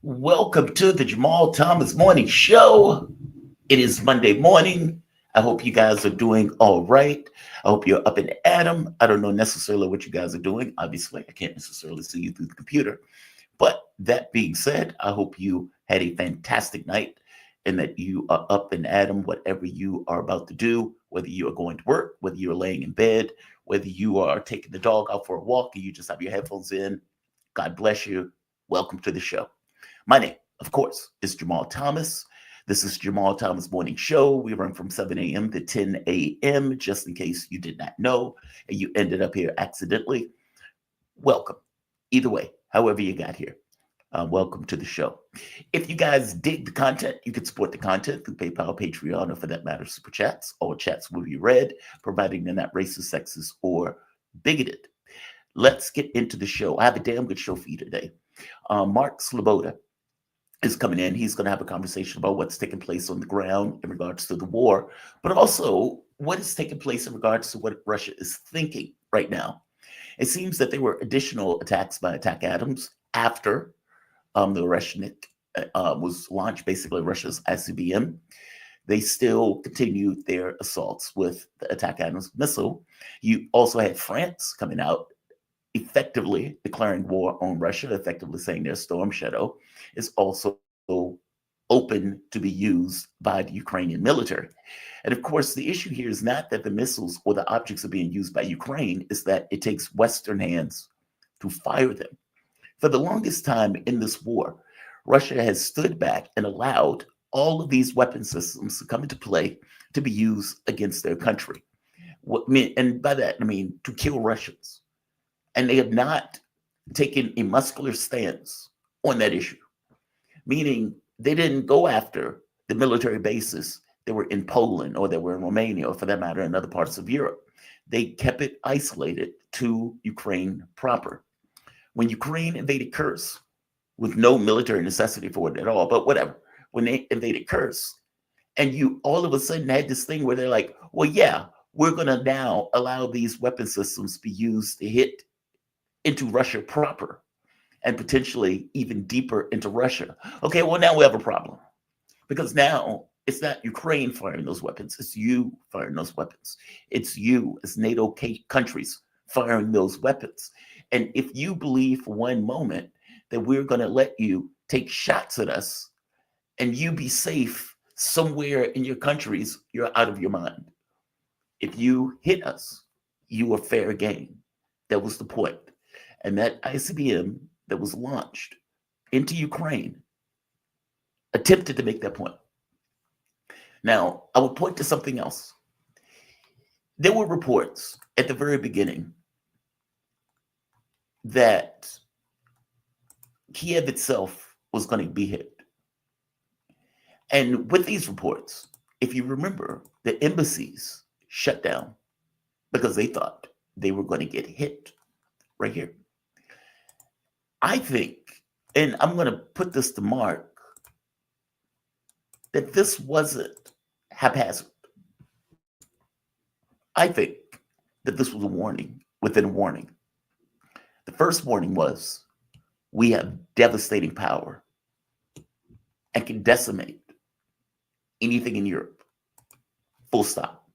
Welcome to the Jamal Thomas Morning Show. It is Monday morning. I hope you guys are doing all right. I hope you're up and at 'em. I don't know necessarily what you guys are doing. Obviously, I can't necessarily see you through the computer. But that being said, I hope you had a fantastic night and that you are up and at 'em, whatever you are about to do, whether you are going to work, whether you're laying in bed, whether you are taking the dog out for a walk and you just have your headphones in. God bless you. Welcome to the show. My name, of course, is Jamal Thomas. This is Jamal Thomas Morning Show. We run from 7 a.m. to 10 a.m., just in case you did not know and you ended up here accidentally. Welcome. Either way, however you got here, welcome to the show. If you guys dig the content, you can support the content through PayPal, Patreon, or for that matter, Super Chats. All chats will be read, providing they're not racist, sexist, or bigoted. Let's get into the show. I have a damn good show for you today. Mark Sloboda is coming in. He's going to have a conversation about what's taking place on the ground in regards to the war, but also what is taking place in regards to what Russia is thinking right now. It seems that there were additional attacks by Attack Adams after the Russian was launched, basically Russia's ICBM. They still continued their assaults with the Attack Adams missile. You also had France coming out effectively declaring war on Russia, effectively saying their Storm Shadow is also open to be used by the Ukrainian military. And of course, the issue here is not that the missiles or the objects are being used by Ukraine, is that it takes Western hands to fire them. For the longest time in this war, Russia has stood back and allowed all of these weapon systems to come into play to be used against their country. And by that, I mean to kill Russians. And they have not taken a muscular stance on that issue, meaning they didn't go after the military bases that were in Poland or that were in Romania, or for that matter, in other parts of Europe. They kept it isolated to Ukraine proper. When Ukraine invaded Kursk, with no military necessity for it at all, but whatever, when they invaded Kursk, and you all of a sudden had this thing where they're like, well, yeah, we're going to now allow these weapon systems to be used to hit into Russia proper and potentially even deeper into Russia. Okay, well, now we have a problem because now it's not Ukraine firing those weapons. It's you firing those weapons. It's you as NATO countries firing those weapons. And if you believe for one moment that we're going to let you take shots at us and you be safe somewhere in your countries, you're out of your mind. If you hit us, you are fair game. That was the point. And that ICBM that was launched into Ukraine attempted to make that point. Now, I would point to something else. There were reports at the very beginning that Kiev itself was going to be hit. And with these reports, if you remember, the embassies shut down because they thought they were going to get hit right here. I think, and I'm going to put this to Mark, that this wasn't haphazard. I think that this was a warning within a warning. The first warning was, we have devastating power and can decimate anything in Europe. Full stop.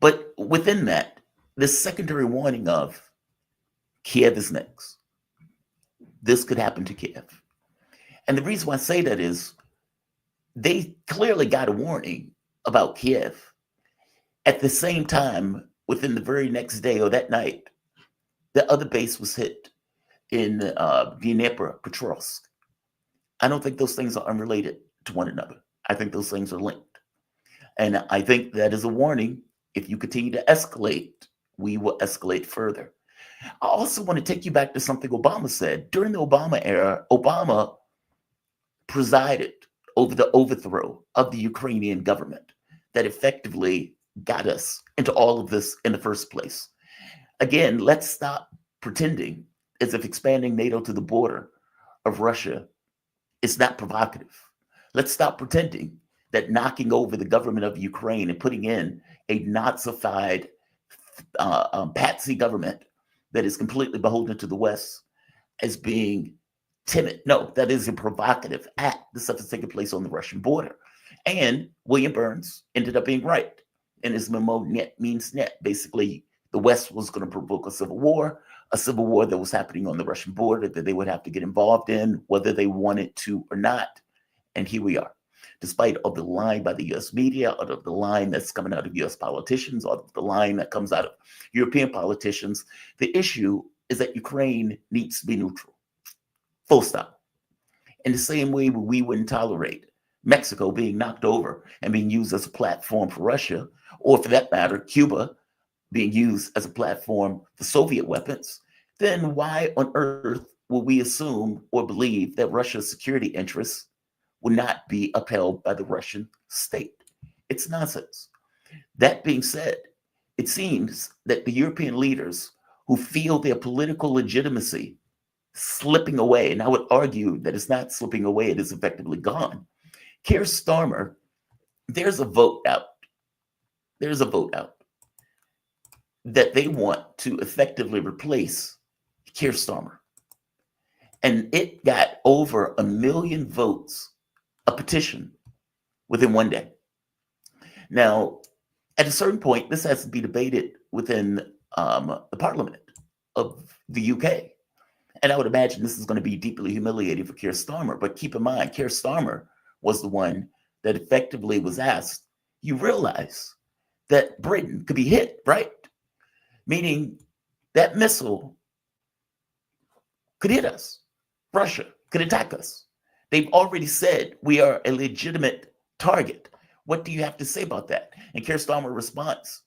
But within that, the secondary warning of Kiev is next. This could happen to Kiev. And the reason why I say that is they clearly got a warning about Kiev. At the same time, within the very next day or that night, the other base was hit in Dnipropetrovsk. I don't think those things are unrelated to one another. I think those things are linked. And I think that is a warning. If you continue to escalate, we will escalate further. I also want to take you back to something Obama said. During the Obama era, Obama presided over the overthrow of the Ukrainian government that effectively got us into all of this in the first place. Again, let's stop pretending as if expanding NATO to the border of Russia is not provocative. Let's stop pretending that knocking over the government of Ukraine and putting in a Nazified patsy government that is completely beholden to the West as being timid. No, that is a provocative act. This stuff is taking place on the Russian border. And William Burns ended up being right in his memo, net means net. Basically, the West was going to provoke a civil war that was happening on the Russian border that they would have to get involved in, whether they wanted to or not. And here we are. Despite all the lying by the US media, all of the lying that's coming out of US politicians, all of the lying that comes out of European politicians, the issue is that Ukraine needs to be neutral. Full stop. In the same way we wouldn't tolerate Mexico being knocked over and being used as a platform for Russia, or for that matter, Cuba being used as a platform for Soviet weapons, then why on earth will we assume or believe that Russia's security interests will not be upheld by the Russian state? It's nonsense. That being said, it seems that the European leaders who feel their political legitimacy slipping away, and I would argue that it's not slipping away, it is effectively gone. Keir Starmer, there's a vote out. There's a vote out that they want to effectively replace Keir Starmer. And it got over 1 million votes, a petition, within one day. Now, at a certain point, this has to be debated within the Parliament of the UK. And I would imagine this is going to be deeply humiliating for Keir Starmer. But keep in mind, Keir Starmer was the one that effectively was asked, you realize that Britain could be hit, right? Meaning that missile could hit us. Russia could attack us. They've already said we are a legitimate target. What do you have to say about that? And Keir Starmer's response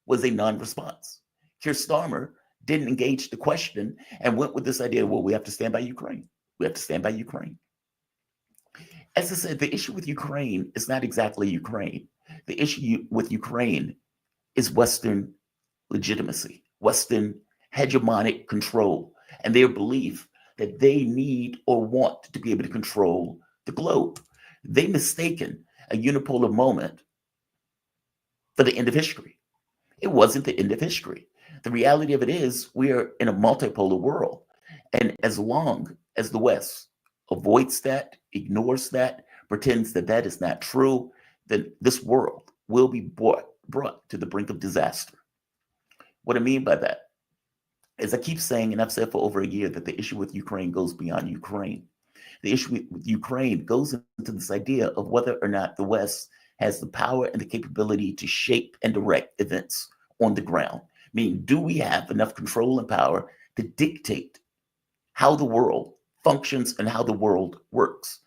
was a non-response. Keir Starmer didn't engage the question and went with this idea, well, we have to stand by Ukraine. We have to stand by Ukraine. As I said, the issue with Ukraine is not exactly Ukraine. The issue with Ukraine is Western legitimacy, Western hegemonic control, and their belief that they need or want to be able to control the globe. They mistaken a unipolar moment for the end of history. It wasn't the end of history. The reality of it is we are in a multipolar world. And as long as the West avoids that, ignores that, pretends that that is not true, then this world will be brought to the brink of disaster. What I mean by that is I keep saying, and I've said for over a year, that the issue with Ukraine goes beyond Ukraine. The issue with Ukraine goes into this idea of whether or not the West has the power and the capability to shape and direct events on the ground. Meaning, do we have enough control and power to dictate how the world functions and how the world works?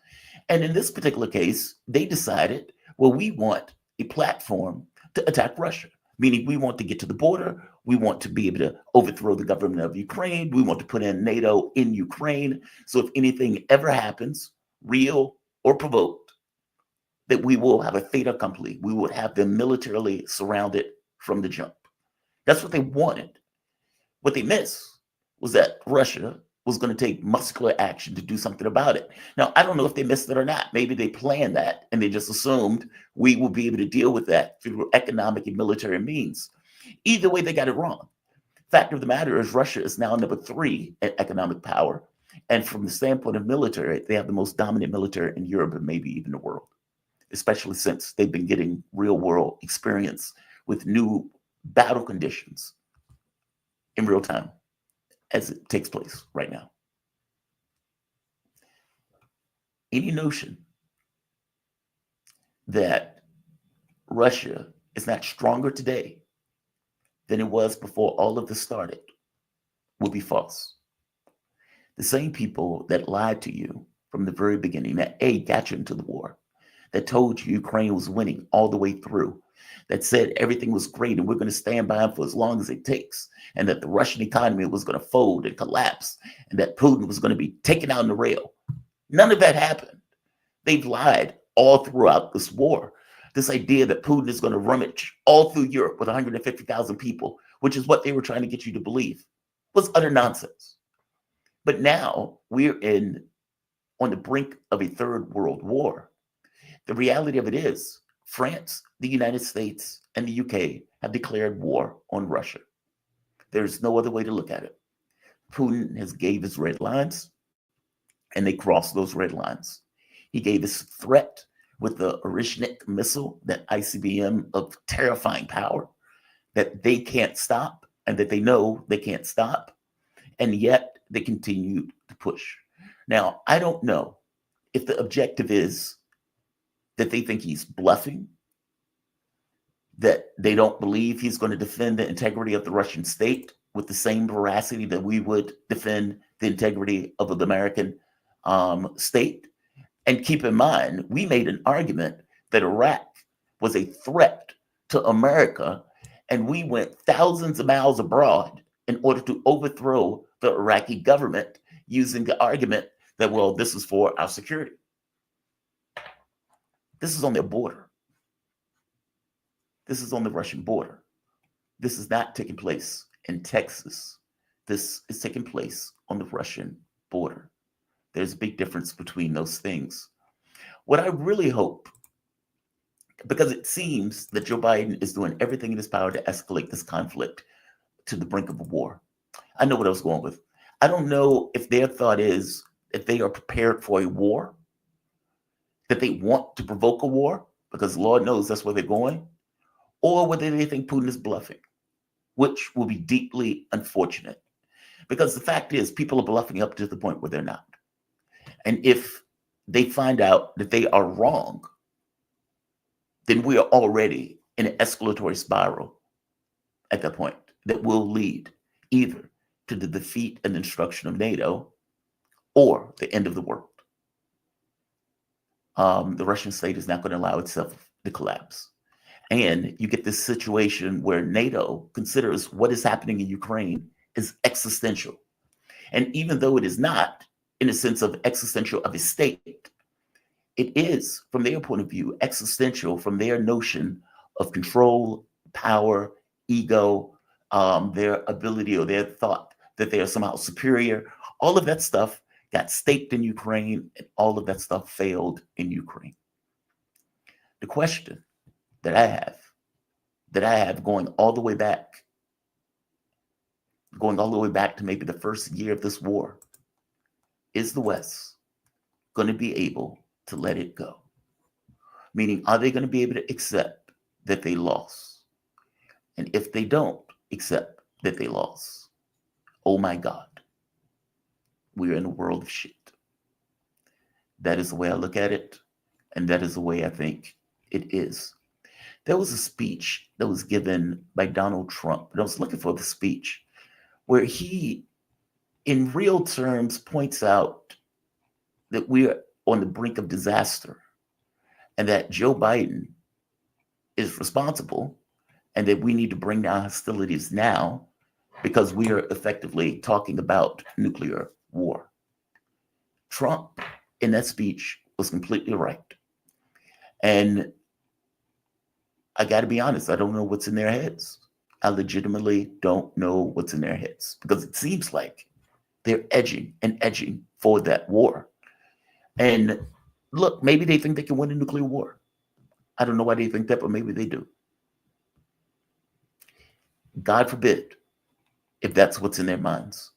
And in this particular case, they decided, well, we want a platform to attack Russia, meaning we want to get to the border. We want to be able to overthrow the government of Ukraine. We want to put in NATO in Ukraine. So if anything ever happens, real or provoked, that we will have a fait accompli. We would have them militarily surrounded from the jump. That's what they wanted. What they missed was that Russia was going to take muscular action to do something about it. Now, I don't know if they missed it or not. Maybe they planned that and they just assumed we will be able to deal with that through economic and military means. Either way, they got it wrong. Fact of the matter is Russia is now number 3 at economic power. And from the standpoint of military, they have the most dominant military in Europe and maybe even the world, especially since they've been getting real world experience with new battle conditions in real time as it takes place right now. Any notion that Russia is not stronger today than it was before all of this started will be false. The same people that lied to you from the very beginning, that got you into the war, that told you Ukraine was winning all the way through, that said everything was great and we're going to stand by them for as long as it takes, and that the Russian economy was going to fold and collapse, and that Putin was going to be taken out on the rail. None of that happened. They've lied all throughout this war. This idea that Putin is going to rummage all through Europe with 150,000 people, which is what they were trying to get you to believe, was utter nonsense. But now we're on the brink of a third world war. The reality of it is France, the United States, and the UK have declared war on Russia. There's no other way to look at it. Putin has gave his red lines. and they crossed those red lines. He gave us threat with the Orishnik missile, that ICBM of terrifying power that they can't stop and that they know they can't stop. And yet they continue to push. Now, I don't know if the objective is that they think he's bluffing, that they don't believe he's going to defend the integrity of the Russian state with the same veracity that we would defend the integrity of the American state. And keep in mind, we made an argument that Iraq was a threat to America, and we went thousands of miles abroad in order to overthrow the Iraqi government using the argument that, well, this is for our security. This is on their border. This is on the Russian border. This is not taking place in Texas. This is taking place on the Russian border. There's a big difference between those things. What I really hope, because it seems that Joe Biden is doing everything in his power to escalate this conflict to the brink of a war. I know what I was going with. I don't know if their thought is if they are prepared for a war, that they want to provoke a war, because Lord knows that's where they're going, or whether they think Putin is bluffing, which will be deeply unfortunate. Because the fact is, people are bluffing up to the point where they're not. And if they find out that they are wrong, then we are already in an escalatory spiral at that point that will lead either to the defeat and destruction of NATO or the end of the world. The Russian state is not going to allow itself to collapse. And you get this situation where NATO considers what is happening in Ukraine is existential. And even though it is not, in a sense of existential of a state, it is, from their point of view, existential from their notion of control, power, ego, their ability or their thought that they are somehow superior. All of that stuff got staked in Ukraine, and all of that stuff failed in Ukraine. The question that I have going all the way back to maybe the first year of this war, is the West going to be able to let it go? Meaning, are they going to be able to accept that they lost? And if they don't accept that they lost, oh my God, we're in a world of shit. That is the way I look at it, and that is the way I think it is. There was a speech that was given by Donald Trump, and I was looking for the speech, where he, in real terms, points out that we are on the brink of disaster and that Joe Biden is responsible and that we need to bring down hostilities now because we are effectively talking about nuclear war. Trump, in that speech, was completely right. And I got to be honest, I don't know what's in their heads. I legitimately don't know what's in their heads, because it seems like they're edging and edging for that war. And look, maybe they think they can win a nuclear war. I don't know why they think that, but maybe they do. God forbid if that's what's in their minds.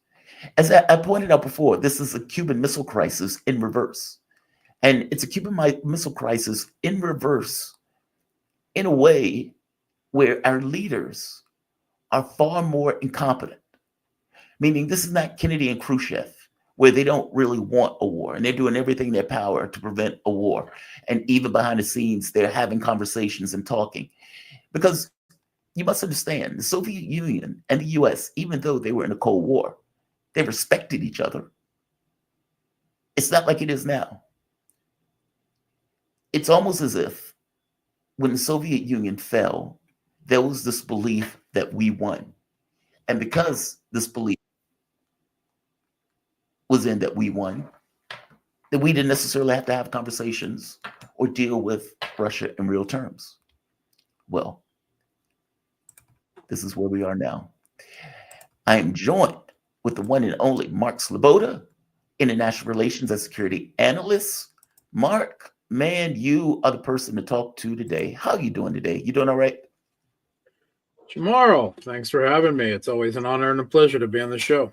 As I pointed out before, this is a Cuban Missile Crisis in reverse. And it's a Cuban Missile Crisis in reverse in a way where our leaders are far more incompetent. Meaning, this is not Kennedy and Khrushchev, where they don't really want a war and they're doing everything in their power to prevent a war. And even behind the scenes, they're having conversations and talking. Because you must understand, the Soviet Union and the US, even though they were in a Cold War, they respected each other. It's not like it is now. It's almost as if when the Soviet Union fell, there was this belief that we won. And because this belief was in that we won, that we didn't necessarily have to have conversations or deal with Russia in real terms. Well, this is where we are now. I am joined with the one and only Mark Sloboda, International Relations and Security Analyst. Mark, man, you are the person to talk to today. How are you doing today? You doing all right? Tomorrow, thanks for having me. It's always an honor and a pleasure to be on the show.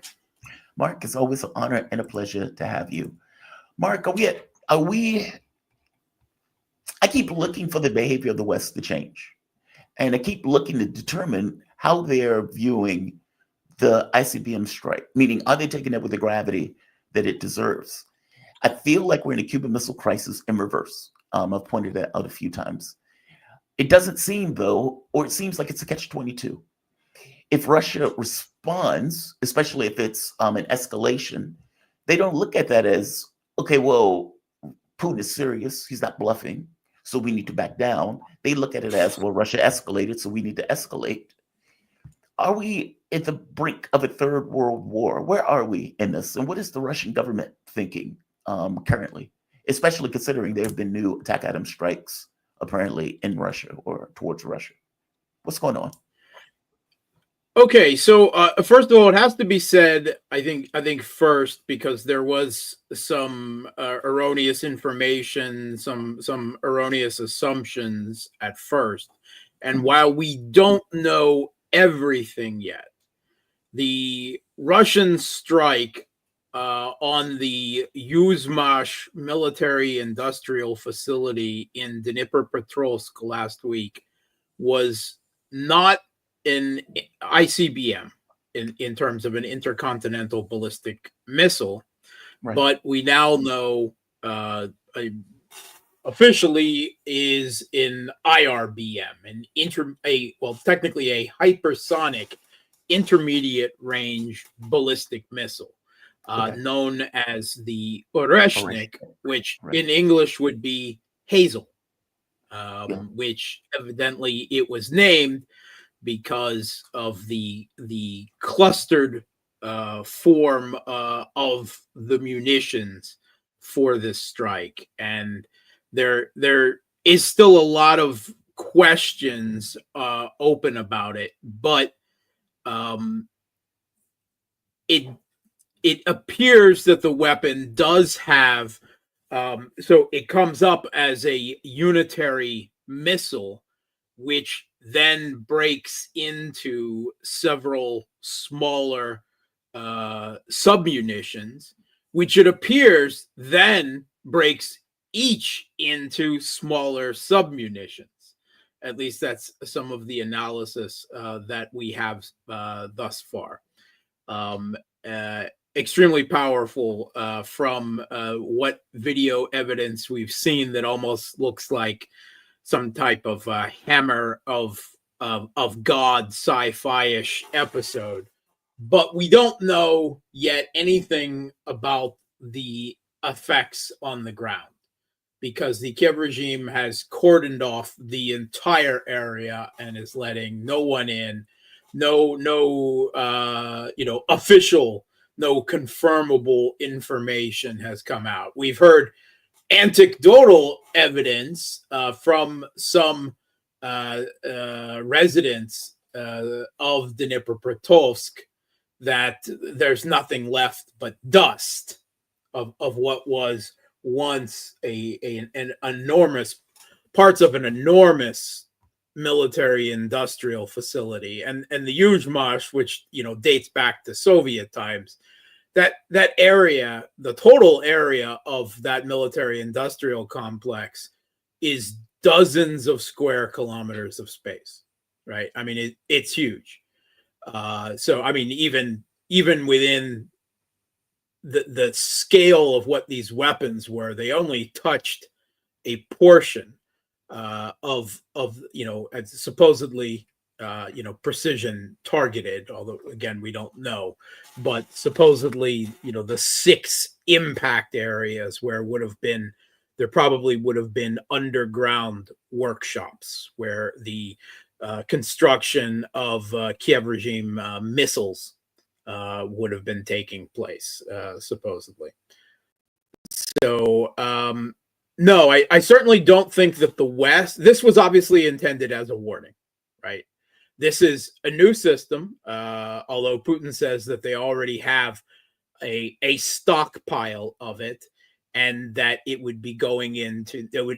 Mark, it's always an honor and a pleasure to have you. Mark, are we, I keep looking for the behavior of the West to change. And I keep looking to determine how they're viewing the ICBM strike, meaning are they taking it with the gravity that it deserves? I feel like we're in a Cuban Missile Crisis in reverse. I've pointed that out a few times. It doesn't seem, though, or it seems like it's a catch-22. If Russia responds, especially if it's an escalation, they don't look at that as, okay, well, Putin is serious. He's not bluffing. So we need to back down. They look at it as, well, Russia escalated, so we need to escalate. Are we at the brink of a third world war? Where are we in this? And what is the Russian government thinking currently, especially considering there have been new attack item strikes apparently in Russia or towards Russia? What's going on? Okay, so first of all, it has to be said, I think first, because there was some erroneous information, some erroneous assumptions at first. And while we don't know everything yet, the Russian strike on the Yuzhmash military industrial facility in Dnipropetrovsk last week was not an ICBM in terms of an intercontinental ballistic missile, right, but we now know officially is an IRBM, technically a hypersonic intermediate range ballistic missile, known as the Oreshnik, which in English would be hazel, which evidently it was named because of the clustered form of the munitions for this strike. And there is still a lot of questions open about it, but it appears that the weapon does have, so it comes up as a unitary missile, which then breaks into several smaller submunitions, which it appears then breaks each into smaller submunitions. At least that's some of the analysis that we have thus far. Extremely powerful from what video evidence we've seen that almost looks like some type of Hammer of God sci-fi-ish episode. But we don't know yet anything about the effects on the ground, because the Kiev regime has cordoned off the entire area and is letting no one in, no official, no confirmable information has come out. We've heard anecdotal evidence from some residents of Dnipropetrovsk that there's nothing left but dust of what was once an enormous parts of an enormous military industrial facility, and the Yuzhmash, which dates back to Soviet times. That area, the total area of that military industrial complex is dozens of square kilometers of space, right? I mean, it's huge. So, I mean, even within the scale of what these weapons were, they only touched a portion of supposedly precision targeted, although again we don't know, but supposedly the 6 impact areas where there probably would have been underground workshops where the construction of Kiev regime missiles would have been taking place, supposedly. So no, I certainly don't think that the West, this was obviously intended as a warning, right? This is a new system, although Putin says that they already have a stockpile of it, and that it would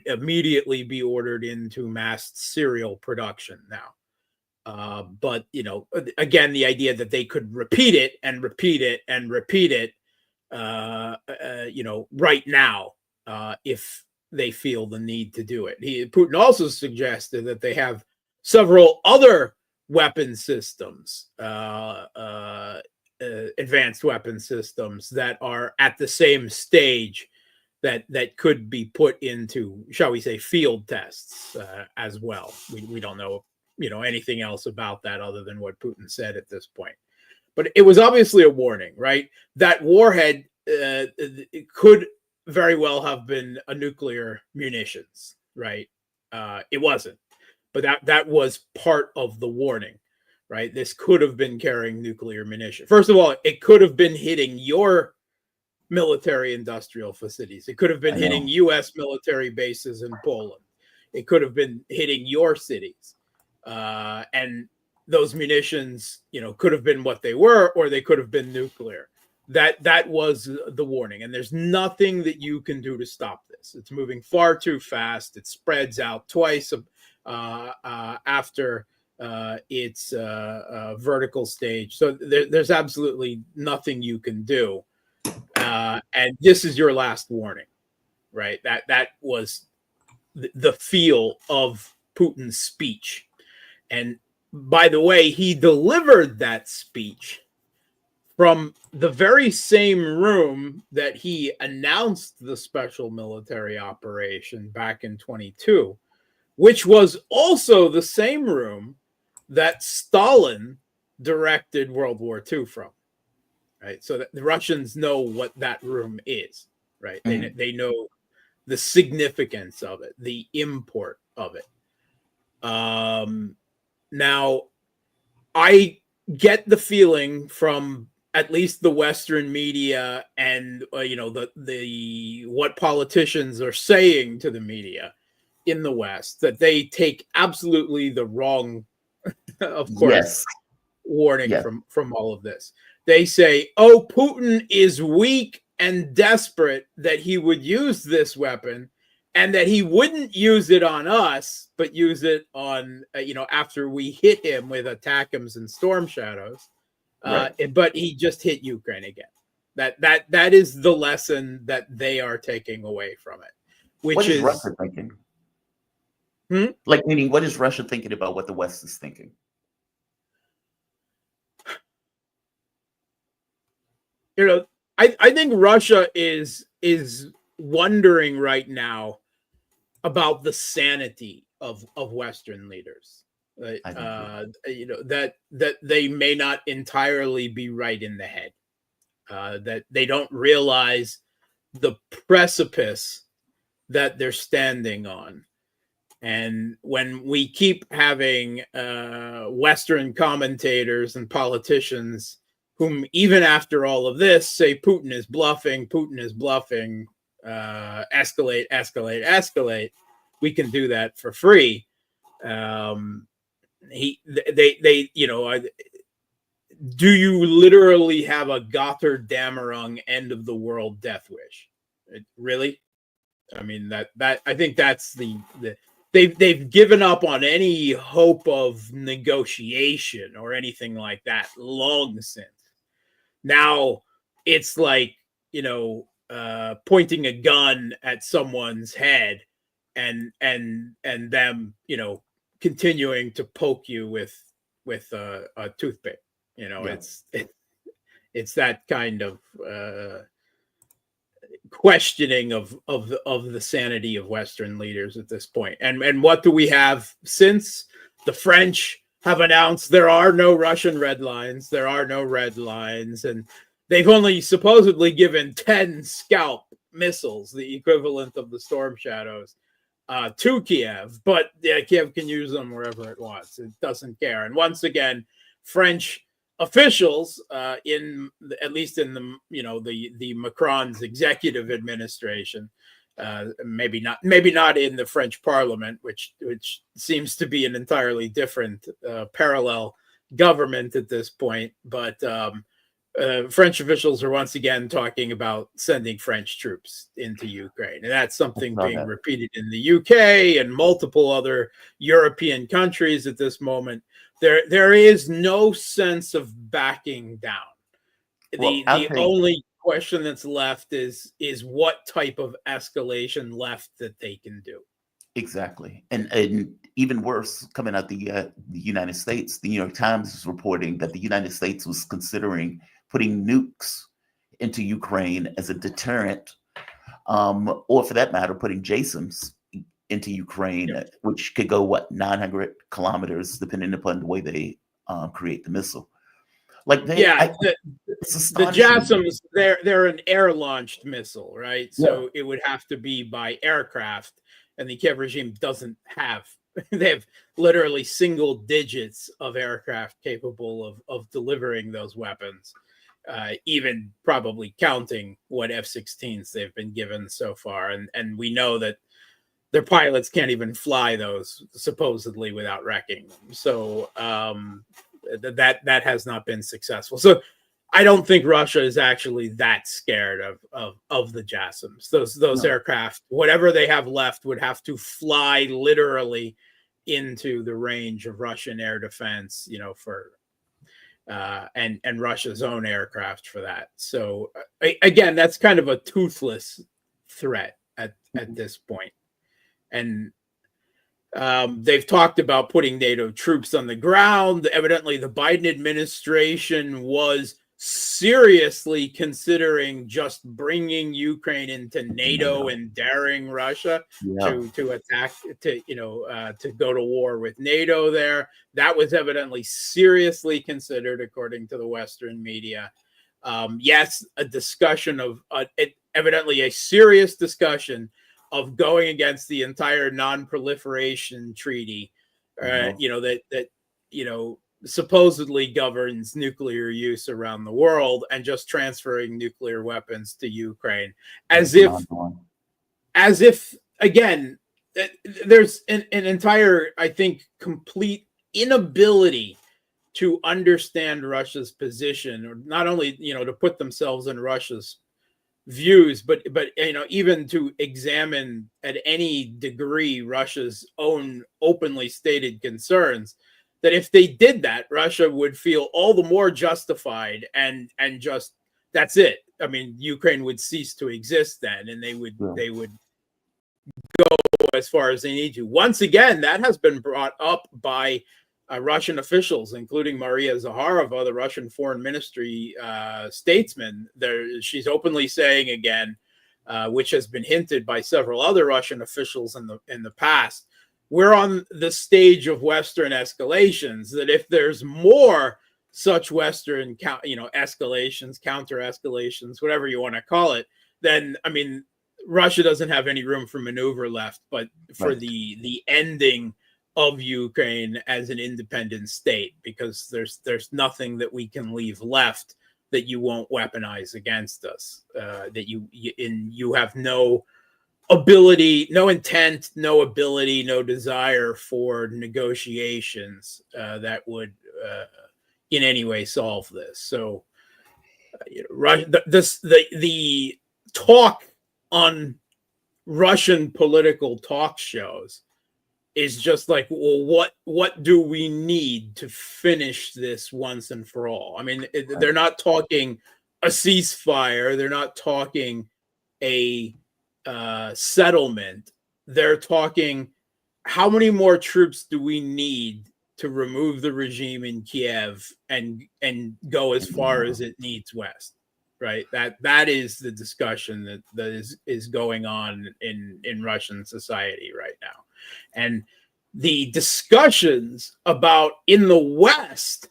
immediately be ordered into mass serial production now. But, again, the idea that they could repeat it and repeat it and repeat it, right now, if they feel the need to do it. Putin also suggested that they have several other weapon systems, advanced weapon systems that are at the same stage that could be put into, shall we say, field tests as well. We don't know, anything else about that other than what Putin said at this point. But it was obviously a warning, right? That warhead it could very well have been a nuclear munitions, right? It wasn't, but that was part of the warning, right? This could have been carrying nuclear munitions. First of all, it could have been hitting your military industrial facilities. It could have been hitting U.S. military bases in Poland. It could have been hitting your cities. And those munitions, could have been what they were, or they could have been nuclear. That was the warning. And there's nothing that you can do to stop this. It's moving far too fast. It spreads out twice after its vertical stage. So there's absolutely nothing you can do. And this is your last warning, right? That was the feel of Putin's speech. And by the way, he delivered that speech from the very same room that he announced the special military operation back in 22, which was also the same room that Stalin directed World War II from. Right, so that the Russians know what that room is, right? Mm-hmm. They know the significance of it, the import of it. Now, I get the feeling from at least the Western media and the what politicians are saying to the media in the West, that they take absolutely the wrong, of course, warning from all of this. They say, oh, Putin is weak and desperate that he would use this weapon, and that he wouldn't use it on us, but use it on, after we hit him with ATACMS and Storm Shadows. Right. But he just hit Ukraine again. That is the lesson that they are taking away from it. What is Russia thinking? Like, meaning, what is Russia thinking about what the West is thinking? I think Russia is wondering right now about the sanity of Western leaders. That they may not entirely be right in the head. That they don't realize the precipice that they're standing on. And when we keep having Western commentators and politicians whom, even after all of this, say Putin is bluffing, escalate, we can do that for free. Do you literally have a Gotterdammerung end of the world death wish? Really? I mean, I think that's they've given up on any hope of negotiation or anything like that long since. Now it's like, pointing a gun at someone's head and them, continuing to poke you with a toothpick. It's that kind of questioning of the sanity of Western leaders at this point. And what do we have since? The French have announced there are no Russian red lines. There are no red lines. And they've only supposedly given 10 Scalp missiles, the equivalent of the Storm Shadows, to Kiev. But Kiev can use them wherever it wants. It doesn't care. And once again, French officials, at least in the Macron's executive administration, maybe not in the French Parliament, which seems to be an entirely different parallel government at this point. But French officials are once again talking about sending French troops into Ukraine, and that's something being repeated in the UK and multiple other European countries at this moment. There is no sense of backing down. The only question that's left is what type of escalation left that they can do. Exactly. And even worse, coming out the United States, the New York Times is reporting that the United States was considering putting nukes into Ukraine as a deterrent, or for that matter, putting JASSMs into Ukraine, which could go, 900 kilometers, depending upon the way they create the missile. Like the astonishing. JASSMs, they're an air-launched missile, right? So it would have to be by aircraft, and the Kiev regime doesn't have. They have literally single digits of aircraft capable of delivering those weapons, even probably counting what F-16s they've been given so far. And we know that their pilots can't even fly those, supposedly, without wrecking them. So that has not been successful. So I don't think Russia is actually that scared of the JASSMs. Those aircraft, whatever they have left, would have to fly literally into the range of Russian air defense, for and Russia's own aircraft for that. So again, that's kind of a toothless threat at this point. And they've talked about putting NATO troops on the ground. Evidently, the Biden administration was seriously considering just bringing Ukraine into NATO and daring Russia to attack, to go to war with NATO there. That was evidently seriously considered, according to the Western media. Yes, a discussion of evidently a serious discussion of going against the entire non-proliferation treaty, that supposedly governs nuclear use around the world, and just transferring nuclear weapons to Ukraine, as if again, there's an entire, I think, complete inability to understand Russia's position, or not only to put themselves in Russia's views, but even to examine at any degree Russia's own openly stated concerns, that if they did that, Russia would feel all the more justified, and just, that's it. I mean, Ukraine would cease to exist then, and they would go as far as they need to. Once again, that has been brought up by Russian officials, including Maria Zakharova, the Russian Foreign Ministry statesman. She's openly saying again, which has been hinted by several other Russian officials in the past, we're on the stage of Western escalations. That if there's more such Western, escalations, counter escalations, whatever you want to call it, then Russia doesn't have any room for maneuver left, but for the ending of Ukraine as an independent state, because there's nothing that we can leave left that you won't weaponize against us. That you have no ability, no intent, no ability, no desire for negotiations that would in any way solve this. So the talk on Russian political talk shows is just like, well, what do we need to finish this once and for all? I mean, they're not talking a ceasefire. They're not talking a settlement. They're talking, how many more troops do we need to remove the regime in Kiev and go as far as it needs west? Right. That is the discussion that is going on in Russian society right now. And the discussions about in the West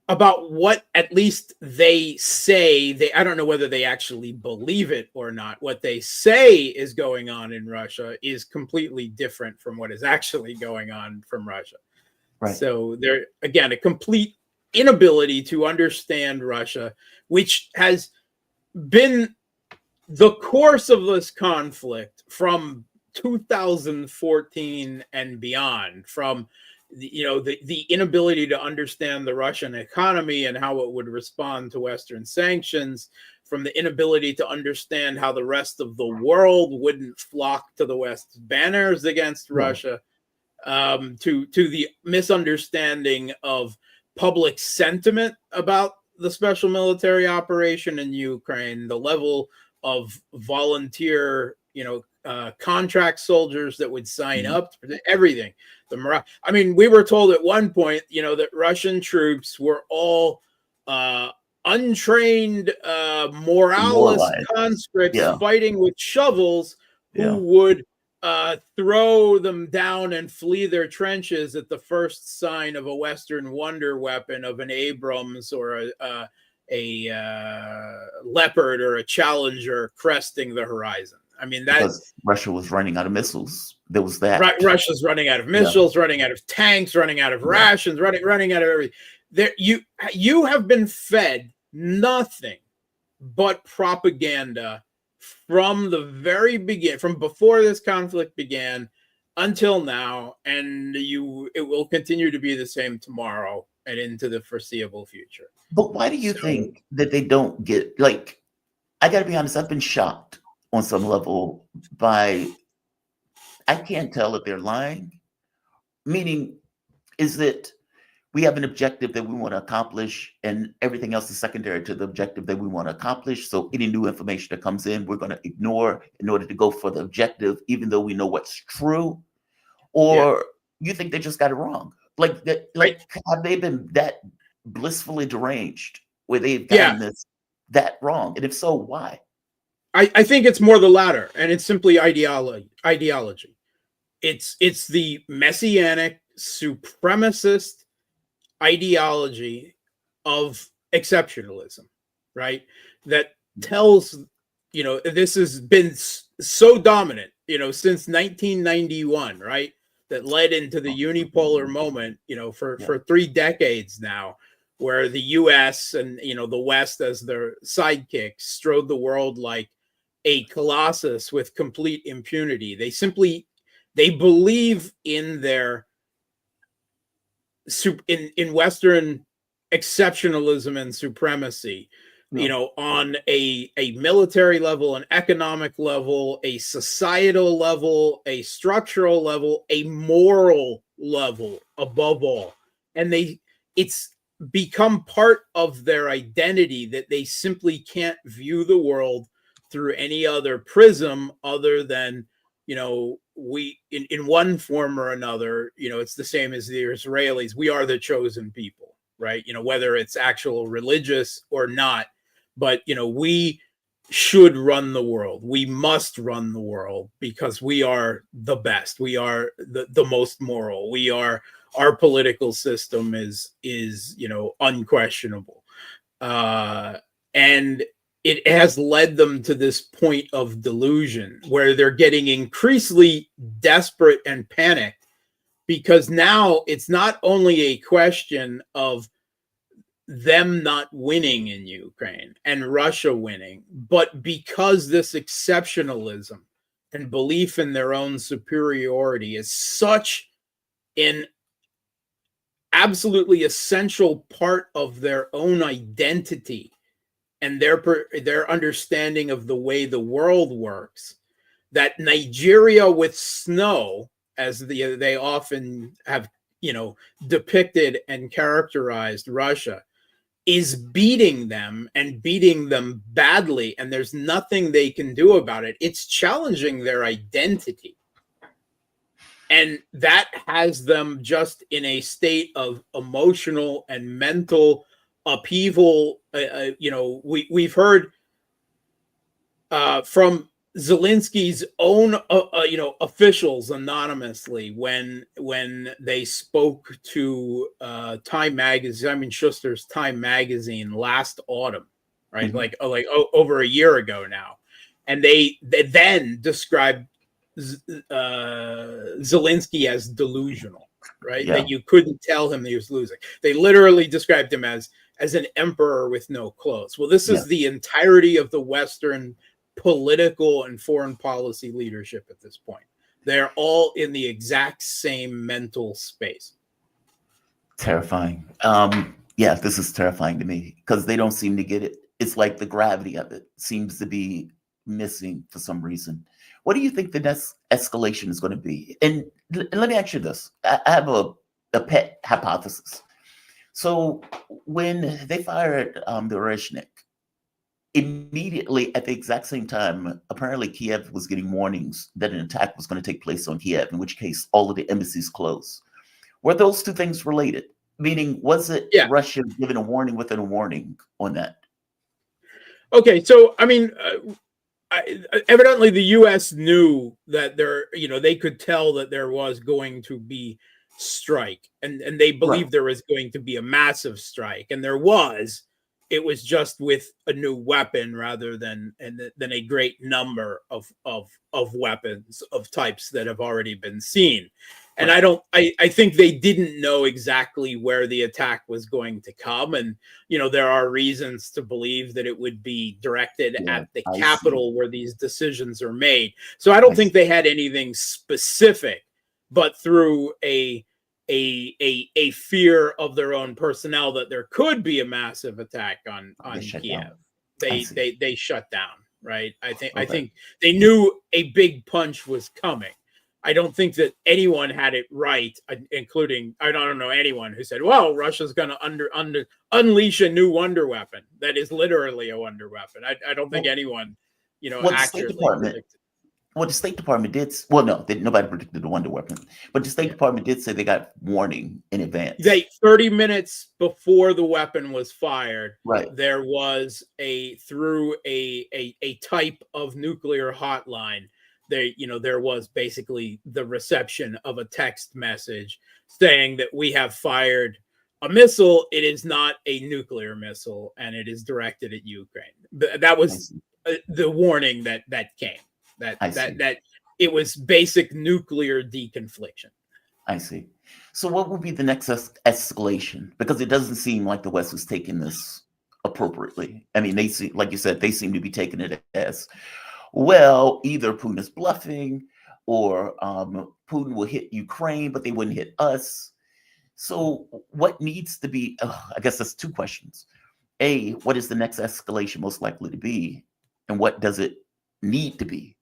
about what at least they say, I don't know whether they actually believe it or not, what they say is going on in Russia is completely different from what is actually going on from Russia. Right. So there, again, a complete inability to understand Russia, which has been the course of this conflict from 2014 and beyond, from the inability to understand the Russian economy and how it would respond to Western sanctions, from the inability to understand how the rest of the world wouldn't flock to the West's banners against Russia, to the misunderstanding of public sentiment about the special military operation in Ukraine, the level of volunteer, contract soldiers that would sign up, everything, the morale. I mean, we were told at one point, that Russian troops were all untrained, moralist Demoralized. conscripts Yeah. fighting with shovels who Yeah. would throw them down and flee their trenches at the first sign of a Western wonder weapon, of an Abrams or a Leopard or a Challenger cresting the horizon. I mean, Because Russia was running out of missiles. There was that. Russia's running out of missiles, running out of tanks, running out of rations, running out of everything. There, you have been fed nothing but propaganda from the very beginning, from before this conflict began until now, and it will continue to be the same tomorrow and into the foreseeable future. But why do you think that they don't get, like, I got to be honest, I've been shocked on some level by, I can't tell if they're lying. Meaning, is that we have an objective that we want to accomplish, and everything else is secondary to the objective that we want to accomplish. So any new information that comes in, we're going to ignore in order to go for the objective, even though we know what's true. Or you think they just got it wrong? Like that? Like, have they been that blissfully deranged where they've gotten that wrong? And if so, why? I think it's more the latter, and it's simply ideology. It's the messianic supremacist ideology of exceptionalism, right? That tells, this has been so dominant, since 1991, right? That led into the unipolar moment, for 3 decades now, where the US and, the West as their sidekicks strode the world like a colossus with complete impunity. They believe in their in Western exceptionalism and supremacy, on a military level, an economic level, a societal level, a structural level, a moral level, above all. And it's become part of their identity that they simply can't view the world through any other prism other than, we in one form or another, it's the same as the Israelis. We are the chosen people, right? Whether it's actual religious or not, but we should run the world. We must run the world because we are the best. We are the most moral. Our political system is unquestionable, and it has led them to this point of delusion where they're getting increasingly desperate and panicked, because now it's not only a question of them not winning in Ukraine and Russia winning, but because this exceptionalism and belief in their own superiority is such an absolutely essential part of their own identity and their understanding of the way the world works, that Nigeria with snow, as they often have, depicted and characterized Russia, is beating them and beating them badly, and there's nothing they can do about it. It's challenging their identity. And that has them just in a state of emotional and mental upheaval. We've heard from Zelensky's own, officials anonymously when they spoke to Time Magazine, Schuster's Time Magazine last autumn, right? Over a year ago now, and they then described Zelensky as delusional, right? That you couldn't tell him he was losing. They literally described him as an emperor with no clothes. Well, this is the entirety of the Western political and foreign policy leadership at this point. They're all in the exact same mental space. Terrifying. This is terrifying to me because they don't seem to get it. It's like the gravity of it seems to be missing for some reason. What do you think the next escalation is going to be? And let me ask you this. I have a pet hypothesis. So when they fired the Oreshnik, immediately at the exact same time, apparently Kiev was getting warnings that an attack was going to take place on Kiev, in which case all of the embassies closed. Were those two things related? Meaning, was it Yeah. Russia given a warning within a warning on that? Okay. So, I mean, evidently the U.S. knew that they could tell that there was going to be strike, and they believed there was going to be a massive strike, and there was. It was just with a new weapon rather than a great number of weapons of types that have already been seen. And I think they didn't know exactly where the attack was going to come. And, there are reasons to believe that it would be directed at the capital where these decisions are made. So I don't think they had anything specific, but through a fear of their own personnel that there could be a massive attack on Kiev. They shut down, right? I think they knew a big punch was coming. I don't think that anyone had it right, including I don't know anyone who said, "Well, Russia's going to unleash a new wonder weapon that is literally a wonder weapon." I don't think anyone, accurately predicted. Well, the State Department did. Well, no, nobody predicted the wonder weapon, but the State Department did say they got warning in advance. 30 minutes before the weapon was fired, right, there was through a type of nuclear hotline. There was basically the reception of a text message saying that we have fired a missile. It is not a nuclear missile, and it is directed at Ukraine. That was the warning that came. That it was basic nuclear deconfliction. I see. So what will be the next escalation? Because it doesn't seem like the West was taking this appropriately. I mean, they see, like you said, they seem to be taking it as, well, either Putin is bluffing or Putin will hit Ukraine, but they wouldn't hit us. So what needs to be, I guess that's two questions. A, what is the next escalation most likely to be? And what does it need to be?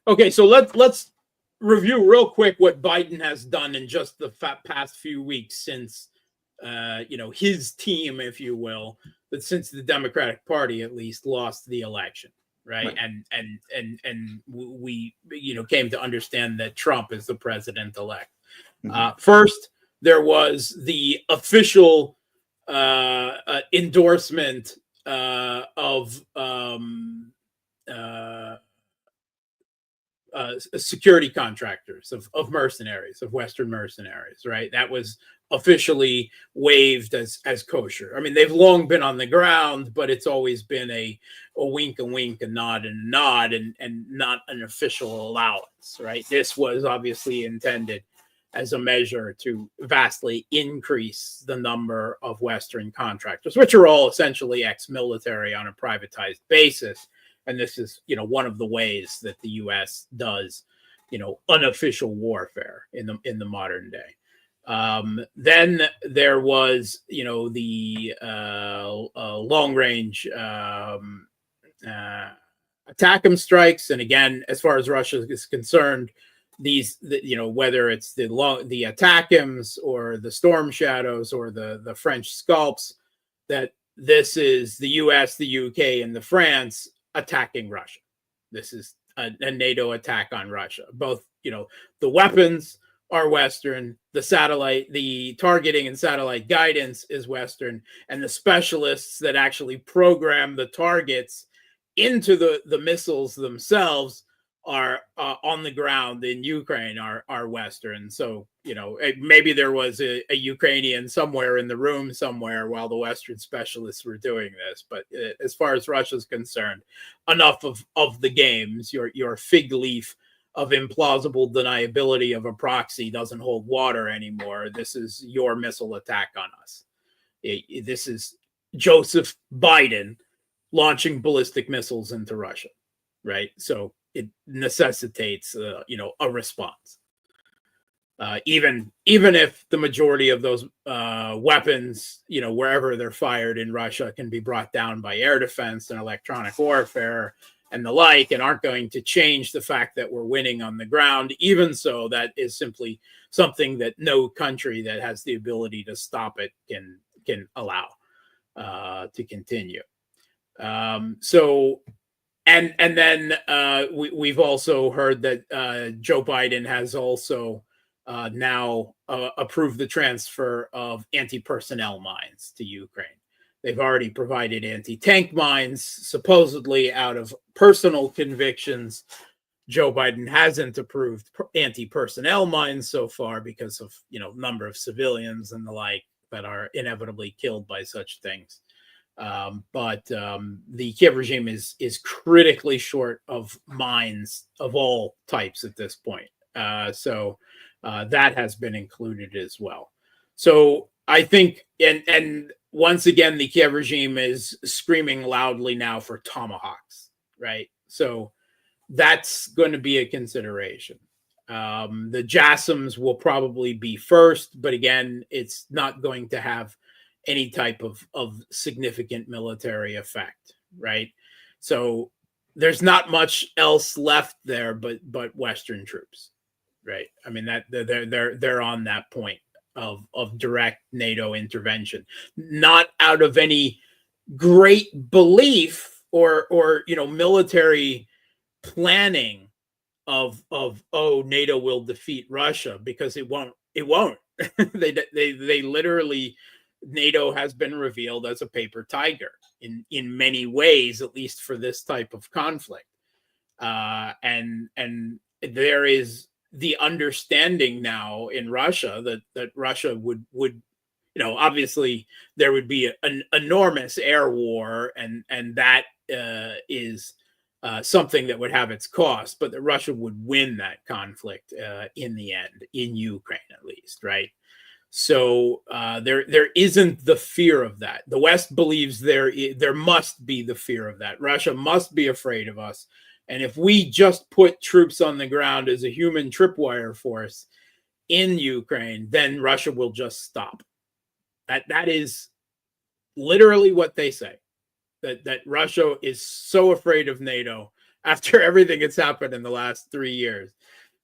Okay, so let's review real quick what Biden has done in just the past few weeks since, his team, if you will, but since the Democratic Party at least lost the election, right? And we came to understand that Trump is the president-elect. First, there was the official endorsement of security contractors, of mercenaries, of Western mercenaries, right? That was officially waived as kosher. I mean, they've long been on the ground, but it's always been a wink, a wink, a nod, and a nod, and not an official allowance, right? This was obviously intended as a measure to vastly increase the number of Western contractors, which are all essentially ex-military on a privatized basis. And this is, one of the ways that the U.S. does, unofficial warfare in the modern day. Then there was, the long-range ATACMS strikes, and again, as far as Russia is concerned, whether it's the ATACMS or the Storm Shadows or the French Scalps, that this is the U.S., the UK, and the France attacking Russia. This is a NATO attack on Russia. Both, the weapons are Western, the targeting and satellite guidance is Western, and the specialists that actually program the targets into the missiles themselves are on the ground in Ukraine are Western. So, maybe there was a Ukrainian somewhere in the room somewhere while the Western specialists were doing this. But as far as Russia's concerned, enough of the games. Your fig leaf of implausible deniability of a proxy doesn't hold water anymore. This is your missile attack on us. This is Joseph Biden launching ballistic missiles into Russia, right? So it necessitates, a response. Even if the majority of those weapons, wherever they're fired in Russia, can be brought down by air defense and electronic warfare and the like, and aren't going to change the fact that we're winning on the ground. Even so, that is simply something that no country that has the ability to stop it can allow to continue. So, and then we've also heard that Joe Biden has also now approved the transfer of anti-personnel mines to Ukraine. They've already provided anti-tank mines, supposedly out of personal convictions. Joe Biden hasn't approved anti-personnel mines so far because of, number of civilians and the like that are inevitably killed by such things. But the Kiev regime is critically short of mines of all types at this point. So that has been included as well. So I think, and once again, the Kiev regime is screaming loudly now for tomahawks, right? So that's going to be a consideration. The JASSMs will probably be first, but again, it's not going to have any type of significant military effect, right? So there's not much else left there but Western troops, right? I mean, that they're on that point of direct NATO intervention, not out of any great belief or military planning of NATO will defeat Russia, because it won't. They literally, NATO has been revealed as a paper tiger in many ways, at least for this type of conflict. And there is the understanding now in Russia that Russia would obviously there would be an enormous air war, and that is something that would have its cost, but that Russia would win that conflict in the end, in Ukraine at least, right? So there isn't the fear of that. The West believes there must be the fear of that. Russia must be afraid of us. And if we just put troops on the ground as a human tripwire force in Ukraine, then Russia will just stop. That is literally what they say. That Russia is so afraid of NATO after everything that's happened in the last 3 years,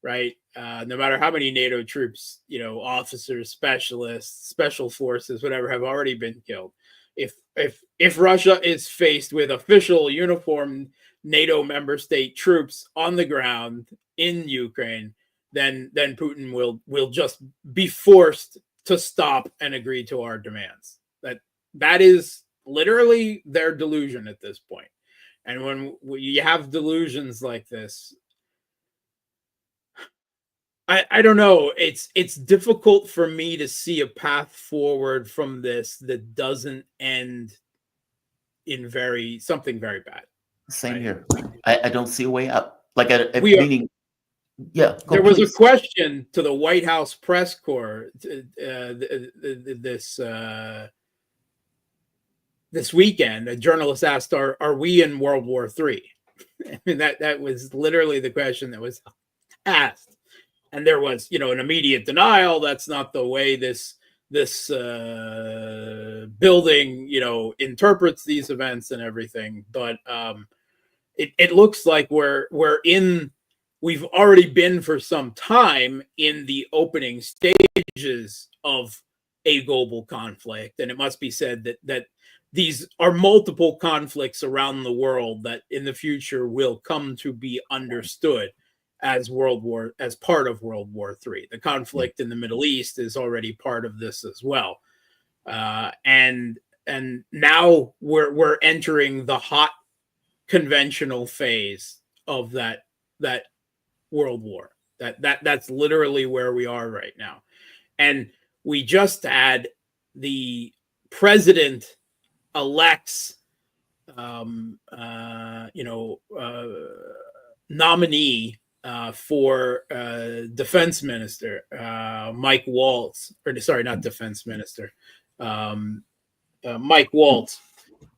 right? No matter how many NATO troops, officers, specialists, special forces, whatever, have already been killed. If Russia is faced with official uniformed NATO member state troops on the ground in Ukraine, then Putin will just be forced to stop and agree to our demands. That is literally their delusion at this point. And when you have delusions like this, I don't know. It's difficult for me to see a path forward from this that doesn't end in something very bad. Same right? here. I don't see a way out. Like, There was please. a question to the White House press corps this weekend. A journalist asked, "Are we in World War III?" I mean, that was literally the question that was asked, and there was, an immediate denial. That's not the way this building, interprets these events and everything. But it looks like we've already been for some time in the opening stages of a global conflict, and it must be said that these are multiple conflicts around the world that in the future will come to be understood as part of World War III. The conflict in the Middle East is already part of this as well, and now we're entering the hot conventional phase of that World War. That's literally where we are right now, and we just had the president elects nominee for defense minister Mike Waltz, or sorry, not defense minister, Mike Waltz,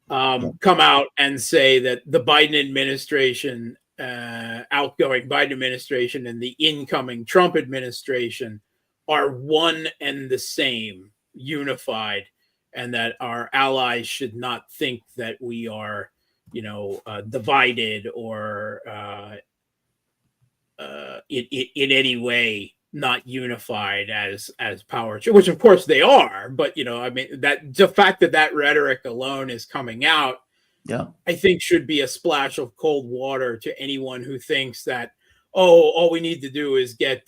come out and say that the Biden administration, outgoing Biden administration, and the incoming Trump administration are one and the same, unified, and that our allies should not think that we are divided or in any way not unified as power, which of course they are. But I mean, that the fact that rhetoric alone is coming out, Yeah. I think should be a splash of cold water to anyone who thinks that, oh, all we need to do is get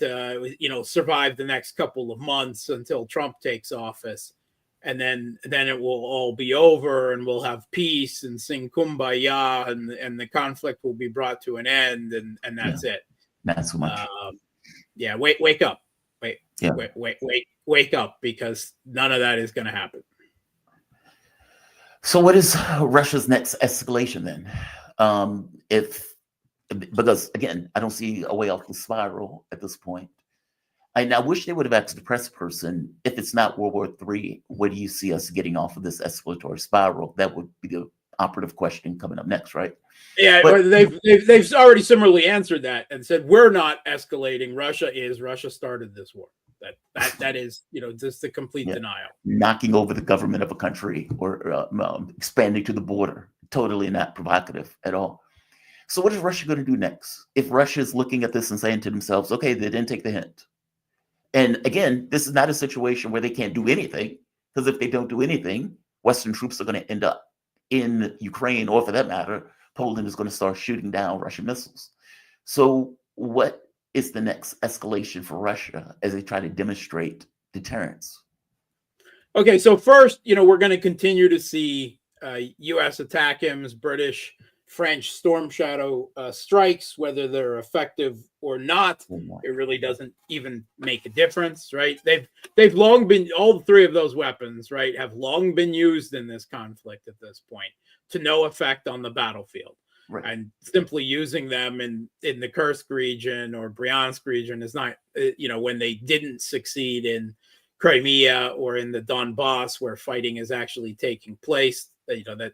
survive the next couple of months until Trump takes office, and then it will all be over and we'll have peace and sing kumbaya, and the conflict will be brought to an end, and that's it. Not so much. Yeah, wake up. Yeah. Wake up, because none of that is going to happen. So what is Russia's next escalation then? Because again, I don't see a way off the spiral at this point. I wish they would have asked the press person, if it's not World War III, where do you see us getting off of this escalatory spiral? That would be the operative question coming up next, right? Yeah, but they've already similarly answered that and said, we're not escalating. Russia started this war. That is, just the complete denial. Knocking over the government of a country or expanding to the border. Totally not provocative at all. So what is Russia going to do next? If Russia is looking at this and saying to themselves, okay, they didn't take the hint. And again, this is not a situation where they can't do anything, because if they don't do anything, Western troops are going to end up in Ukraine, or for that matter, Poland is going to start shooting down Russian missiles. So what is the next escalation for Russia as they try to demonstrate deterrence? Okay, so first, we're going to continue to see U.S. ATACMS, British, French Storm Shadow strikes, whether they're effective or not. It really doesn't even make a difference, right? They've long been, all three of those weapons, right, have long been used in this conflict at this point to no effect on the battlefield. Right. And simply using them in the Kursk region or Bryansk region is not, when they didn't succeed in Crimea or in the Donbass, where fighting is actually taking place, that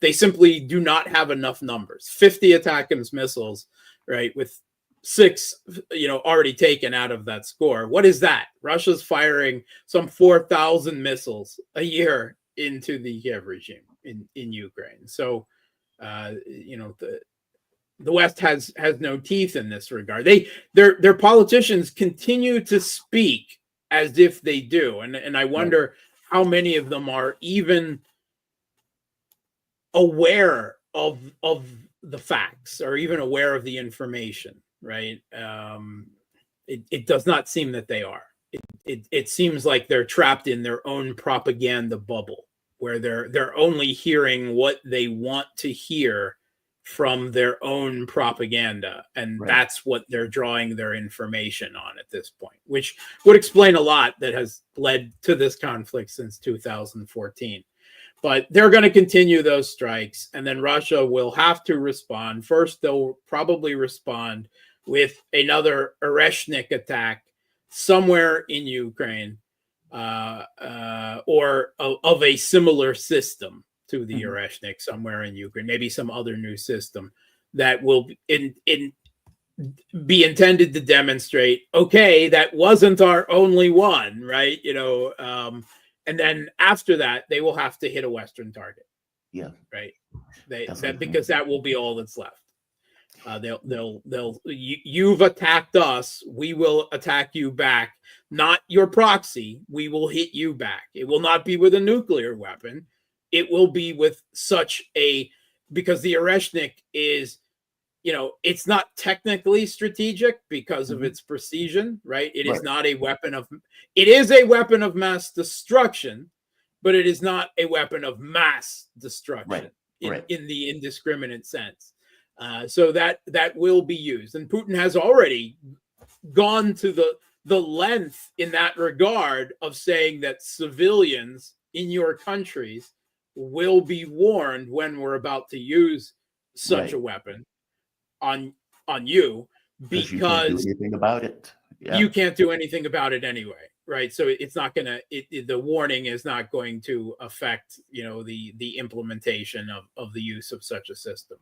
they simply do not have enough numbers. 50 ATACMS missiles, right, with 6, already taken out of that score. What is that? Russia's firing some 4,000 missiles a year into the Kiev regime in Ukraine. So, the West has no teeth in this regard. Their politicians continue to speak as if they do, and I wonder how many of them are even aware of the facts or even aware of the information, right? It does not seem that they are. It seems like they're trapped in their own propaganda bubble, where they're only hearing what they want to hear from their own propaganda, and that's what they're drawing their information on at this point, which would explain a lot that has led to this conflict since 2014. But they're going to continue those strikes, and then Russia will have to respond. First, they'll probably respond with another Oreshnik attack somewhere in Ukraine, or of a similar system to the Oreshnik somewhere in Ukraine, maybe some other new system that will be intended to demonstrate, okay, that wasn't our only one, right? And then after that, they will have to hit a Western target. Yeah. Right. Because that will be all that's left. You've attacked us. We will attack you back. Not your proxy. We will hit you back. It will not be with a nuclear weapon. It will be with because the Oreshnik is, it's not technically strategic because of its precision, right? It is not a weapon it is a weapon of mass destruction, but it is not a weapon of mass destruction in the indiscriminate sense. So that will be used. And Putin has already gone to the length in that regard of saying that civilians in your countries will be warned when we're about to use such a weapon on you, because you can't do anything about it. You can't do anything about it anyway, right? So it's not gonna. The warning is not going to affect the implementation of the use of such a system.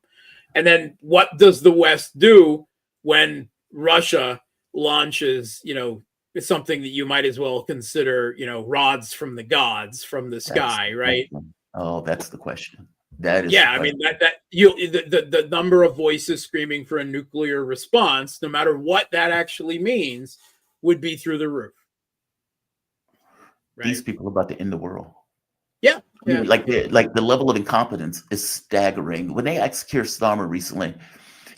And then what does the West do when Russia launches something that you might as well consider rods from the gods from the sky, right? Oh, that's the question. That is Yeah, I mean the number of voices screaming for a nuclear response, no matter what that actually means, would be through the roof. these Right? people are about to end the world. Yeah. I mean, Yeah. like the level of incompetence is staggering. When they asked Keir Starmer recently,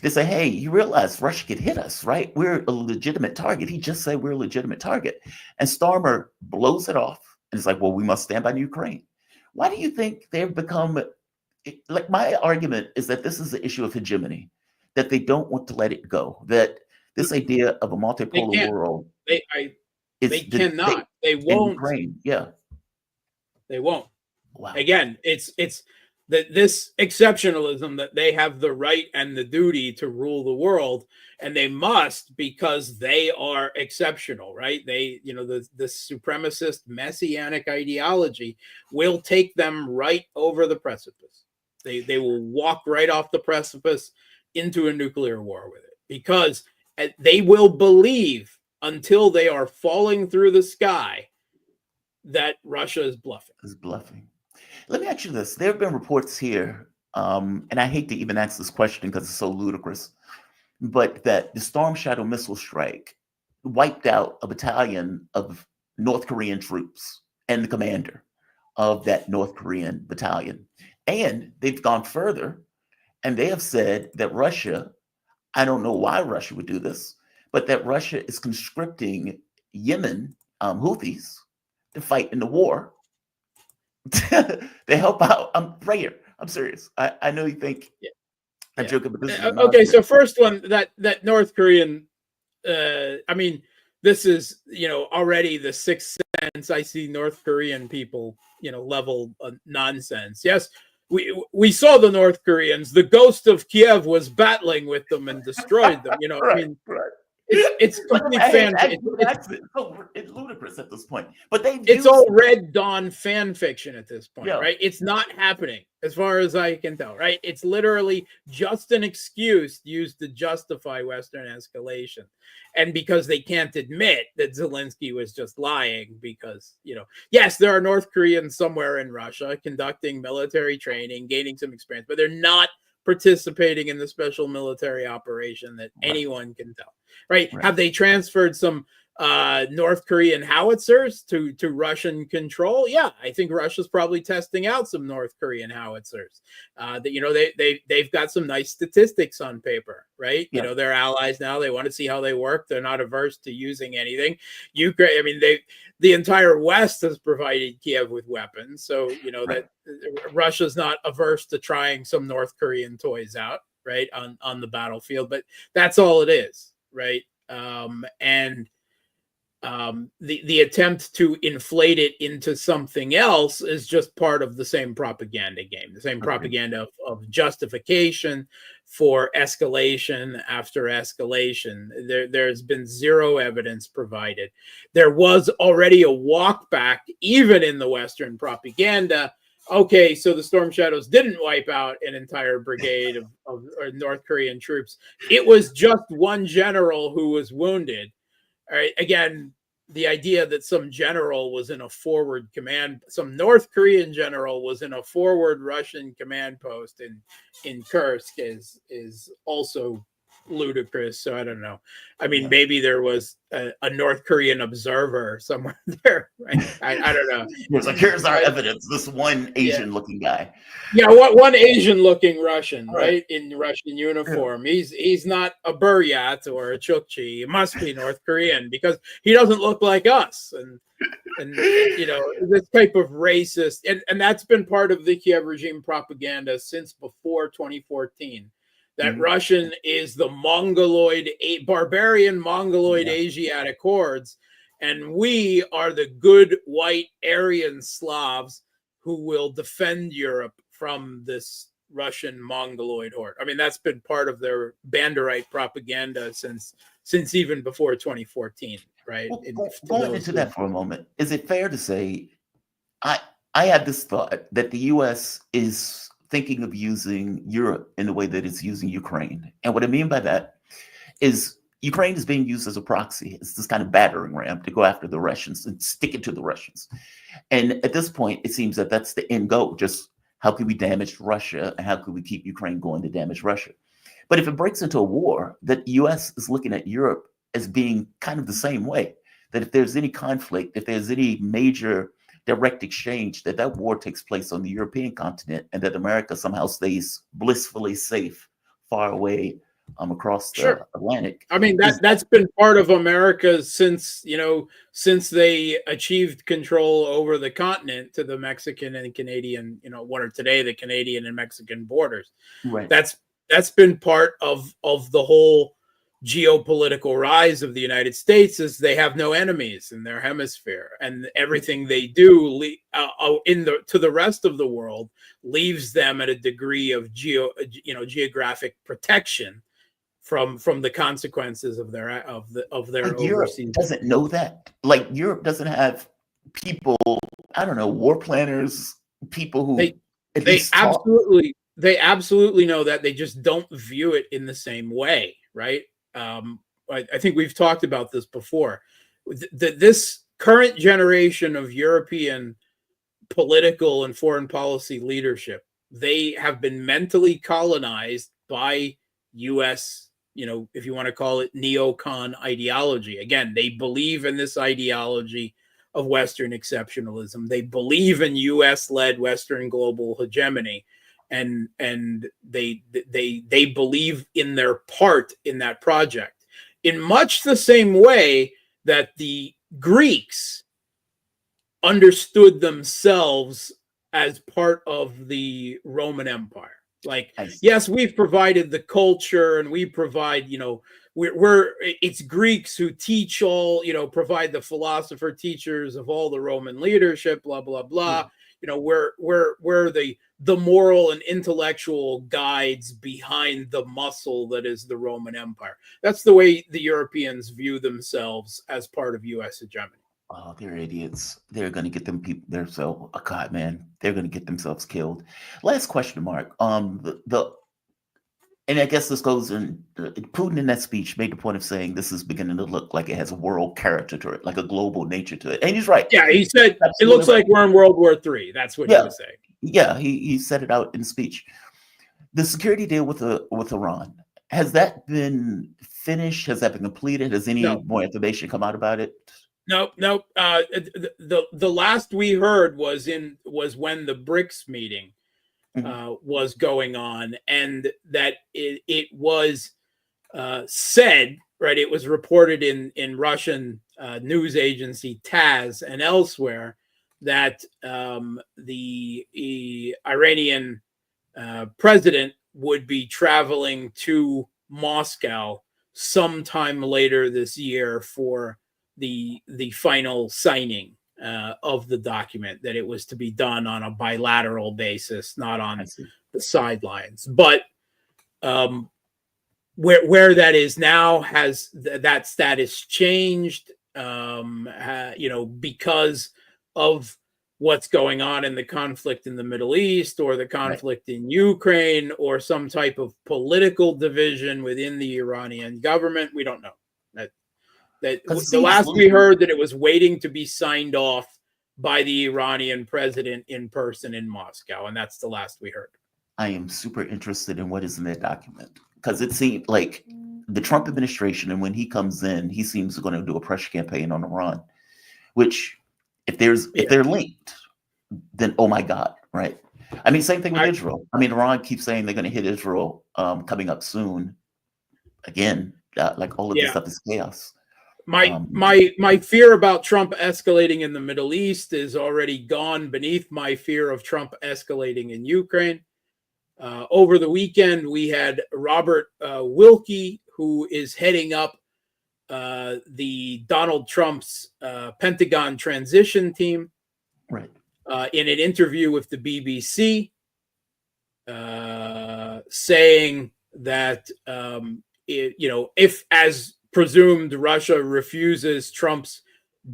they say, "Hey, you realize Russia could hit us, right? We're a legitimate target." He just said we're a legitimate target, and Starmer blows it off, and it's like, "Well, we must stand by Ukraine." Why do you think they've become like? My argument is that this is the issue of hegemony, that they don't want to let it go. That this idea of a They multipolar can't. world They is the cannot. state They in won't. Ukraine. Yeah. They won't. Wow. Again, it's that this exceptionalism that they have the right and the duty to rule the world, and they must because they are exceptional, right? They, the supremacist messianic ideology will take them right over the precipice. They will walk right off the precipice into a nuclear war with it because they will believe until they are falling through the sky that Russia is bluffing. Is bluffing. Let me ask you this. There have been reports here, and I hate to even ask this question because it's so ludicrous, but that the Storm Shadow missile strike wiped out a battalion of North Korean troops and the commander of that North Korean battalion. And they've gone further and they have said that Russia, I don't know why Russia would do this, but that Russia is conscripting Yemen Houthis to fight in the war. They help out. I'm serious. I know you think I'm joking, but this is okay. So first one, that North Korean. I mean, this is already the sixth sense I see North Korean people level nonsense. Yes, we saw the North Koreans. The ghost of Kiev was battling with them and destroyed them. right, I mean, right. it's complete fan. It's ludicrous at this point. But it's all Red Dawn fan fiction at this point, Yeah. right? It's not happening as far as I can tell, right? It's literally just an excuse used to justify Western escalation. And because they can't admit that Zelensky was just lying because, yes, there are North Koreans somewhere in Russia conducting military training, gaining some experience, but they're not participating in the special military operation that anyone can tell, right? Have they transferred some North Korean howitzers to Russian control? Yeah, I think Russia's probably testing out some North Korean howitzers. They've got some nice statistics on paper, right? Yeah. They're allies now. They want to see how they work. They're not averse to using anything. Ukraine, I mean, the entire West has provided Kiev with weapons, so that Russia's not averse to trying some North Korean toys out, right, on the battlefield. But that's all it is, right? The attempt to inflate it into something else is just part of the same propaganda game, the same propaganda of justification for escalation after escalation. There's been zero evidence provided. There was already a walk back, even in the Western propaganda. Okay, so the Storm Shadows didn't wipe out an entire brigade of North Korean troops. It was just one general who was wounded. All right. Again, the idea that some general was in a forward command, some North Korean general was in a forward Russian command post in Kursk is also ludicrous. So I don't know. I mean, maybe there was a North Korean observer somewhere there. Right? I don't know. It's like, here's our evidence. This one Asian-looking guy. Yeah, one Asian-looking Russian, right, in Russian uniform. He's not a Buryat or a Chukchi. He must be North Korean because he doesn't look like us. And this type of racist, and that's been part of the Kiev regime propaganda since before 2014. That Russian is the Mongoloid, barbarian Mongoloid Asiatic hordes, and we are the good white Aryan Slavs who will defend Europe from this Russian Mongoloid horde. I mean, that's been part of their Banderite propaganda since even before 2014, right? Well, going into that for a moment, is it fair to say, I had this thought that the U.S. is thinking of using Europe in the way that it's using Ukraine. And what I mean by that is Ukraine is being used as a proxy. It's this kind of battering ram to go after the Russians and stick it to the Russians. And at this point, it seems that that's the end goal. Just How can we damage Russia? And how can we keep Ukraine going to damage Russia? But if it breaks into a war, the US is looking at Europe as being kind of the same way. That if there's any conflict, if there's any major direct exchange, that war takes place on the European continent, and that America somehow stays blissfully safe, far away across the Atlantic. I mean, that's been part of America since they achieved control over the continent to the Mexican and Canadian, what are today the Canadian and Mexican borders. Right. That's been part of the whole geopolitical rise of the United States, is they have no enemies in their hemisphere, and everything they do to the rest of the world leaves them at a degree of geographic protection from the consequences of their overseas. Europe doesn't know that. Like, Europe doesn't have people, I don't know, war planners, people who they absolutely know that. They just don't view it in the same way, right? I think we've talked about this before. This current generation of European political and foreign policy leadership, they have been mentally colonized by U.S., if you want to call it neocon ideology. Again, they believe in this ideology of Western exceptionalism. They believe in U.S.-led Western global hegemony. And they believe in their part in that project, in much the same way that the Greeks understood themselves as part of the Roman Empire. Like, yes, we've provided the culture, and we provide, it's Greeks who teach all, provide the philosopher teachers of all the Roman leadership, blah blah blah. We're the moral and intellectual guides behind the muscle that is the Roman Empire. That's the way the Europeans view themselves as part of U.S. hegemony. Oh, they're idiots. They're going to get them people. They're so, oh God, man, they're going to get themselves killed. Last question, Mark. And I guess this goes in, Putin in that speech made the point of saying this is beginning to look like it has a world character to it, like a global nature to it. And he's right. Yeah, he said it looks like we're in World War III. That's what he was saying. Yeah, he said it out in speech. The security deal with Iran, has that been finished? Has that been completed? Has any more information come out about it? No. The last we heard was when the BRICS meeting was going on, and that it was said, right? It was reported in Russian news agency TASS and elsewhere that the Iranian president would be traveling to Moscow sometime later this year for the final signing of the document, that it was to be done on a bilateral basis, not on the sidelines. But where that is now, has that status changed? Because of what's going on in the conflict in the Middle East, or the conflict in Ukraine, or some type of political division within the Iranian government. We don't know. The last we heard that it was waiting to be signed off by the Iranian president in person in Moscow, and that's the last we heard. I am super interested in what is in that document, because it seemed like the Trump administration, and when he comes in, he seems going to do a pressure campaign on Iran, which if they're linked, then oh my God, right? I mean, same thing with Israel. I mean, Iran keeps saying they're going to hit Israel coming up soon. Again, like all of this stuff is chaos. My fear about Trump escalating in the Middle East is already gone beneath my fear of Trump escalating in Ukraine. Over the weekend, we had Robert Wilkie, who is heading up the Donald Trump's Pentagon transition team, right? In an interview with the BBC, saying that if, as presumed, Russia refuses Trump's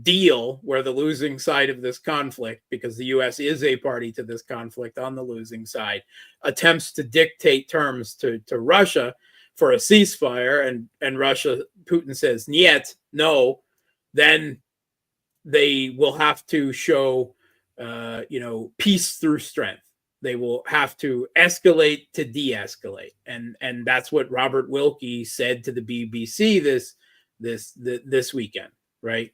deal, where the losing side of this conflict, because the U.S. is a party to this conflict on the losing side, attempts to dictate terms to Russia for a ceasefire, and Russia, Putin says, "Niet, no," then they will have to show, peace through strength. They will have to escalate to de-escalate, and that's what Robert Wilkie said to the BBC this weekend, right?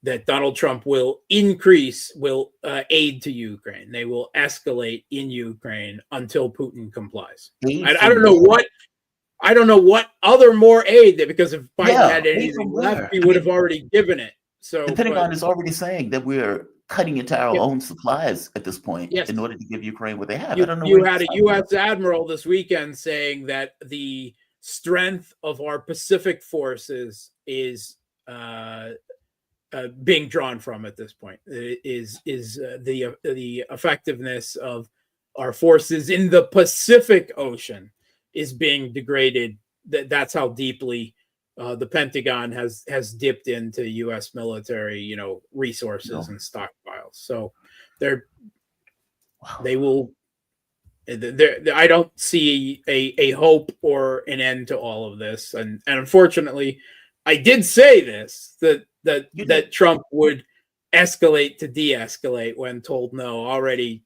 That Donald Trump will aid to Ukraine. They will escalate in Ukraine until Putin complies. I don't know what other more aid, because if Biden had anything left, he would have already given it. So the Pentagon is already saying that we're cutting into our own supplies at this point in order to give Ukraine what they have. I don't know. You had a U.S. admiral this weekend saying that the strength of our Pacific forces is being drawn from at this point. Is the effectiveness of our forces in the Pacific Ocean is being degraded. That's how deeply the Pentagon has dipped into U.S. military, resources and stockpiles. So they will. I don't see a hope or an end to all of this, and unfortunately, I did say this that Trump would escalate to de-escalate when told no already.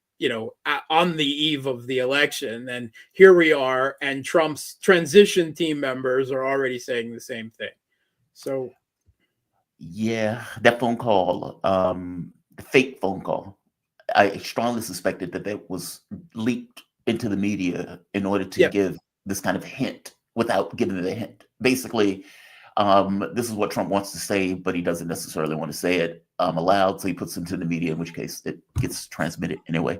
On the eve of the election, and here we are, and Trump's transition team members are already saying the same thing. So, yeah, that phone call, the fake phone call, I strongly suspected that was leaked into the media in order to give this kind of hint without giving the hint. Basically, this is what Trump wants to say, but he doesn't necessarily want to say it aloud, so he puts it into the media, in which case it gets transmitted anyway.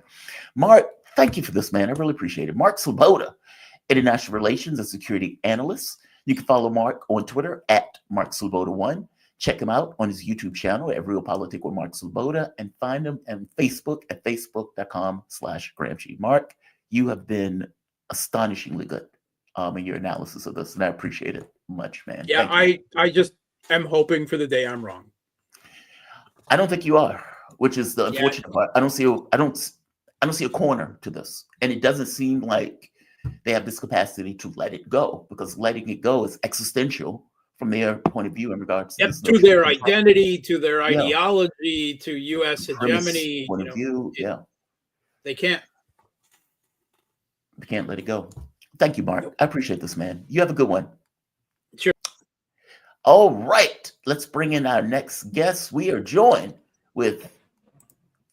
Mark, thank you for this, man. I really appreciate it. Mark Sloboda, International Relations and Security Analyst. You can follow Mark on Twitter at Mark Sloboda1. Check him out on his YouTube channel at Real Politic with Mark Sloboda, and find him on Facebook at facebook.com/Gramsci. Mark, you have been astonishingly good in your analysis of this, and I appreciate it much, man. Yeah, I just am hoping for the day I'm wrong. I don't think you are, which is the unfortunate part. I don't see a corner to this, and it doesn't seem like they have this capacity to let it go, because letting it go is existential from their point of view in regards to their identity, to their ideology, to U.S. hegemony. Point of view, they can't let it go. Thank you, Mark. I appreciate this, man. You have a good one. Sure. All right, let's bring in our next guest. We are joined with,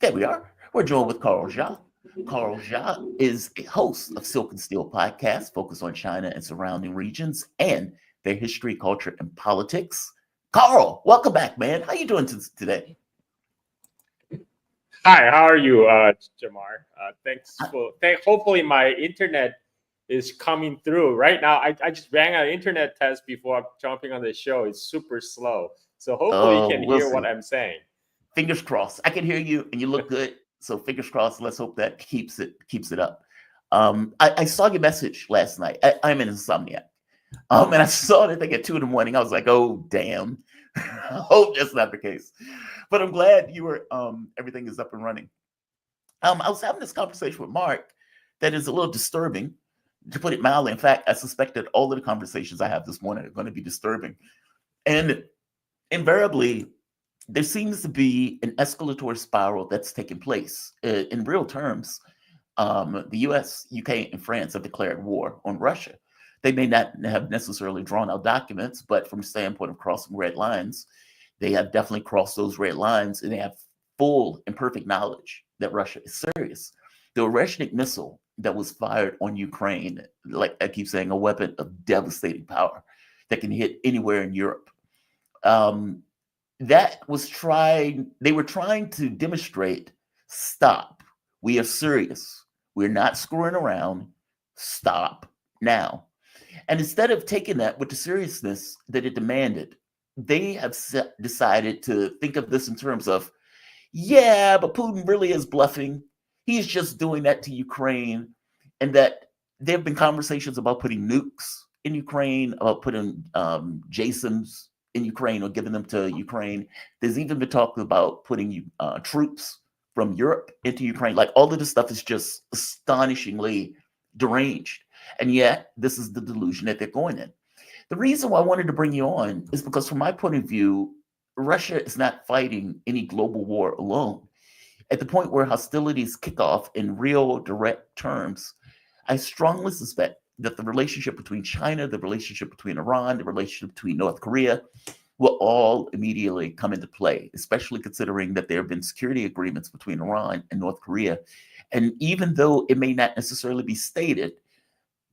we're joined with Carl Jha. Carl Jha is a host of Silk and Steel podcast, focused on China and surrounding regions and their history, culture, and politics. Carl, welcome back, man. How you doing today? Hi, how are you, Jamar? Thanks. Hopefully my internet is coming through. Right now, I just ran an internet test before jumping on the show. It's super slow. So hopefully you can hear what I'm saying. Fingers crossed. I can hear you and you look good. So fingers crossed. Let's hope that keeps it up. I saw your message last night. I'm an insomniac. And I saw that thing at 2 a.m. I was like, oh, damn. I hope that's not the case. But I'm glad you were, everything is up and running. I was having this conversation with Mark that is a little disturbing, to put it mildly. In fact, I suspect that all of the conversations I have this morning are going to be disturbing. And invariably, there seems to be an escalatory spiral that's taking place. In real terms, the US, UK, and France have declared war on Russia. They may not have necessarily drawn out documents, but from the standpoint of crossing red lines, they have definitely crossed those red lines, and they have full and perfect knowledge that Russia is serious. The Oreshnik missile that was fired on Ukraine, like I keep saying, a weapon of devastating power that can hit anywhere in Europe. They were trying to demonstrate, stop. We are serious. We're not screwing around. Stop now. And instead of taking that with the seriousness that it demanded, they have decided to think of this in terms of, yeah, but Putin really is bluffing. He's just doing that to Ukraine. And that there have been conversations about putting nukes in Ukraine, about putting JASSMs in Ukraine or giving them to Ukraine. There's even been talk about putting troops from Europe into Ukraine. Like, all of this stuff is just astonishingly deranged. And yet, this is the delusion that they're going in. The reason why I wanted to bring you on is because, from my point of view, Russia is not fighting any global war alone. at the point where hostilities kick off in real direct terms, I strongly suspect that the relationship between China, the relationship between Iran, the relationship between North Korea will all immediately come into play, especially considering that there have been security agreements between Iran and North Korea. And even though it may not necessarily be stated,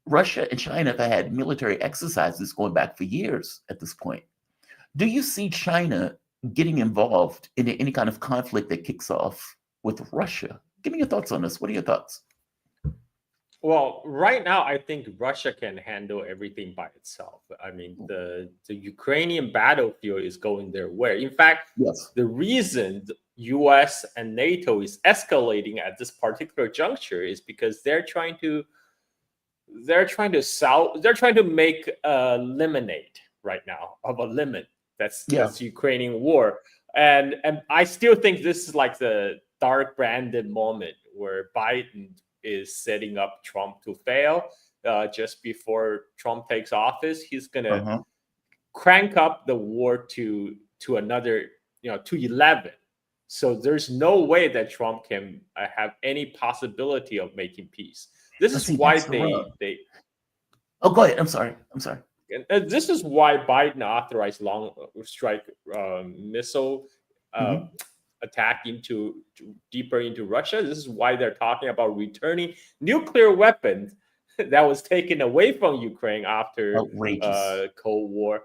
Russia and China have had military exercises going back for years at this point. Do you see China getting involved in any kind of conflict that kicks off with Russia? Give me your thoughts on this. What are your thoughts? Well, right now, I think Russia can handle everything by itself. I mean, the Ukrainian battlefield is going their way. In fact, yes, the reason the US and NATO is escalating at this particular juncture is because they're trying to make a lemonade right now of a lemon. That's Ukrainian war. And I still think this is like the dark branded moment where Biden is setting up Trump to fail. Just before Trump takes office, he's gonna crank up the war to another, to 11. So there's no way that Trump can have any possibility of making peace. This is why they. Oh, go ahead. I'm sorry. And this is why Biden authorized long strike missile attack deeper into Russia. This is why they're talking about returning nuclear weapons that was taken away from Ukraine after Cold War.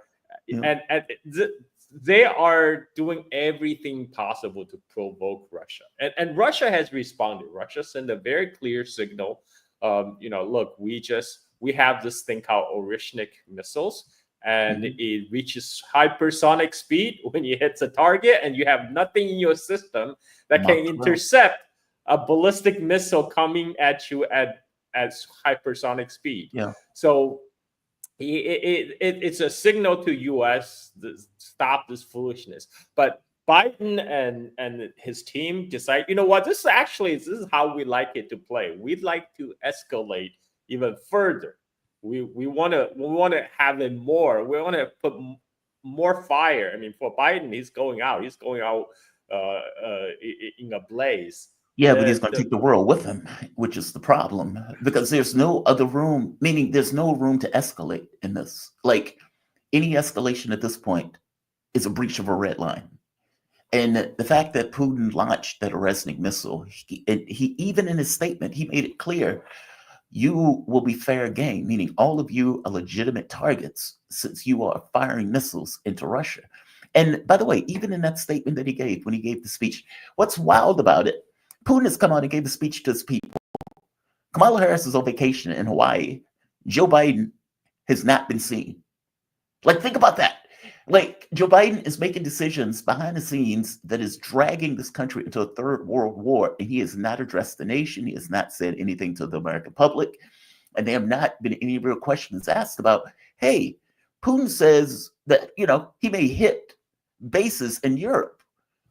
Yeah. And they are doing everything possible to provoke Russia. And Russia has responded. Russia sent a very clear signal. Look, we have this thing called Orishnik missiles, and it reaches hypersonic speed when it hits a target, and you have nothing in your system that can intercept a ballistic missile coming at you at hypersonic speed. Yeah. So it's a signal to U.S. to stop this foolishness. But Biden and his team decide, you know what, this is how we like it to play. We'd like to escalate even further. We want to have it more. We want to put more fire. I mean, for Biden, he's going out in a blaze. Yeah, but he's going to take the world with him, which is the problem, because there's no other room, meaning there's no room to escalate in this. Like, any escalation at this point is a breach of a red line. And the fact that Putin launched that Oreshnik missile, he even in his statement, he made it clear, you will be fair game, meaning all of you are legitimate targets since you are firing missiles into Russia. And by the way, even in that statement that he gave, when he gave the speech, what's wild about it, Putin has come out and gave a speech to his people. Kamala Harris is on vacation in Hawaii. Joe Biden has not been seen. Like, think about that. Like, Joe Biden is making decisions behind the scenes that is dragging this country into a third world war, and he has not addressed the nation. He has not said anything to the American public, and there have not been any real questions asked about, hey, Putin says that, he may hit bases in Europe.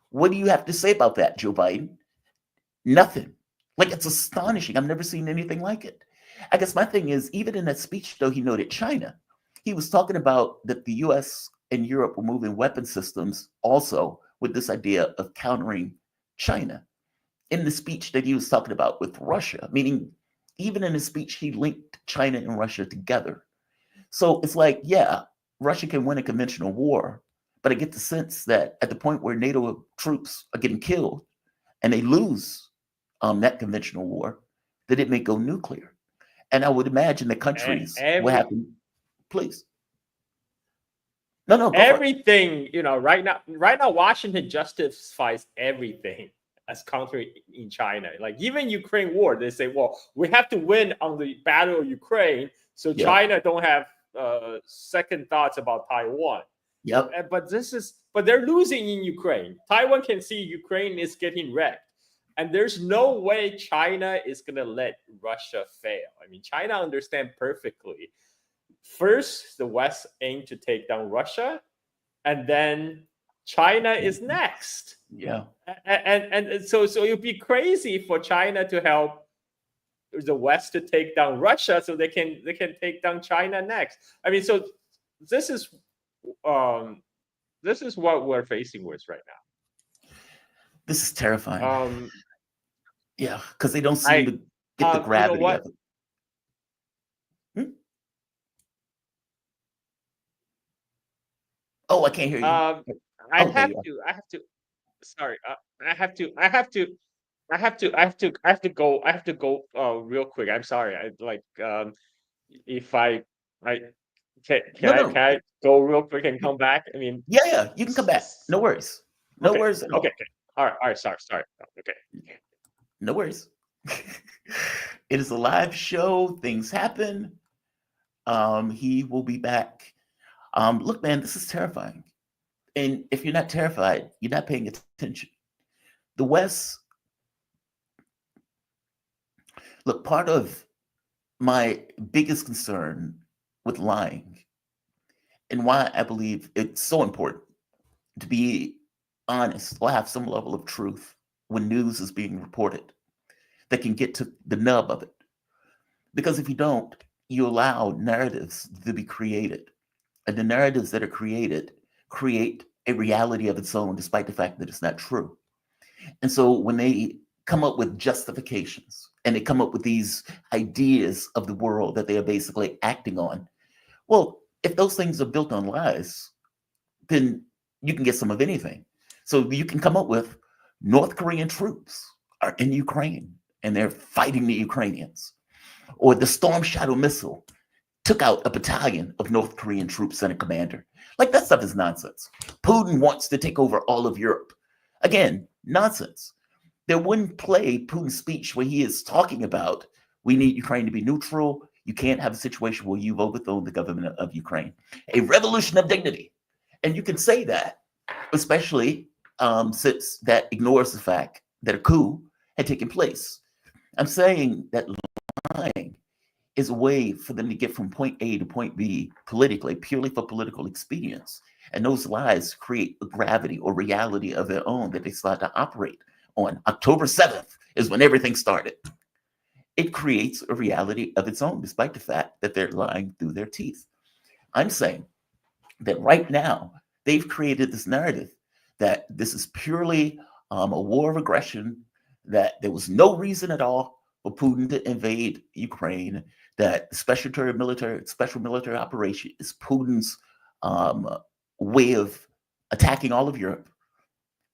What do you have to say about that, Joe Biden? Nothing. Like, it's astonishing. I've never seen anything like it. I guess my thing is, even in that speech, though, he noted China. He was talking about that the U.S. and Europe were moving weapon systems also with this idea of countering China. In the speech that he was talking about with Russia, meaning even in his speech, he linked China and Russia together. So it's like, yeah, Russia can win a conventional war, but I get the sense that at the point where NATO troops are getting killed and they lose that conventional war, that it may go nuclear. And I would imagine the countries will happen. Please. No, everything, right now, Washington justifies everything as countering in China. Like, even Ukraine war, they say, well, we have to win on the battle of Ukraine, so China don't have second thoughts about Taiwan. Yep. But they're losing in Ukraine. Taiwan can see Ukraine is getting wrecked. And there's no way China is going to let Russia fail. I mean, China understands perfectly. First, the West aim to take down Russia, and then China is next. Yeah. And so it would be crazy for China to help the West to take down Russia so they can take down China next. I mean, so this is what we're facing with right now. This is terrifying. Yeah, because they don't seem to get the you know gravity what? of it. Hmm? Oh, I can't hear you. I Oh, there have you are. to. I have to. Sorry. I have to. I have to. I have to. I have to. I have to go. I have to go. Real quick. I'm sorry. I like. If I No, can no. I go real quick and come back? I mean, Yeah, yeah. You can come back. No worries. No okay. worries at Okay. all. Okay. All right. All right. Sorry. Sorry. Okay. No worries. It is a live show. Things happen. He will be back. Look, man, this is terrifying. And if you're not terrified, you're not paying attention. The West, look, part of my biggest concern with lying and why I believe it's so important to be honest or have some level of truth when news is being reported that can get to the nub of it. Because if you don't, you allow narratives to be created. And the narratives that are created create a reality of its own, despite the fact that it's not true. And so when they come up with justifications and they come up with these ideas of the world that they are basically acting on, well, if those things are built on lies, then you can get some of anything. So you can come up with North Korean troops are in Ukraine and they're fighting the Ukrainians, or the Storm Shadow missile took out a battalion of North Korean troops and a commander. Like, that stuff is nonsense. Putin wants to take over all of Europe. Again, nonsense. There wouldn't play Putin's speech where he is talking about we need Ukraine to be neutral. You can't have a situation where you've overthrown the government of Ukraine. A revolution of dignity. And you can say that, especially since that ignores the fact that a coup had taken place. I'm saying that lying is a way for them to get from point A to point B politically, purely for political expedience. And those lies create a gravity or reality of their own that they start to operate on. October 7th is when everything started. It creates a reality of its own, despite the fact that they're lying through their teeth. I'm saying that right now, they've created this narrative that this is purely a war of aggression, that there was no reason at all for Putin to invade Ukraine, that special military operation is Putin's way of attacking all of Europe,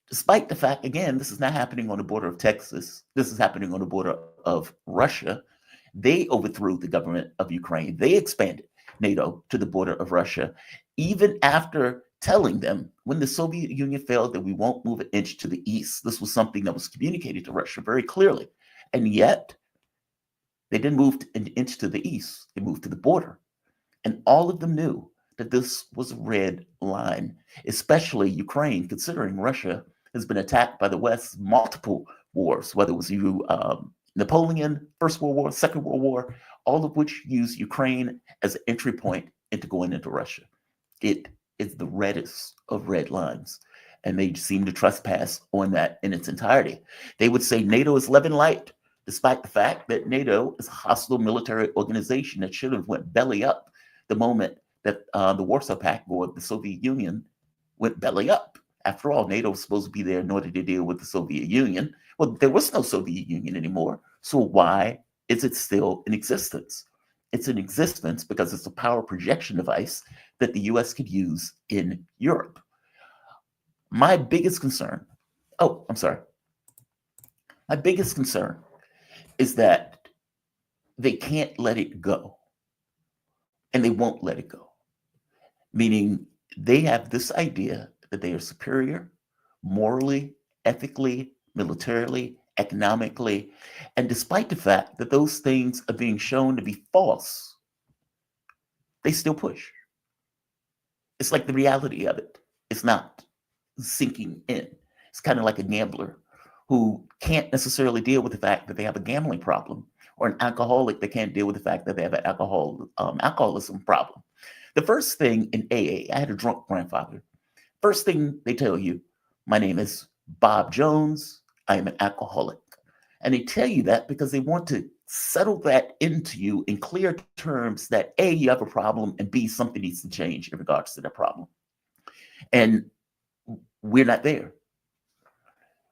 despite the fact, again, this is not happening on the border of Texas. This is happening on the border of Russia. They overthrew the government of Ukraine. They expanded NATO to the border of Russia, even after telling them when the Soviet Union failed that we won't move an inch to the east. This was something that was communicated to Russia very clearly. And yet, they didn't move an inch to the east. They moved to the border. And all of them knew that this was a red line, especially Ukraine, considering Russia has been attacked by the West multiple wars, whether it was Napoleon, First World War, Second World War, all of which use Ukraine as an entry point into going into Russia. It is the reddest of red lines, and they seem to trespass on that in its entirety. They would say NATO is Levin light, despite the fact that NATO is a hostile military organization that should have went belly up the moment that the Warsaw Pact or the Soviet Union went belly up. After all, NATO was supposed to be there in order to deal with the Soviet Union. Well, there was no Soviet Union anymore. So why is it still in existence? It's in existence because it's a power projection device that the US could use in Europe. My biggest concern, my biggest concern is that they can't let it go. And they won't let it go. Meaning they have this idea that they are superior morally, ethically, militarily, economically. And despite the fact that those things are being shown to be false, they still push. It's like the reality of it. It's not sinking in. It's kind of like a gambler who can't necessarily deal with the fact that they have a gambling problem, or an alcoholic that can't deal with the fact that they have an alcoholism problem. The first thing in AA, I had a drunk grandfather. First thing they tell you, my name is Bob Jones. I am an alcoholic. And they tell you that because they want to settle that into you in clear terms that A, you have a problem, and B, something needs to change in regards to that problem. And we're not there.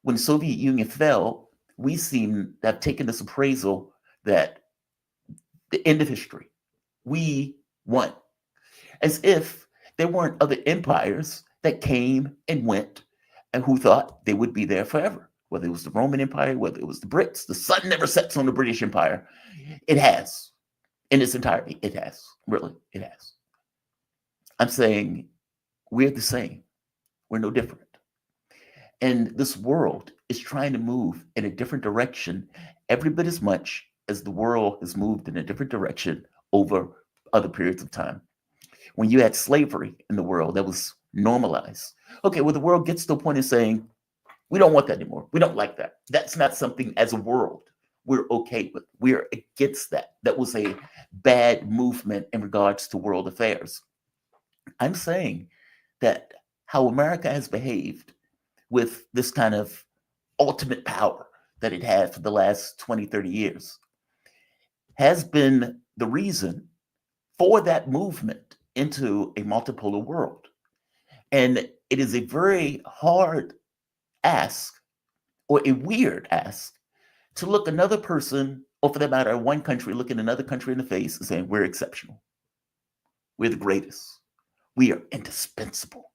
When the Soviet Union fell, we seem to have taken this appraisal that the end of history, we won, as if there weren't other empires that came and went and who thought they would be there forever. Whether it was the Roman Empire, whether it was the Brits, the sun never sets on the British Empire. It has, in its entirety, it has. Really, it has. I'm saying we're the same. We're no different. And this world is trying to move in a different direction every bit as much as the world has moved in a different direction over other periods of time. When you had slavery in the world, that was normalized. Okay, well, the world gets to a point of saying, we don't want that anymore. We don't like that. That's not something as a world we're okay with. We're against that. That was a bad movement in regards to world affairs. I'm saying that how America has behaved with this kind of ultimate power that it had for the last 20, 30 years has been the reason for that movement into a multipolar world. And it is a very hard ask, or a weird ask, to look another person, or for that matter, one country, looking another country in the face and saying, we're exceptional. We're the greatest. We are indispensable.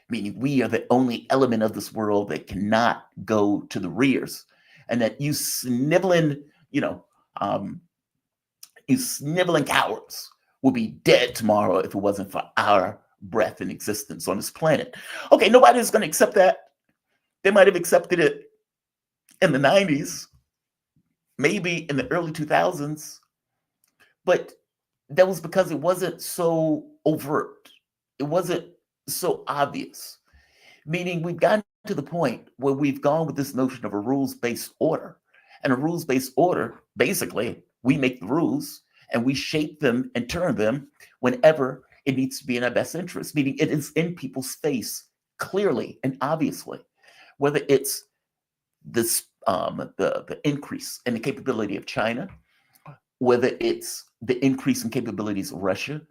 Meaning we are the only element of this world that cannot go to the rears. And that you sniveling, you sniveling cowards will be dead tomorrow if it wasn't for our breath and existence on this planet. Okay, nobody's going to accept that. They might have accepted it in the 90s, maybe in the early 2000s, but that was because it wasn't so overt. It wasn't so obvious. Meaning we've gotten to the point where we've gone with this notion of a rules-based order. And a rules-based order, basically, we make the rules and we shape them and turn them whenever it needs to be in our best interest. Meaning it is in people's face clearly and obviously. Whether it's this the increase in the capability of China, whether it's the increase in capabilities of Russia,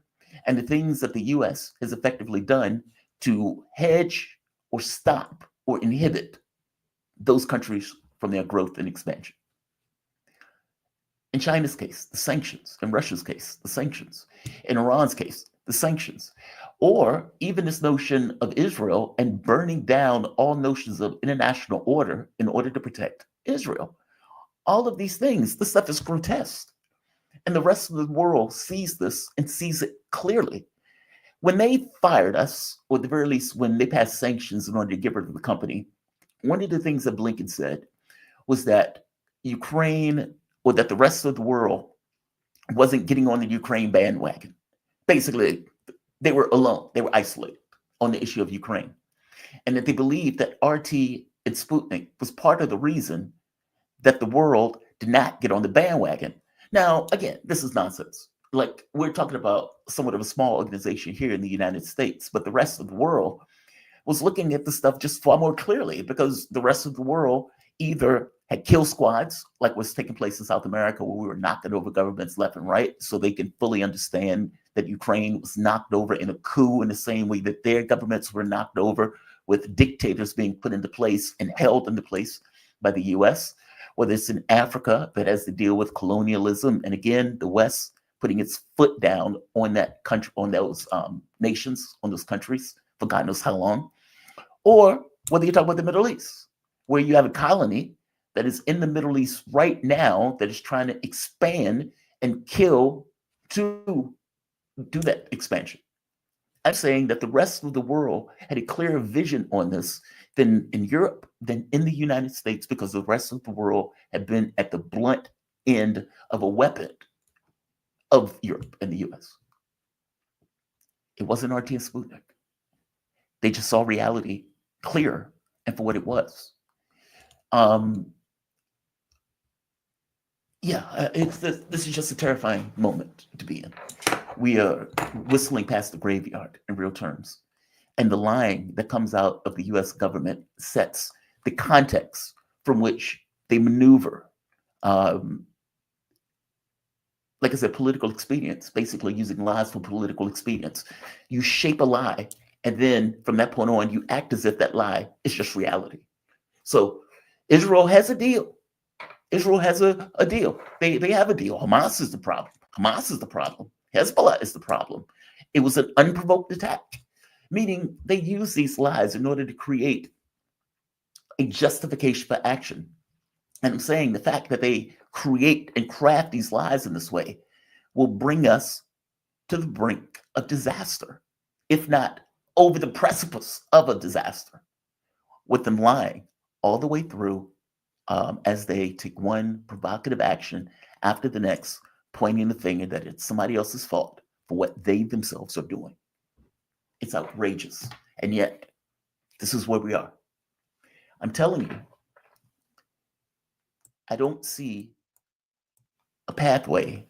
and the things that the U.S. has effectively done to hedge or stop or inhibit those countries from their growth and expansion. In China's case, the sanctions. In Russia's case, the sanctions. In Iran's case, the sanctions. Or even this notion of Israel and burning down all notions of international order in order to protect Israel. All of these things, this stuff is grotesque. And the rest of the world sees this and sees it clearly. When they fired us, or at the very least, when they passed sanctions in order to get rid of the company, one of the things that Blinken said was that Ukraine, or that the rest of the world wasn't getting on the Ukraine bandwagon. Basically, they were alone. They were isolated on the issue of Ukraine. And that they believed that RT and Sputnik was part of the reason that the world did not get on the bandwagon. Now, again, this is nonsense. Like, we're talking about somewhat of a small organization here in the United States, but the rest of the world was looking at the stuff just far more clearly because the rest of the world either had kill squads, like what's taking place in South America, where we were knocking over governments left and right so they can fully understand that Ukraine was knocked over in a coup in the same way that their governments were knocked over, with dictators being put into place and held into place by the US, whether it's in Africa that has to deal with colonialism, and again, the West putting its foot down on that country, on those nations, on those countries for God knows how long, or whether you talk about the Middle East, where you have a colony that is in the Middle East right now that is trying to expand and kill to do that expansion. I'm saying that the rest of the world had a clearer vision on this than in Europe, than in the United States, because the rest of the world had been at the blunt end of a weapon of Europe and the US. It wasn't RT and Sputnik. They just saw reality clear and for what it was. This is just a terrifying moment to be in. We are whistling past the graveyard in real terms. And the line that comes out of the US government sets the context from which they maneuver. Like I said, political expedience, basically using lies for political expedience. You shape a lie, and then from that point on, you act as if that lie is just reality. So Israel has a deal. Israel has a deal. They have a deal. Hamas is the problem. Hamas is the problem. Hezbollah is the problem. It was an unprovoked attack, meaning they use these lies in order to create a justification for action. And I'm saying the fact that they create and craft these lies in this way will bring us to the brink of disaster, if not over the precipice of a disaster, with them lying all the way through as they take one provocative action after the next, pointing the finger that it's somebody else's fault for what they themselves are doing. It's outrageous. And yet, this is where we are. I'm telling you, I don't see a pathway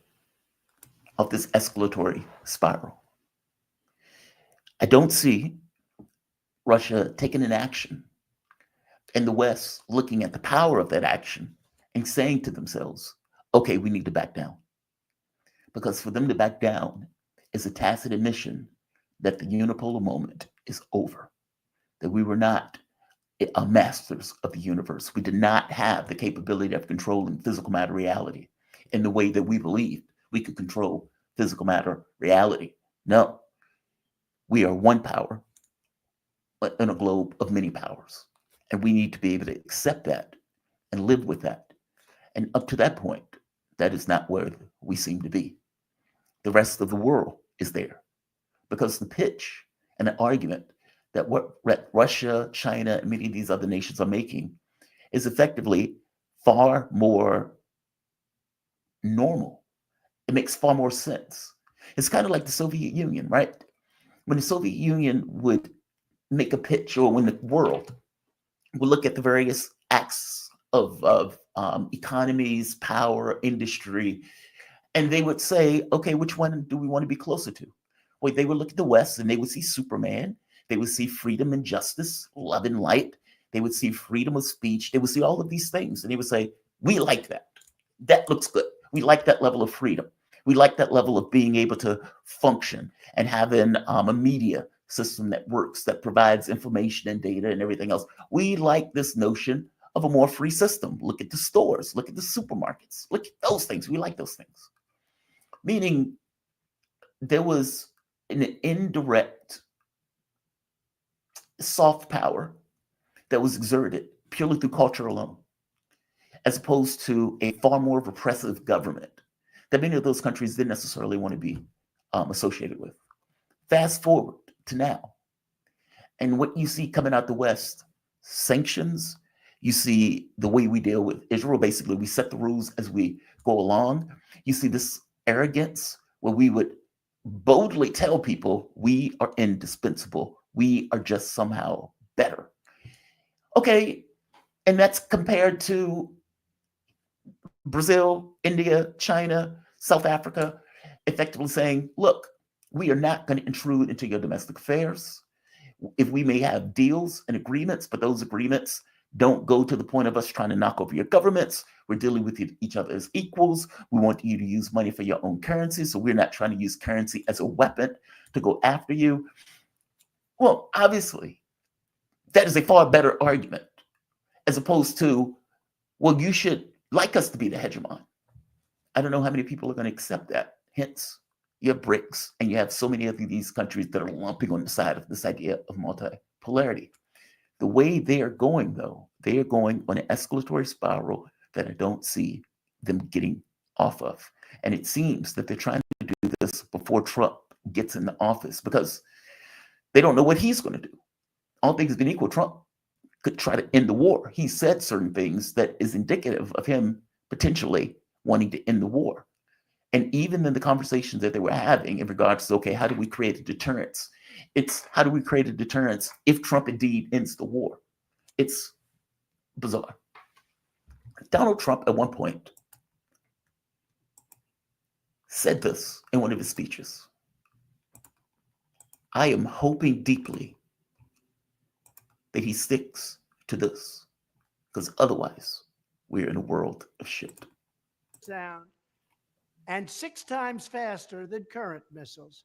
of this escalatory spiral. I don't see Russia taking an action and the West looking at the power of that action and saying to themselves, okay, we need to back down. Because for them to back down is a tacit admission that the unipolar moment is over, that we were not masters of the universe. We did not have the capability of controlling physical matter reality in the way that we believed we could control physical matter reality. No, we are one power in a globe of many powers. And we need to be able to accept that and live with that. And up to that point, that is not where we seem to be. The rest of the world is there because the pitch and the argument that what Russia, China, and many of these other nations are making is effectively far more normal. It makes far more sense. It's kind of like the Soviet Union, right? When the Soviet Union would make a pitch, or when the world would look at the various acts of economies, power, industry, and they would say, okay, which one do we want to be closer to? Well, they would look at the West and they would see Superman. They would see freedom and justice, love and light. They would see freedom of speech. They would see all of these things. And they would say, we like that. That looks good. We like that level of freedom. We like that level of being able to function and having a media system that works, that provides information and data and everything else. We like this notion of a more free system. Look at the stores. Look at the supermarkets. Look at those things. We like those things. Meaning there was an indirect soft power that was exerted purely through culture alone, as opposed to a far more repressive government that many of those countries didn't necessarily want to be associated with. Fast forward to now, and what you see coming out the West, sanctions, you see the way we deal with Israel. Basically, we set the rules as we go along. You see this arrogance where we would boldly tell people we are indispensable. We are just somehow better. Okay, and that's compared to Brazil, India, China, South Africa, effectively saying, look, we are not going to intrude into your domestic affairs. If we may have deals and agreements, but those agreements don't go to the point of us trying to knock over your governments. We're dealing with each other as equals. We want you to use money for your own currency. So we're not trying to use currency as a weapon to go after you. Well, obviously, that is a far better argument as opposed to, well, you should like us to be the hegemon. I don't know how many people are going to accept that. Hence, you have BRICS, and you have so many of these countries that are lumping on the side of this idea of multipolarity. The way they are going, though, they are going on an escalatory spiral that I don't see them getting off of. And it seems that they're trying to do this before Trump gets in the office because they don't know what he's going to do. All things being equal, Trump could try to end the war. He said certain things that is indicative of him potentially wanting to end the war. And even in the conversations that they were having in regards to, okay, how do we create a deterrence? It's how do we create a deterrence if Trump indeed ends the war? It's bizarre. Donald Trump at one point said this in one of his speeches. I am hoping deeply that he sticks to this, because otherwise we're in a world of shit. Sound. And 6 times faster than current missiles.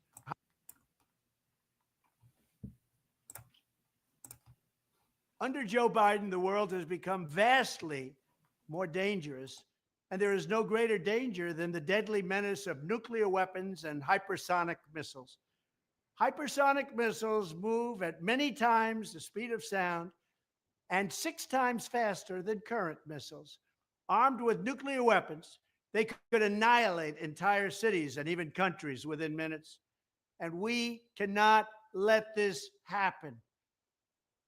Under Joe Biden, the world has become vastly more dangerous, and there is no greater danger than the deadly menace of nuclear weapons and hypersonic missiles. Hypersonic missiles move at many times the speed of sound and 6 times faster than current missiles. Armed with nuclear weapons, they could annihilate entire cities and even countries within minutes. And we cannot let this happen.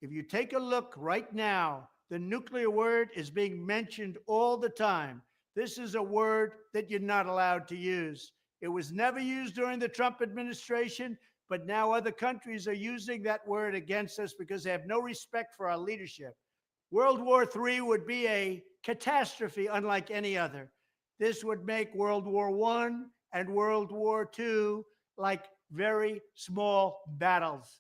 If you take a look right now, the nuclear word is being mentioned all the time. This is a word that you're not allowed to use. It was never used during the Trump administration, but now other countries are using that word against us because they have no respect for our leadership. World War III would be a catastrophe unlike any other. This would make World War I and World War II like very small battles.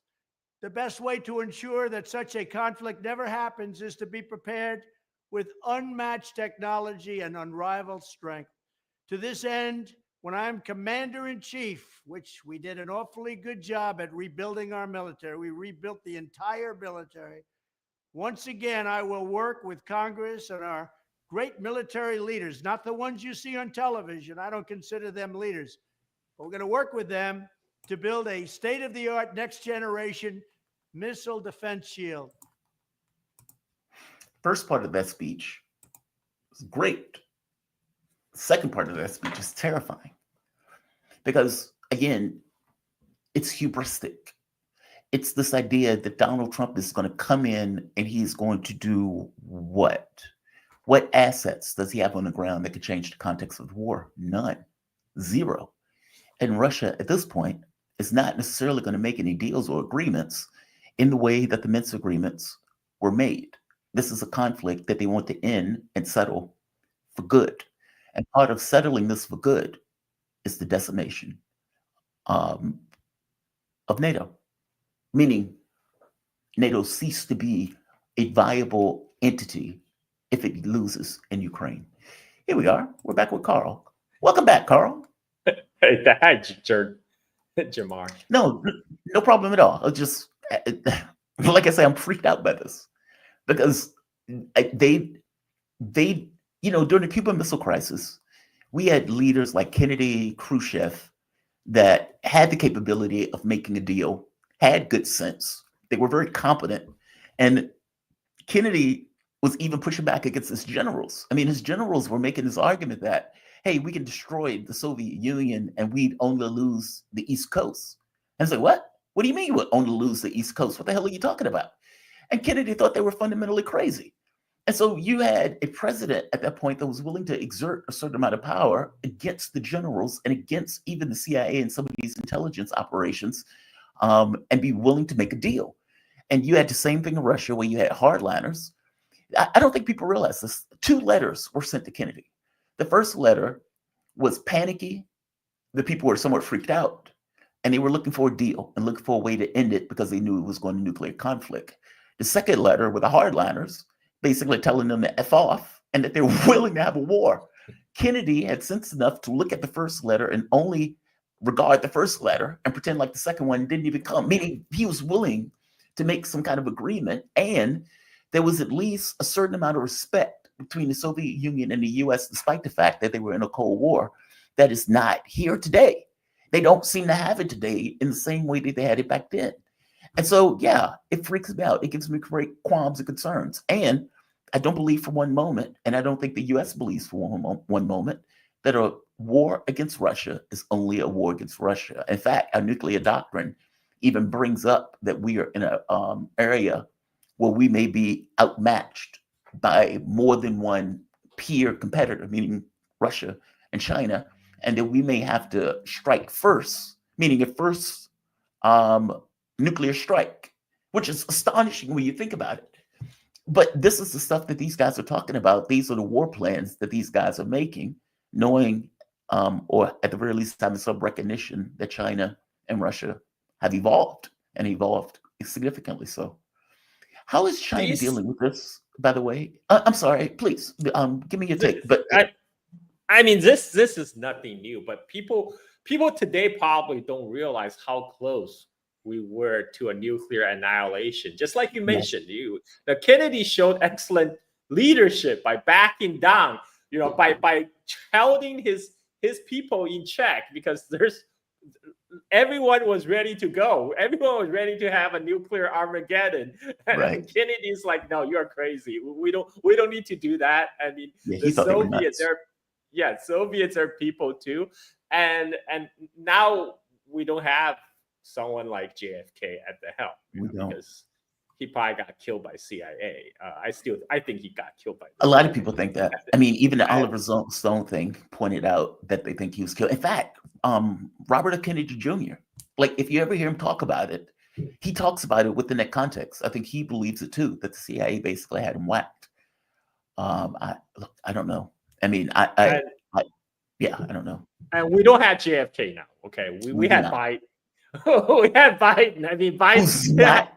The best way to ensure that such a conflict never happens is to be prepared with unmatched technology and unrivaled strength. To this end, when I'm commander-in-chief, which we did an awfully good job at rebuilding our military, we rebuilt the entire military. Once again, I will work with Congress and our great military leaders, not the ones you see on television. I don't consider them leaders. But we're going to work with them to build a state-of-the-art, next-generation missile defense shield. First part of that speech was great. Second part of that speech is terrifying because, again, it's hubristic. It's this idea that Donald Trump is going to come in and he's going to do what? What assets does he have on the ground that could change the context of the war? None. Zero. And Russia, at this point, is not necessarily going to make any deals or agreements in the way that the Minsk agreements were made. This is a conflict that they want to end and settle for good. And part of settling this for good is the decimation of NATO, meaning NATO ceased to be a viable entity if it loses in Ukraine. Here we are. We're back with Carl. Welcome back, Carl. Hey, Jamar. No problem at all. I just, like I say, I'm freaked out by this because they, during the Cuban Missile Crisis, we had leaders like Kennedy, Khrushchev that had the capability of making a deal, had good sense. They were very competent. And Kennedy was even pushing back against his generals. I mean, his generals were making this argument that, hey, we can destroy the Soviet Union and we'd only lose the East Coast. And it's like, what? What do you mean you would only lose the East Coast? What the hell are you talking about? And Kennedy thought they were fundamentally crazy. And so you had a president at that point that was willing to exert a certain amount of power against the generals and against even the CIA and some of these intelligence operations, and be willing to make a deal. And you had the same thing in Russia where you had hardliners. I don't think people realize this. 2 letters were sent to Kennedy. The first letter was panicky. The people were somewhat freaked out, and they were looking for a deal and looking for a way to end it because they knew it was going to nuclear conflict. The second letter were the hardliners, basically telling them to F off and that they were willing to have a war. Kennedy had sense enough to look at the first letter and only regard the first letter and pretend like the second one didn't even come, meaning he was willing to make some kind of agreement. And there was at least a certain amount of respect between the Soviet Union and the US, despite the fact that they were in a Cold War, that is not here today. They don't seem to have it today in the same way that they had it back then. And so, yeah, it freaks me out. It gives me great qualms and concerns. And I don't believe for one moment, and I don't think the US believes for one moment, that a war against Russia is only a war against Russia. In fact, our nuclear doctrine even brings up that we are in an area where we may be outmatched by more than one peer competitor, meaning Russia and China, and that we may have to strike first, meaning a first nuclear strike, which is astonishing when you think about it. But this is the stuff that these guys are talking about. These are the war plans that these guys are making, knowing, or at the very least having some recognition that China and Russia have evolved and evolved significantly so. How is China dealing with this, by the way? I'm sorry, please, give me your take. But I mean, this is nothing new, but people today probably don't realize how close we were to a nuclear annihilation. Just like you mentioned, the Kennedy showed excellent leadership, by backing down, by holding his people in check, because everyone was ready to go. Everyone was ready to have a nuclear Armageddon. And Right. Kennedy's like, no, you're crazy. We don't need to do that. I mean, Yeah, the he thought they were Soviets nuts. Soviets are people too. And now we don't have someone like JFK at the helm, We don't. because he probably got killed by CIA. I think he got killed by a lot of people think that. I mean, even the Oliver Stone thing pointed out that they think he was killed. In fact, Robert F. Kennedy Jr., like if you ever hear him talk about it, he talks about it within that context. I think he believes it too, that the CIA basically had him whacked. I don't know. I mean, I don't know. And we don't have JFK now. Okay, we had Biden. We had Biden. I mean, Biden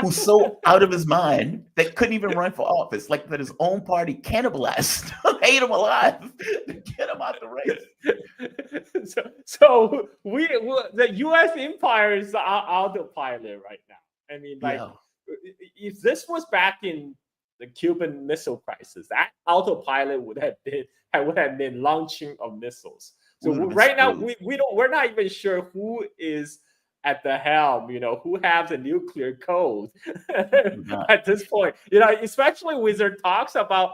who's so out of his mind that couldn't even run for office, like that his own party cannibalized, ate him alive to get him out the race. So the U.S. empire is autopilot right now. I mean, like, if this was back in the Cuban Missile Crisis, that autopilot would have been launching of missils. So right now we're not even sure who is at the helm, who has a nuclear code at this point. Especially with their talks about,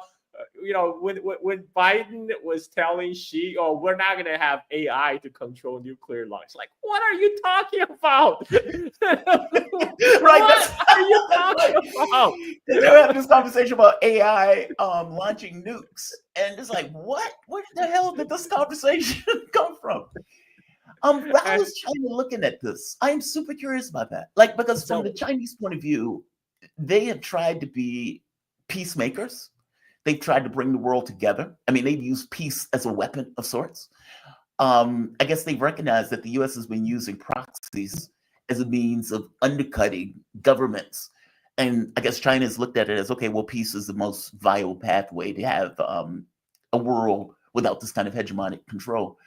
when Biden was telling Xi, "Oh, we're not going to have AI to control nuclear launch." Like, what are you talking about? What are you talking about? They were having this conversation about AI launching nukes, and it's like, what? Where the hell did this conversation come from? How is China looking at this? I am super curious about that. Like, because from the Chinese point of view, they have tried to be peacemakers. They've tried to bring the world together. I mean, they've used peace as a weapon of sorts. I guess they've recognized that the U.S. has been using proxies as a means of undercutting governments. And I guess China has looked at it as, okay, well, peace is the most viable pathway to have a world without this kind of hegemonic control.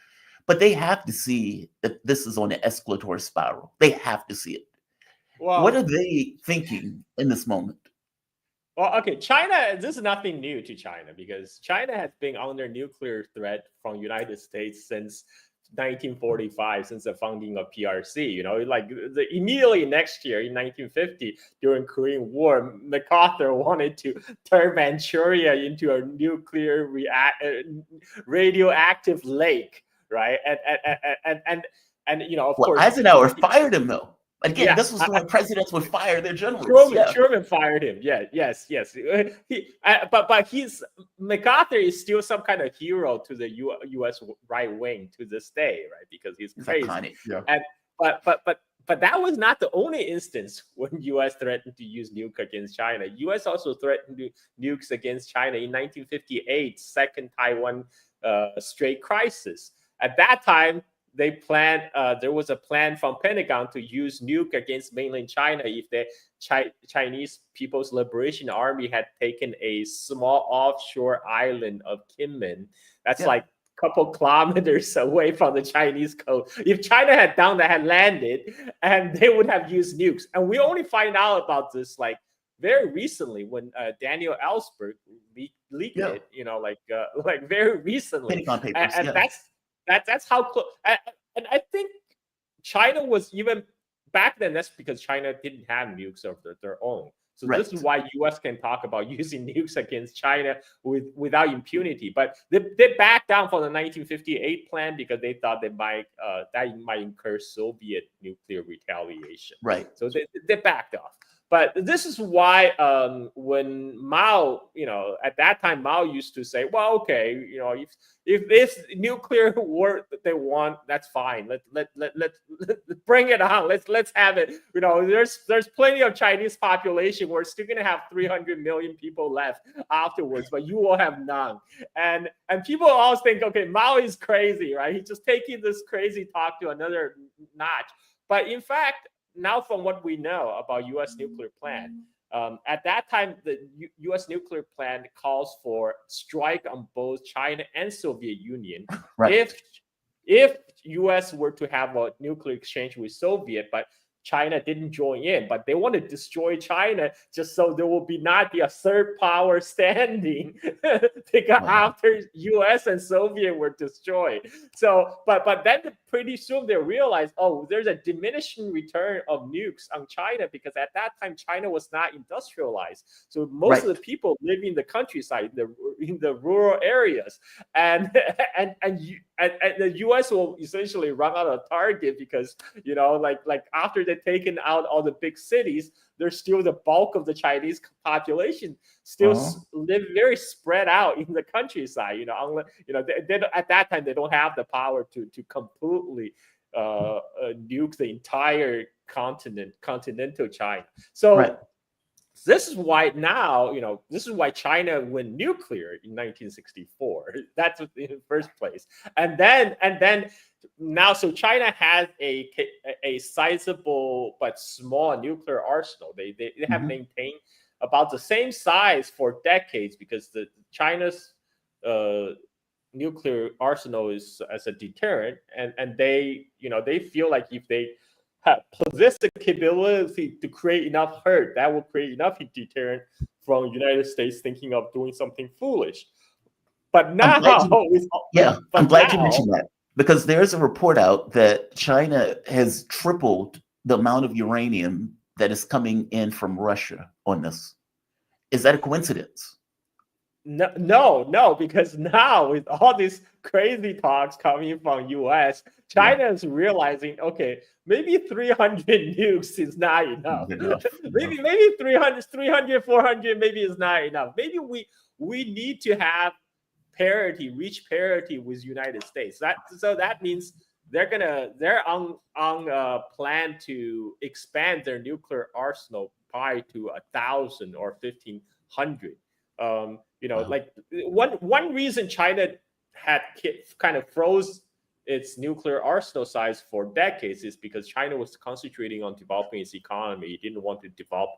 But they have to see that this is on an escalatory spiral. They have to see it. Well, what are they thinking in this moment? Well, okay, China, this is nothing new to China, because China has been under nuclear threat from United States since 1945, since the founding of PRC. Like immediately next year in 1950, during Korean War, MacArthur wanted to turn Manchuria into a nuclear radioactive lake, right? And of course, Eisenhower fired him though. Again, this was when presidents would fire their generals. Truman fired him. Yes. But MacArthur is still some kind of hero to the U.S. right wing to this day, right? Because he's crazy. Iconic. Yeah. And but that was not the only instance when U.S. threatened to use nuke against China. U.S. also threatened to nukes against China in 1958, second Taiwan Strait crisis. At that time, they planned. There was a plan from Pentagon to use nuke against mainland China if the Chinese People's Liberation Army had taken a small offshore island of Kinmen. That's like a couple kilometers away from the Chinese coast. If China had done that, had landed, and they would have used nukes. And we only find out about this like very recently when Daniel Ellsberg leaked it. Like very recently. Pentagon Papers, and that's how close. And I think China was even back then. That's because China didn't have nukes of their own. So this is why U.S. can talk about using nukes against China without impunity. But they backed down from the 1958 plan because they thought that might incur Soviet nuclear retaliation. Right. So they backed off. But this is why when Mao, at that time, Mao used to say, well, okay, if this nuclear war that they want, that's fine. Let's bring it on. Let's have it. There's plenty of Chinese population. We're still gonna have 300 million people left afterwards, but you will have none. And people always think, okay, Mao is crazy, right? He's just taking this crazy talk to another notch. But in fact, now, from what we know about U.S. nuclear plan, at that time, the U.S. nuclear plan calls for strike on both China and Soviet Union. Right. If U.S. were to have a nuclear exchange with Soviet, but China didn't join in, but they want to destroy China just so there will not be a third power standing because after US and Soviet were destroyed. So, but then pretty soon they realized, oh, there's a diminishing return of nukes on China because at that time China was not industrialized. So most of the people live in the countryside, in the rural areas, and the US will essentially run out of target because like after they've taken out all the big cities, there's still the bulk of the Chinese population still live very spread out in the countryside. They at that time they don't have the power to completely nuke the entire continental China. So. This is why now, this is why China went nuclear in 1964. That's in the first place. And then now, so China has a sizable but small nuclear arsenal. They have maintained about the same size for decades because China's nuclear arsenal is as a deterrent, and they feel like if they possess the capability to create enough hurt, that will create enough deterrent from the United States thinking of doing something foolish. But now, I'm glad you mentioned that, because there's a report out that China has tripled the amount of uranium that is coming in from Russia on this. Is that a coincidence? No, because now with all these crazy talks coming from US, China is realizing, okay, maybe 300 nukes is not enough. maybe 300, 400 maybe is not enough. Maybe we need to have reach parity with United States. So that means they're on plan to expand their nuclear arsenal probably to 1,000 or 1,500. Like one reason China had kind of froze its nuclear arsenal size for decades is because China was concentrating on developing its economy. It didn't want to develop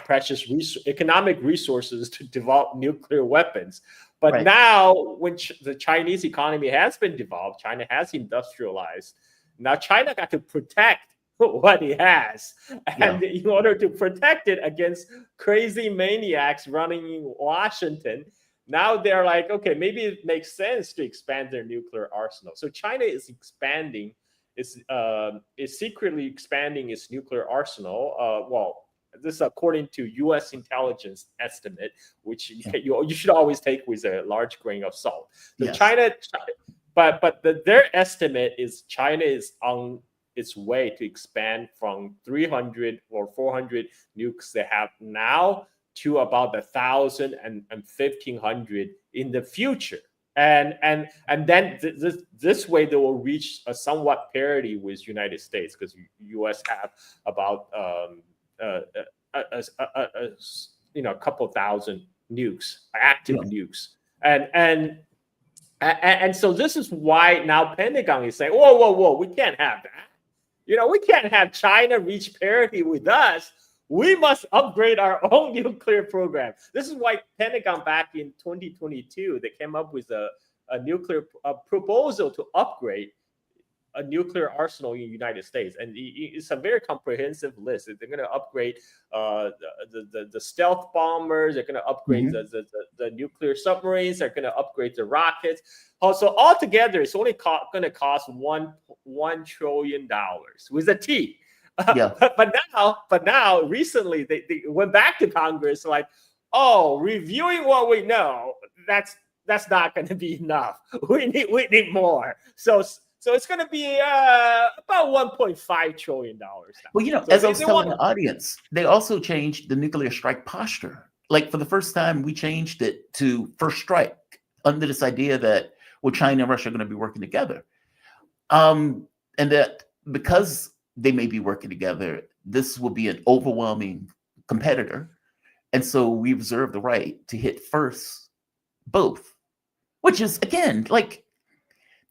precious economic resources to develop nuclear weapons. But now, when the Chinese economy has been developed, China has industrialized. Now China got to protect what it has, and in order to protect it against crazy maniacs running in Washington, now they're like, okay, maybe it makes sense to expand their nuclear arsenal. So China is expanding, is secretly expanding its nuclear arsenal. This is according to U.S. intelligence estimate, which you should always take with a large grain of salt. So their estimate is China is on its way to expand from 300 or 400 nukes they have now to about 1,000 and 1,500 in the future, and then this way they will reach a somewhat parity with United States, because U.S. have about a couple thousand nukes, active nukes, and so this is why now Pentagon is saying, whoa, we can't have that. We can't have China reach parity with us. We must upgrade our own nuclear program. This is why Pentagon back in 2022, they came up with a nuclear proposal to upgrade a nuclear arsenal in the United States. And it's a very comprehensive list. They're going to upgrade the stealth bombers. They're going to upgrade the nuclear submarines. They're going to upgrade the rockets. So altogether, it's only going to cost $1 trillion with a T. But now, recently, they went back to Congress like, reviewing what we know, that's not going to be enough. We need more. So it's going to be about $1.5 trillion now. Well, as I was telling the audience, they also changed the nuclear strike posture. Like, for the first time, we changed it to first strike under this idea that, China and Russia are going to be working together. And that because they may be working together, this will be an overwhelming competitor. And so we reserve the right to hit first both, which is, again, like,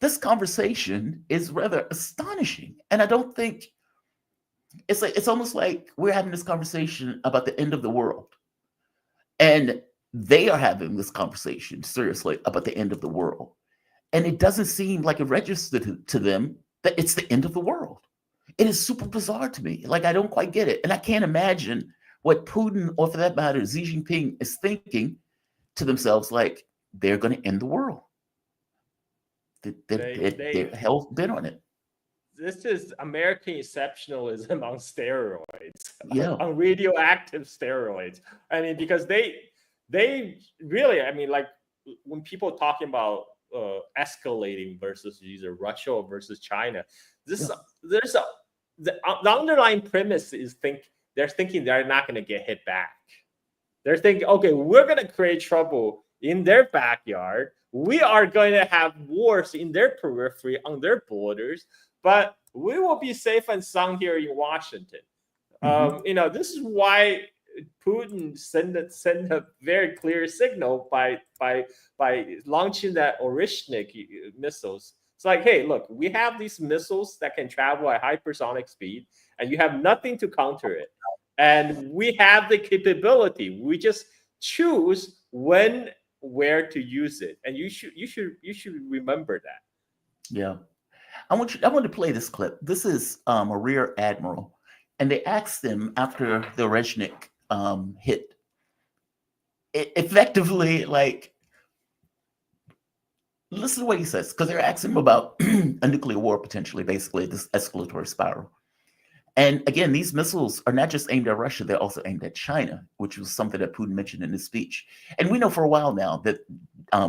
this conversation is rather astonishing. And I don't think it's almost like we're having this conversation about the end of the world. And they are having this conversation seriously about the end of the world. And it doesn't seem like it registered to them that it's the end of the world. It is super bizarre to me. Like, I don't quite get it. And I can't imagine what Putin, or for that matter, Xi Jinping, is thinking to themselves, like, they're going to end the world. They're hell bent on it. This is American exceptionalism on steroids, Yeah. on radioactive steroids. I mean, because they really, I mean, like when people talking about escalating versus either Russia versus China, the underlying premise is they're thinking they're not going to get hit back. They're thinking, okay, we're going to create trouble in their backyard. We are going to have wars in their periphery, on their borders, but we will be safe and sound here in Washington. This is why Putin sent a very clear signal by launching that Orishnik missiles. It's like, hey, look, we have these missiles that can travel at hypersonic speed, and you have nothing to counter it. And we have the capability. We just choose where to use it, and you should remember that. Yeah, I want to play this clip. This is a rear admiral, and they asked him after the Oreshnik hit, effectively, like, listen to what he says, because they're asking him about a nuclear war potentially, basically this escalatory spiral. And again, these missiles are not just aimed at Russia, they're also aimed at China, which was something that Putin mentioned in his speech. And we know for a while now that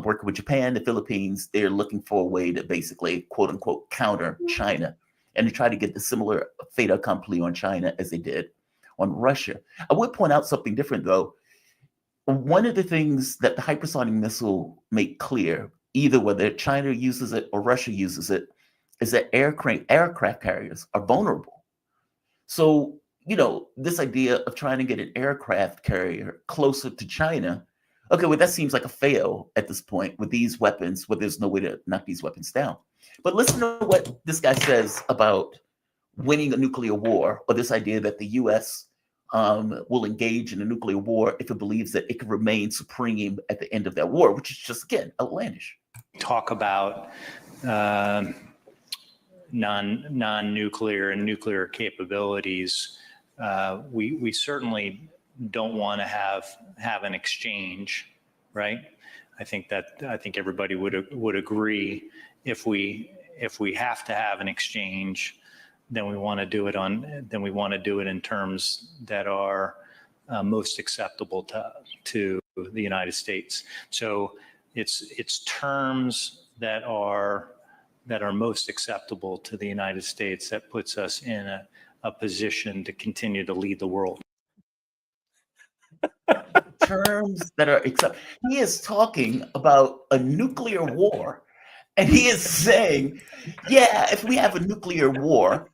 working with Japan, the Philippines, they're looking for a way to basically, quote unquote, counter China and to try to get the similar fait accompli on China as they did on Russia. I would point out something different, though. One of the things that the hypersonic missile made clear, either whether China uses it or Russia uses it, is that aircraft carriers are vulnerable. So, this idea of trying to get an aircraft carrier closer to China, okay, well, that seems like a fail at this point with these weapons, where there's no way to knock these weapons down. But listen to what this guy says about winning a nuclear war, or this idea that the U.S. Will engage in a nuclear war if it believes that it can remain supreme at the end of that war, which is just, again, outlandish. Talk about non-nuclear and nuclear capabilities. We certainly don't want to have an exchange, right? I think everybody would agree. If we have to have an exchange, then we want to do it in terms that are most acceptable to the United States. So it's terms that are most acceptable to the United States that puts us in a position to continue to lead the world. Terms that are acceptable. He is talking about a nuclear war, and he is saying, yeah, if we have a nuclear war,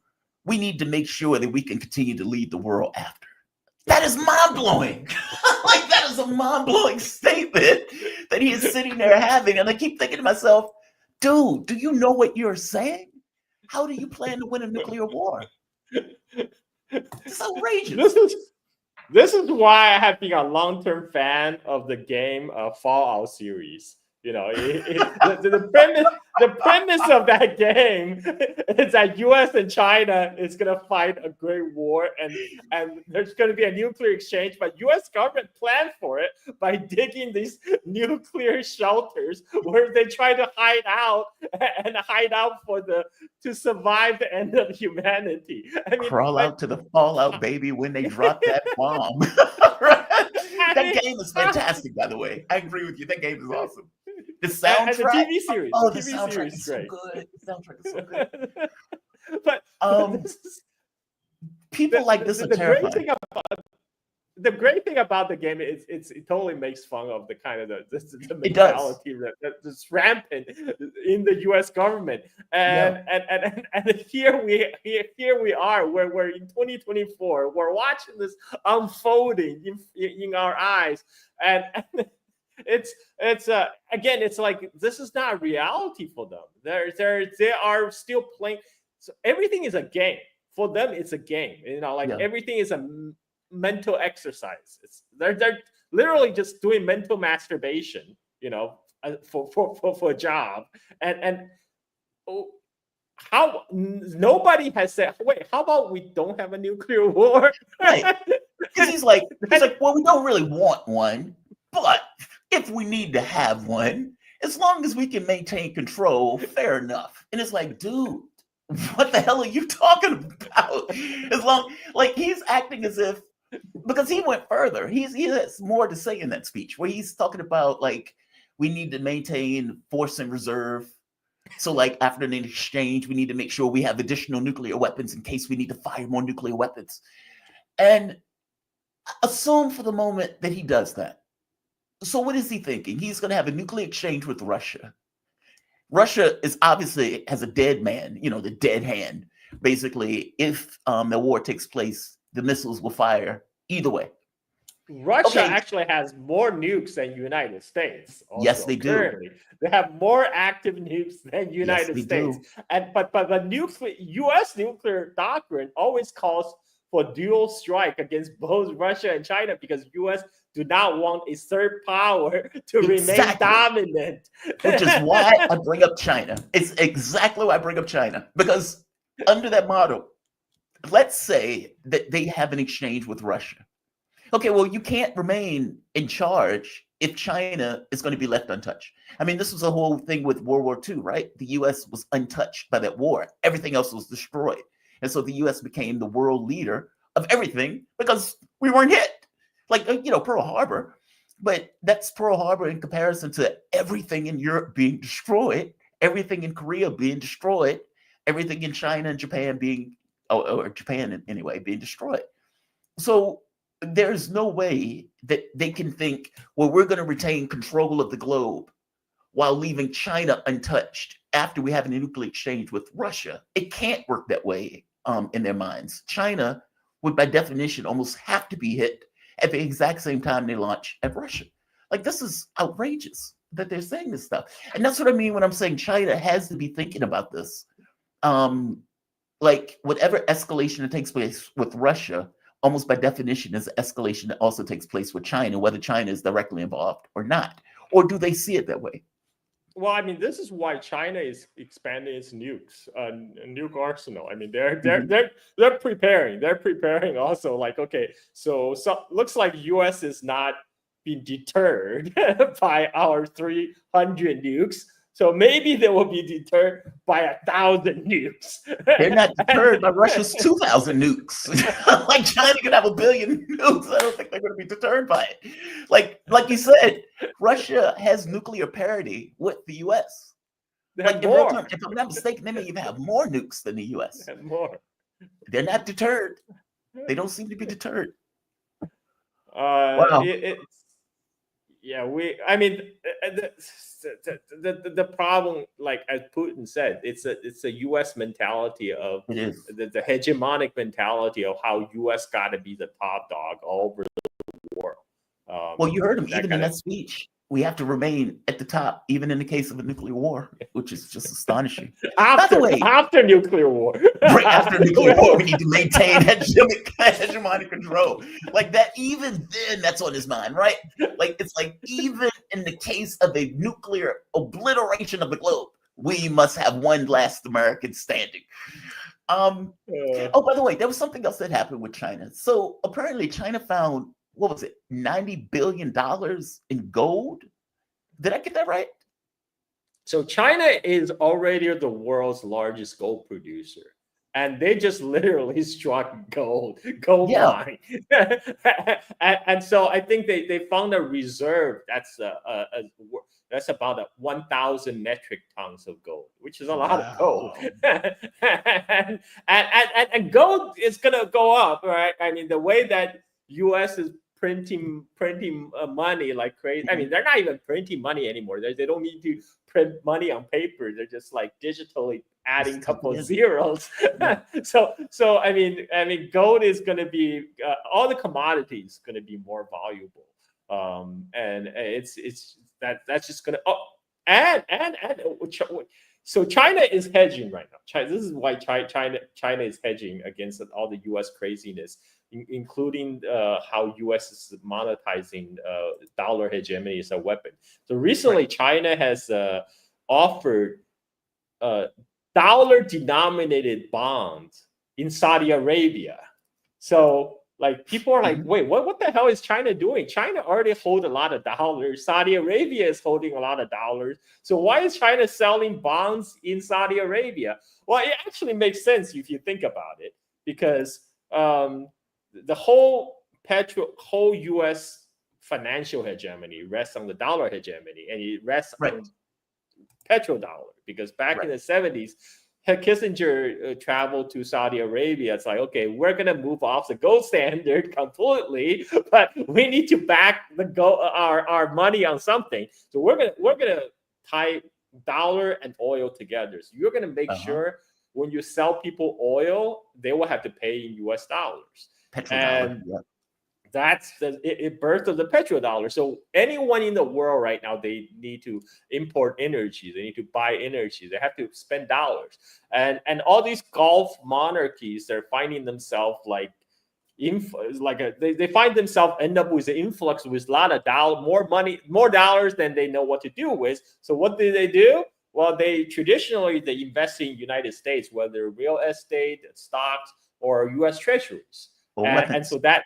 we need to make sure that we can continue to lead the world after. That is mind-blowing. Like, that is a mind-blowing statement that he is sitting there having. And I keep thinking to myself, dude, do you know what you're saying? How do you plan to win a nuclear war? It's outrageous. This is why I have been a long-term fan of the game Fallout series. The premise of that game is that U.S. and China is going to fight a great war, and there's going to be a nuclear exchange. But U.S. government planned for it by digging these nuclear shelters where they try to hide out to survive the end of humanity. I mean, crawl out to the fallout, baby, when they drop that bomb. That game is fantastic, by the way. I agree with you. That game is awesome. The soundtrack, and the TV series. Oh, the TV soundtrack series is so great. good. The soundtrack is so good. But people like this are terrifying. The great thing about the game is it totally makes fun of the kind of the mentality that's rampant in the U.S. government, and here we are, where we're in 2024, we're watching this unfolding in our eyes, and it's again, it's like this is not reality for them. They are still playing. So everything is a game for them. It's a game, everything is a mental exercise. They're literally just doing mental masturbation, for a job. And nobody has said, wait, how about we don't have a nuclear war? Right. Because he's like, well, we don't really want one, but if we need to have one, as long as we can maintain control, fair enough. And it's like, dude, what the hell are you talking about? As long, like, he's acting as if, because he went further. He has more to say in that speech where he's talking about, like, we need to maintain force and reserve. So, like, after an exchange, we need to make sure we have additional nuclear weapons in case we need to fire more nuclear weapons. And assume for the moment that he does that. So what is he thinking? He's going to have a nuclear exchange with Russia. Russia is obviously has a dead man, the dead hand. Basically, if the war takes place, the missiles will fire either way. Russia actually has more nukes than United States. Also, yes, they do. Currently. They have more active nukes than United States. And but the U.S. nuclear doctrine always calls for dual strike against both Russia and China because U.S. do not want a third power to remain dominant. Which is why I bring up China. It's exactly why I bring up China. Because under that model, let's say that they have an exchange with Russia. Okay, well, you can't remain in charge if China is going to be left untouched. I mean, this was the whole thing with World War II, right? The U.S. was untouched by that war. Everything else was destroyed. And so the U.S. became the world leader of everything because we weren't hit. Like, Pearl Harbor. But that's Pearl Harbor in comparison to everything in Europe being destroyed, everything in Korea being destroyed, everything in China and Japan being, or Japan anyway, being destroyed. So there's no way that they can think, well, we're going to retain control of the globe while leaving China untouched after we have a nuclear exchange with Russia. It can't work that way in their minds. China would, by definition, almost have to be hit at the exact same time they launch at Russia. Like, this is outrageous that they're saying this stuff. And that's what I mean when I'm saying China has to be thinking about this. Like, whatever escalation that takes place with Russia, almost by definition, is an escalation that also takes place with China, whether China is directly involved or not. Or do they see it that way? Well, I mean, this is why China is expanding its nukes, nuke arsenal. I mean, they're preparing. They're preparing also. Like, okay, so looks like U.S. is not being deterred by our 300 nukes. So maybe they will be deterred by 1,000 nukes. They're not deterred by Russia's 2,000 nukes. Like, China could have 1 billion nukes. I don't think they're going to be deterred by it. Like you said, Russia has nuclear parity with the U.S. Like, in real time, if I'm not mistaken, they may even have more nukes than the U.S. More. They're not deterred. They don't seem to be deterred. Wow. I mean, the problem, like as Putin said, it's a U.S. mentality of the hegemonic mentality of how U.S. got to be the top dog all over the world. Well, you heard him even in that speech. We have to remain at the top, even in the case of a nuclear war, which is just astonishing. By the way, after nuclear war, right after nuclear war, we need to maintain hegemonic control. Like that, even then, that's on his mind, right? Like, it's like, even in the case of a nuclear obliteration of the globe, we must have one last American standing. Oh, by the way, there was something else that happened with China. So apparently, China found, what was it, $90 billion in gold? Did I get that right? So China is already the world's largest gold producer. And they just literally struck gold mine. and so I think they found a reserve that's about 1,000 metric tons of gold, which is a lot of gold. and gold is going to go up, right? I mean, the way that U.S. is printing money like crazy. I mean, they're not even printing money anymore. They don't need to print money on paper. They're just like digitally adding a couple of zeros. So I mean, gold is going to be all the commodities going to be more valuable. And it's that's just going to so China is hedging right now. This is why China is hedging against all the U.S. craziness, including how U.S. is monetizing dollar hegemony as a weapon. So recently, China has offered dollar-denominated bonds in Saudi Arabia. So like people are like, wait, what the hell is China doing? China already hold a lot of dollars. Saudi Arabia is holding a lot of dollars. So why is China selling bonds in Saudi Arabia? Well, it actually makes sense if you think about it, because the whole U.S. financial hegemony rests on the dollar hegemony, and it rests on petrodollar, because back in the 70s, Kissinger traveled to Saudi Arabia. It's like, okay, we're gonna move off the gold standard completely, but we need to back the our money on something. So we're gonna tie dollar and oil together. So you're gonna make sure when you sell people oil, they will have to pay in U.S. dollars. Petrodollar. That's the birth of the petrodollar. So anyone in the world right now, they need to import energy. They need to buy energy. They have to spend dollars. And all these Gulf monarchies, they're finding themselves like they find themselves end up with an influx with a lot of more money, more dollars than they know what to do with. So what do? Well, they invest in United States, whether real estate, stocks, or U.S. treasuries. And so that.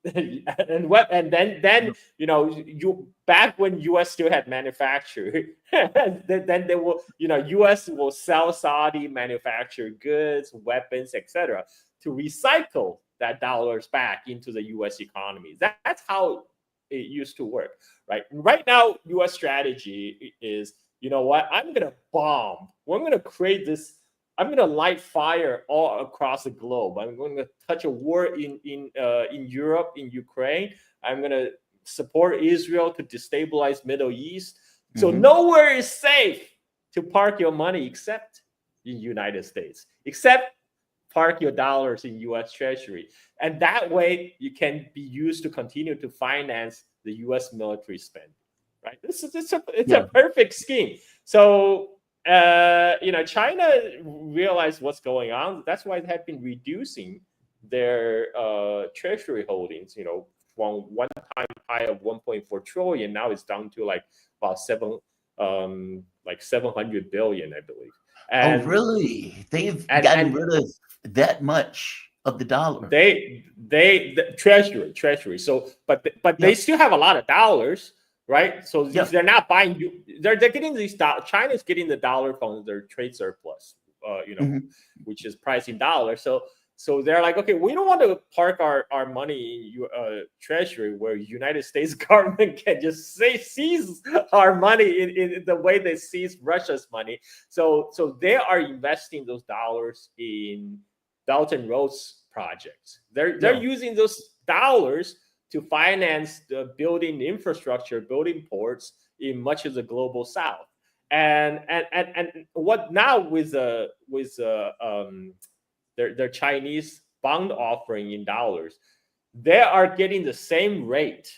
and then you back when U.S. still had manufacturing, then they will U.S. will sell Saudi manufactured goods, weapons, etc. to recycle that dollars back into the U.S. economy. That's how it used to work, right? Right now, U.S. strategy is, you know what? I'm gonna bomb. We're gonna create this. I'm going to light fire all across the globe. I'm going to touch a war in Europe, in Ukraine. I'm going to support Israel to destabilize Middle East. So nowhere is safe to park your money except in United States, except park your dollars in U.S. Treasury. And that way you can be used to continue to finance the U.S. military spending, right? It's a perfect scheme. So China realized what's going on. That's why they have been reducing their treasury holdings, from one-time high of 1.4 trillion. Now it's down to like about 700 billion, I believe. And, really? They've gotten rid of that much of the dollar. The treasury. So, but they still have a lot of dollars. Right, so they're not buying. They're getting these. China's getting the dollar from their trade surplus, which is priced in dollars. So they're like, okay, we don't want to park our money in treasury where United States government can just seize our money in the way they seize Russia's money. So they are investing those dollars in Belt and Roads projects. They're using those dollars to finance the building infrastructure, building ports in much of the global south. And what now with their Chinese bond offering in dollars, they are getting the same rate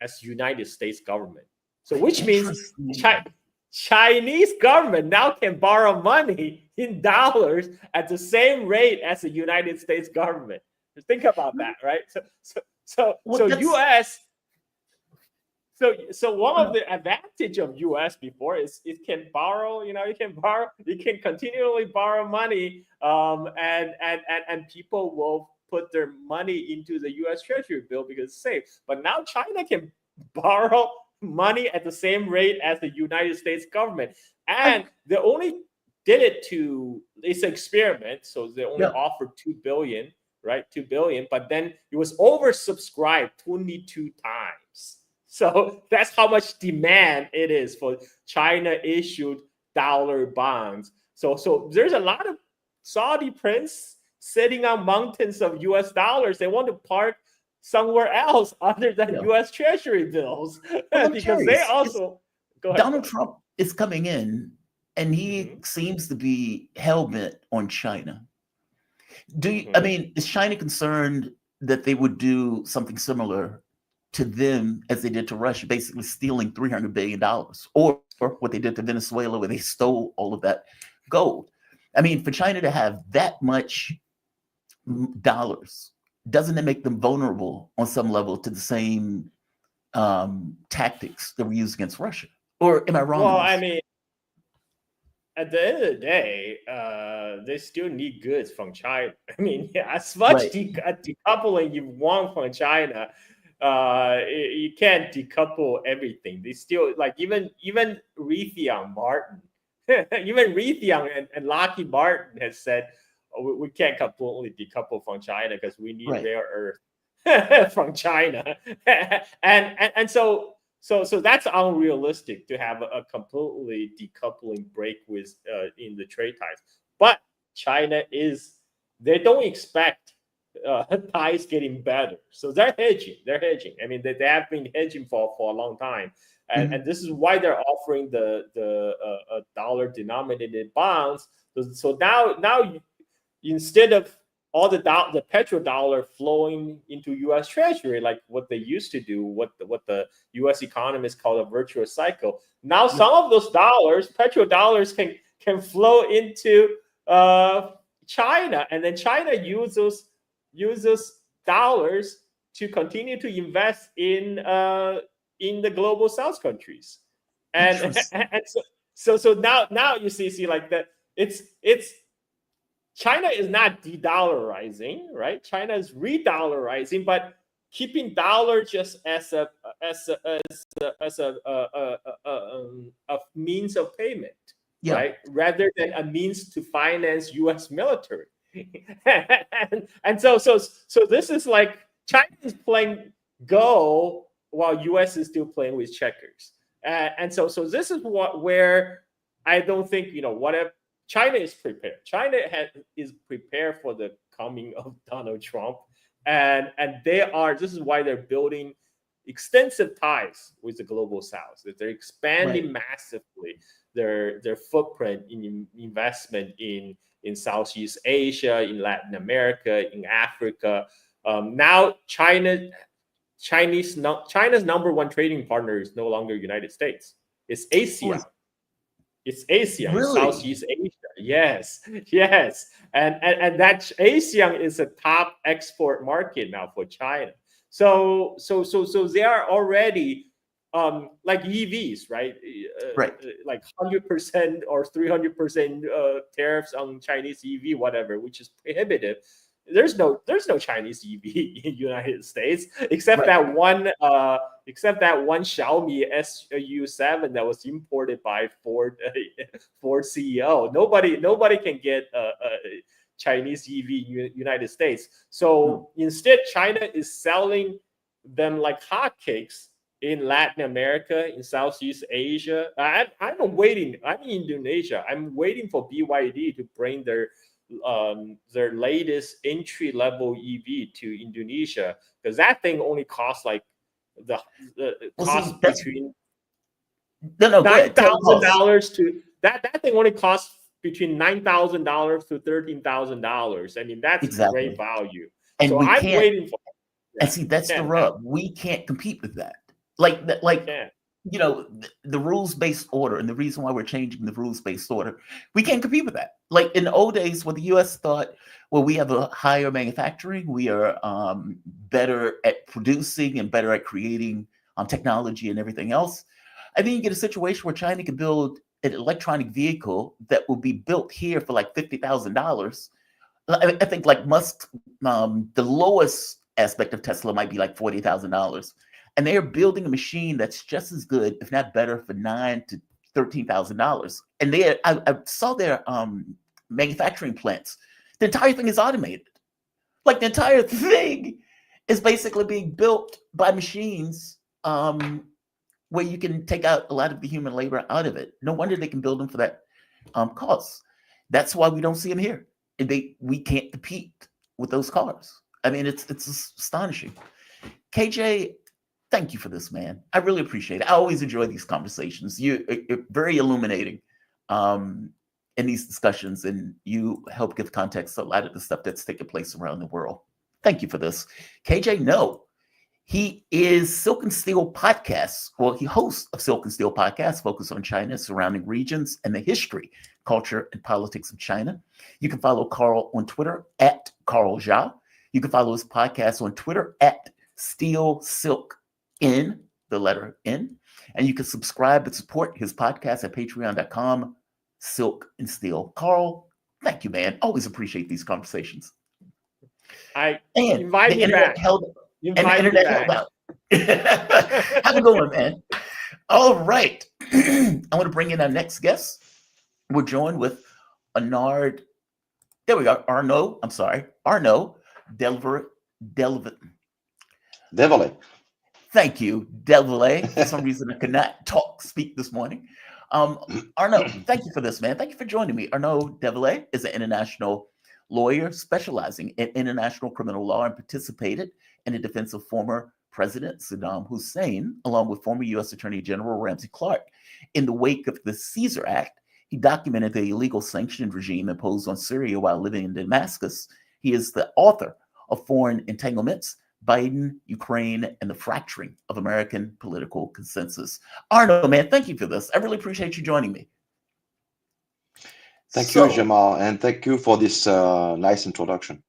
as United States government. So which means Chinese government now can borrow money in dollars at the same rate as the United States government. Think about that, right? So U.S. So one of the advantage of U.S. before is it can borrow. It can continually borrow money, and people will put their money into the U.S. Treasury bill because it's safe. But now China can borrow money at the same rate as the United States government, and they only did it it's an experiment, so they only offered $2 billion. Right, 2 billion, but then it was oversubscribed 22 times. So that's how much demand it is for China issued dollar bonds. So there's a lot of Saudi prince sitting on mountains of US dollars. They want to park somewhere else other than US Treasury bills because they also go ahead. Donald Trump is coming in and he seems to be hell-bent on China. Is China concerned that they would do something similar to them as they did to Russia, basically stealing $300 billion, or what they did to Venezuela, where they stole all of that gold? For China to have that much dollars, doesn't it make them vulnerable on some level to the same tactics that were used against Russia? Or am I wrong? Well, at the end of the day, they still need goods from China. I mean, yeah, as much Right. decoupling you want from China, you can't decouple everything. They still like even Raytheon Martin, even Raytheon and Lockheed Martin has said, oh, we can't completely decouple from China because we need Right. rare earth from China, and so that's unrealistic to have a completely decoupling break with in the trade ties. But China they don't expect ties getting better, so they're hedging. I mean, they have been hedging for a long time, and this is why they're offering the dollar denominated bonds. So now instead of all the petrodollar flowing into U.S. Treasury, like what they used to do, what the U.S. economists call a virtuous cycle. Now some of those petrodollars, can flow into China, and then China uses dollars to continue to invest in the global South countries, and so now you see like that. It's China is not de-dollarizing, right? China is re-dollarizing, but keeping dollar just as a means of payment, right? Rather than a means to finance U.S. military. and so this is like China is playing Go while U.S. is still playing with checkers. And so this is where I don't think, whatever. China is prepared. China is prepared for the coming of Donald Trump, and this is why they're building extensive ties with the global South. That they're expanding massively their footprint in investment in Southeast Asia, in Latin America, in Africa. Now China's number one trading partner is no longer United States. It's ASEAN. It's ASEAN, Really? Southeast Asia. Yes, and that ASEAN is a top export market now for China. So they are already like EVs, right? Like 100% or 300% tariffs on Chinese EV, whatever, which is prohibitive. There's no Chinese EV in the United States except that one Xiaomi SU7 that was imported by Ford CEO. Nobody can get a Chinese EV in the United States. So instead, China is selling them like hotcakes in Latin America, in Southeast Asia. I'm waiting. I'm in Indonesia. I'm waiting for BYD to bring their latest entry-level EV to Indonesia, because that thing only costs like between $9,000 to that thing only costs between $9,000 to $13,000. I mean, that's great value. And so I'm waiting for that. And see, that's the rub. We can't compete with that. The rules-based order, and the reason why we're changing the rules-based order, we can't compete with that. Like in the old days, where the U.S. thought, well, we have a higher manufacturing, we are better at producing and better at creating technology and everything else. I think you get a situation where China can build an electronic vehicle that will be built here for like $50,000. I think like Musk, the lowest aspect of Tesla might be like $40,000. And they are building a machine that's just as good, if not better, for $9,000 to $13,000. And I saw their manufacturing plants. The entire thing is automated. Like the entire thing is basically being built by machines, where you can take out a lot of the human labor out of it. No wonder they can build them for that cost. That's why we don't see them here, and we can't compete with those cars. I mean, it's astonishing. KJ, thank you for this, man. I really appreciate it. I always enjoy these conversations. You're very illuminating in these discussions, and you help give context to a lot of the stuff that's taking place around the world. Thank you for this. KJ, no, he is Silk and Steel Podcast. Well, he hosts a Silk and Steel Podcast focused on China, surrounding regions, and the history, culture, and politics of China. You can follow Carl on Twitter at Carl Jha. You can follow his podcast on Twitter at Steel Silk N, the letter N. And you can subscribe and support his podcast at Silk and Steel. Carl, thank you, man. Always appreciate these conversations. I And invite the me internet back. held and the Invite me internet held back. out. Have a good one, man. All right. I want to bring in our next guest. We're joined with Arnaud. There we go. Arnaud. I'm sorry. Arnaud Delver. Devilly. Thank you, Delvalet. For some reason, I could not speak this morning. Arnaud, thank you for this, man. Thank you for joining me. Arnaud Delvalet is an international lawyer specializing in international criminal law and participated in the defense of former President Saddam Hussein, along with former U.S. Attorney General Ramsey Clark. In the wake of the Caesar Act, he documented the illegal sanctioned regime imposed on Syria while living in Damascus. He is the author of Foreign Entanglements, Biden, Ukraine, and the Fracturing of American Political Consensus. Arnaud, man, thank you for this. I really appreciate you joining me. Thank you, Jamal, and thank you for this nice introduction.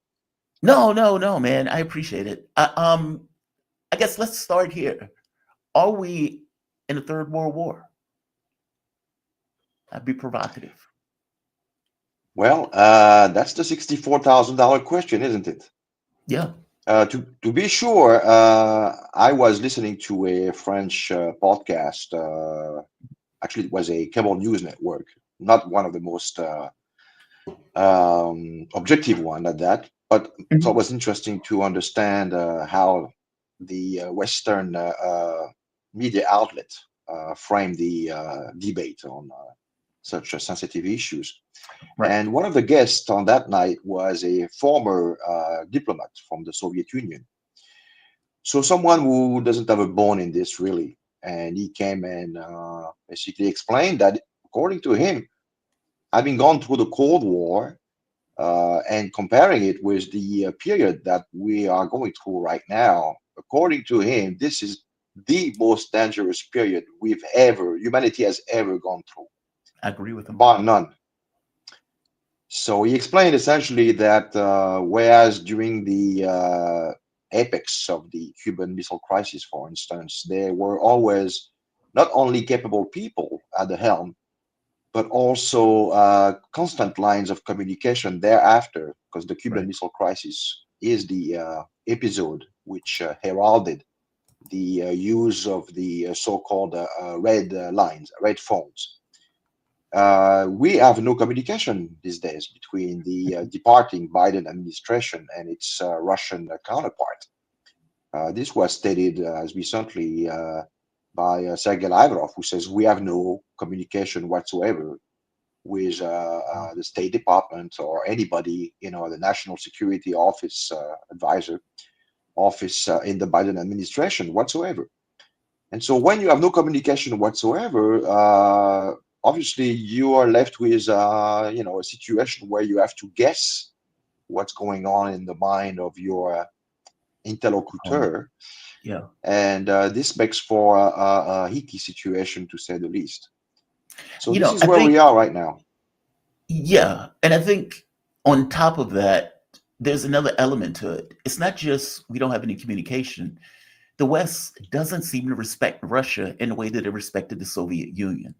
No, man. I appreciate it. I guess let's start here. Are we in a third world war? That'd be provocative. Well, that's the $64,000 question, isn't it? Yeah. To be sure, I was listening to a French podcast. Actually, it was a cable news network, not one of the most objective one at that. But it's always interesting to understand how the Western media outlet frame the debate on such sensitive issues. Right. And one of the guests on that night was a former diplomat from the Soviet Union. So someone who doesn't have a bone in this, really. And he came and basically explained that, according to him, having gone through the Cold War and comparing it with the period that we are going through right now, according to him, this is the most dangerous period humanity has ever gone through. I agree with him. Bar none. So he explained essentially that whereas during the apex of the Cuban Missile Crisis, for instance, there were always not only capable people at the helm, but also constant lines of communication thereafter, because the Cuban Missile Crisis is the episode which heralded the use of the so-called red lines, red phones. We have no communication these days between the departing Biden administration and its Russian counterpart. This was stated as recently by Sergei Lavrov, who says we have no communication whatsoever with the State Department or anybody, the National Security Office advisor office in the Biden administration whatsoever. And so when you have no communication whatsoever, obviously you are left with a situation where you have to guess what's going on in the mind of your interlocutor. Yeah. And this makes for a hicky situation, to say the least. So this is I where think we are right now. Yeah. And I think on top of that, there's another element to it. It's not just we don't have any communication. The West doesn't seem to respect Russia in the way that it respected the Soviet Union.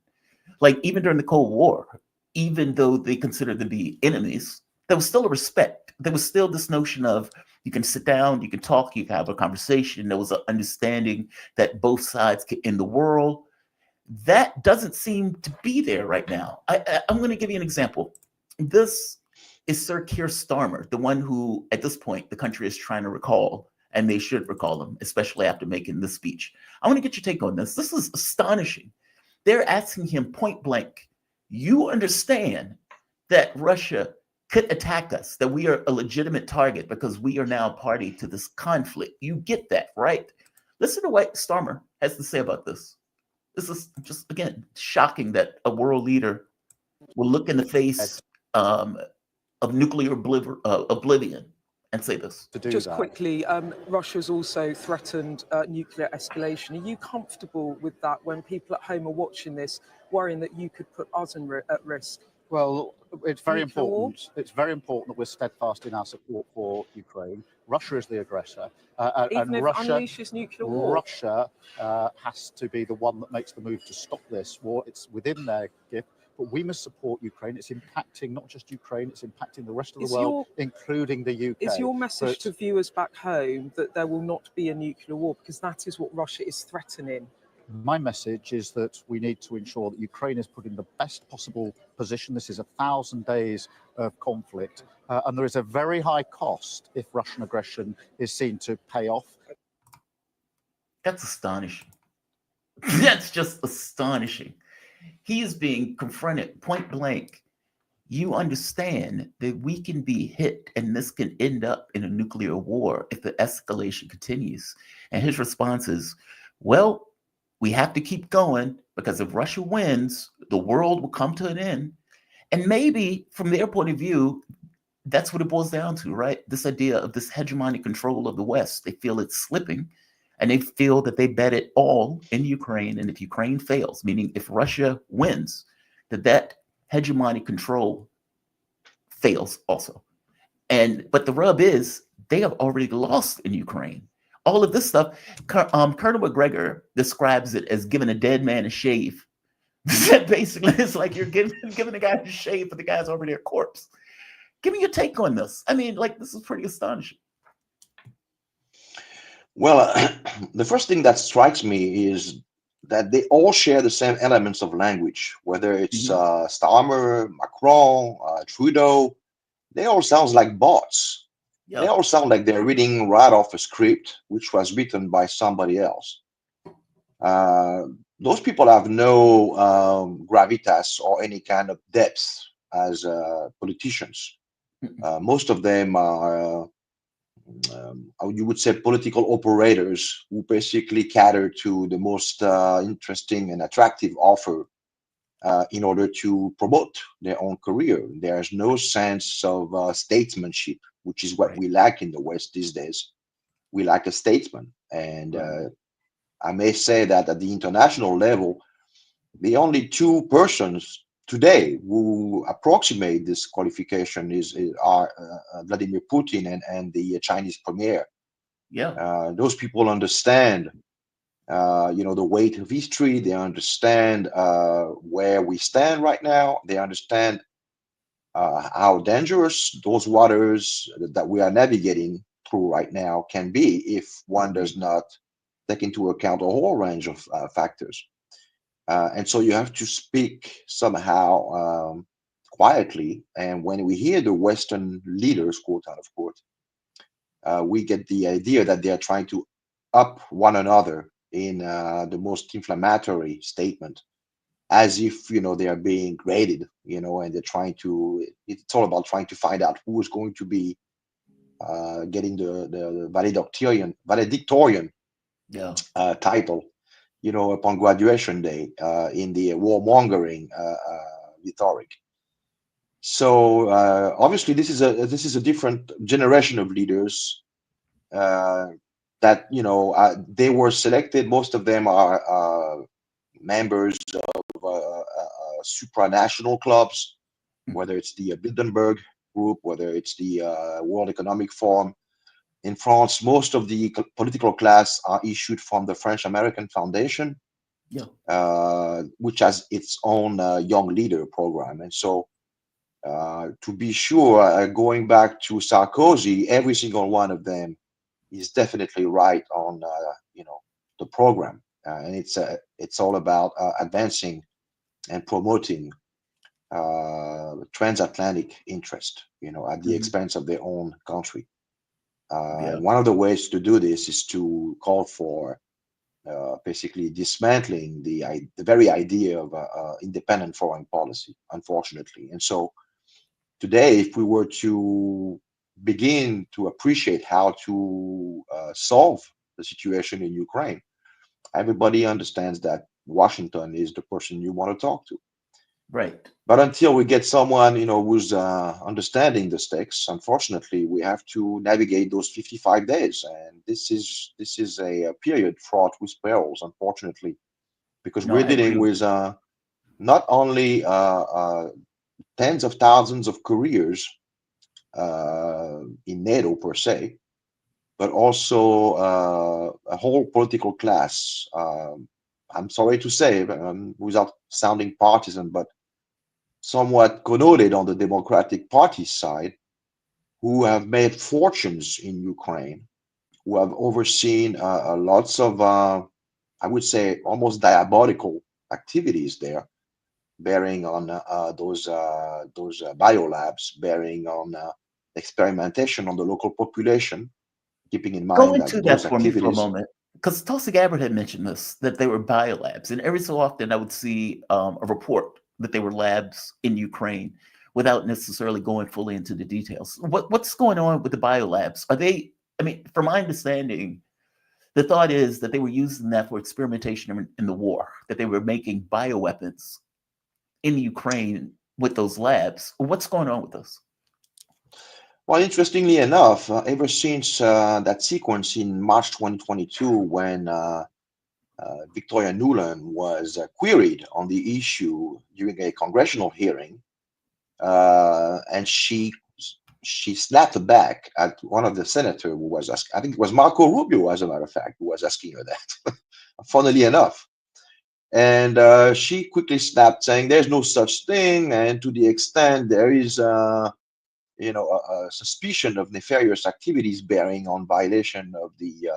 Like even during the Cold War, even though they considered them to be enemies, there was still a respect. There was still this notion of you can sit down, you can talk, you can have a conversation. There was an understanding that both sides could end the world. That doesn't seem to be there right now. I'm going to give you an example. This is Sir Keir Starmer, the one who, at this point, the country is trying to recall, and they should recall him, especially after making this speech. I want to get your take on this. This is astonishing. They're asking him point blank, you understand that Russia could attack us, that we are a legitimate target because we are now party to this conflict. You get that, right? Listen to what Starmer has to say about this. This is just, again, shocking that a world leader will look in the face of nuclear oblivion and say this. Just quickly, Russia's also threatened nuclear escalation. Are you comfortable with that when people at home are watching this, worrying that you could put us at risk? Well, it's very Nuclear war? important. It's very important that we're steadfast in our support for Ukraine. Russia is the aggressor, Even and if Russia, it unleashes nuclear war? Russia has to be the one that makes the move to stop this war. It's within their gift. But we must support Ukraine. It's impacting not just Ukraine, it's impacting the rest of the Is world, including the UK. Is your message But to viewers back home that there will not be a nuclear war? Because that is what Russia is threatening. my message is that we need to ensure that Ukraine is put in the best possible position. This is 1,000 days of conflict, and there is a very high cost if Russian aggression is seen to pay off. That's astonishing. That's just astonishing. He is being confronted point blank. You understand that we can be hit and this can end up in a nuclear war if the escalation continues. And his response is, well, we have to keep going because if Russia wins, the world will come to an end. And maybe from their point of view, that's what it boils down to, right? This idea of this hegemonic control of the West. They feel it's slipping and they feel that they bet it all in Ukraine. And if Ukraine fails, meaning if Russia wins, that hegemonic control fails also. But the rub is they have already lost in Ukraine. All of this stuff, Colonel McGregor describes it as giving a dead man a shave. Basically, it's like you're giving the guy a shave, but the guy's already a corpse. Give me your take on this. I mean, like, this is pretty astonishing. Well, the first thing that strikes me is that they all share the same elements of language, whether it's Starmer, Macron, Trudeau. They all sound like bots. Yeah. They all sound like they're reading right off a script, which was written by somebody else. Those people have no gravitas or any kind of depth as politicians. Most of them are, you would say, political operators who basically cater to the most interesting and attractive offer in order to promote their own career. There's no sense of statesmanship, which is what we lack in the West these days. We lack a statesman. And I may say that at the international level, the only two persons today who approximate this qualification are Vladimir Putin and the Chinese premier. Yeah. Those people understand the weight of history. They understand where we stand right now. They understand how dangerous those waters that we are navigating through right now can be if one does not take into account a whole range of factors. And so you have to speak somehow quietly. And when we hear the Western leaders, quote unquote, we get the idea that they are trying to up one another in the most inflammatory statement, as if they are being graded, and they're trying to. It's all about trying to find out who is going to be getting the valedictorian title, upon graduation day in the warmongering rhetoric. So obviously, this is a different generation of leaders that they were selected. Most of them are members of supranational clubs, whether it's the Bilderberg Group, whether it's the World Economic Forum. In France, most of the political class are issued from the French-American Foundation, which has its own young leader program. And so, to be sure, going back to Sarkozy, every single one of them is definitely right on, the program. And it's all about advancing and promoting transatlantic interest, at the expense of their own country. One of the ways to do this is to call for basically dismantling the very idea of independent foreign policy, unfortunately. And so today, if we were to begin to appreciate how to solve the situation in Ukraine, everybody understands that Washington is the person you want to talk to. Right. But until we get someone, who's understanding the stakes, unfortunately, we have to navigate those 55 days. And this is a period fraught with perils, unfortunately, because we're dealing with not only tens of thousands of careers in NATO per se, but also a whole political class. I'm sorry to say, without sounding partisan, but somewhat connoted on the Democratic Party side, who have made fortunes in Ukraine, who have overseen lots of, I would say, almost diabolical activities there, bearing on those biolabs, bearing on experimentation on the local population, keeping in Go mind into that that those for me for a activities. moment, because Tulsi Gabbard had mentioned this, that they were biolabs, and every so often I would see a report that they were labs in Ukraine without necessarily going fully into the details. What's going on with the biolabs? Are they, I mean, from my understanding, the thought is that they were using that for experimentation in the war, that they were making bioweapons in Ukraine with those labs. What's going on with this? Well, interestingly enough, ever since that sequence in March 2022, when Victoria Nuland was queried on the issue during a congressional hearing, and she snapped back at one of the senators who was asking, I think it was Marco Rubio, as a matter of fact, who was asking her that, funnily enough. And she quickly snapped, saying there's no such thing, and to the extent there is a suspicion of nefarious activities bearing on violation of the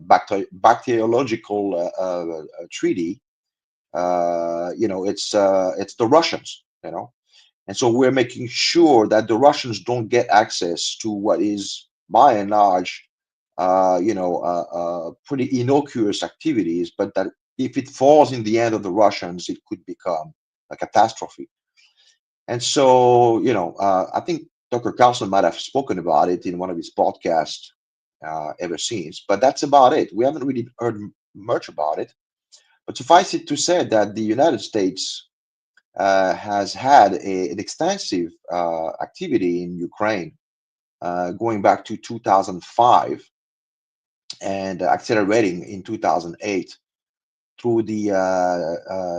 bacteriological treaty, it's the Russians, and so we're making sure that the Russians don't get access to what is, by and large, pretty innocuous activities, but that if it falls in the hand of the Russians, it could become a catastrophe. And so, I think Dr. Carlson might have spoken about it in one of his podcasts ever since, but that's about it. We haven't really heard much about it. But suffice it to say that the United States has had an extensive activity in Ukraine going back to 2005 and accelerating in 2008 through the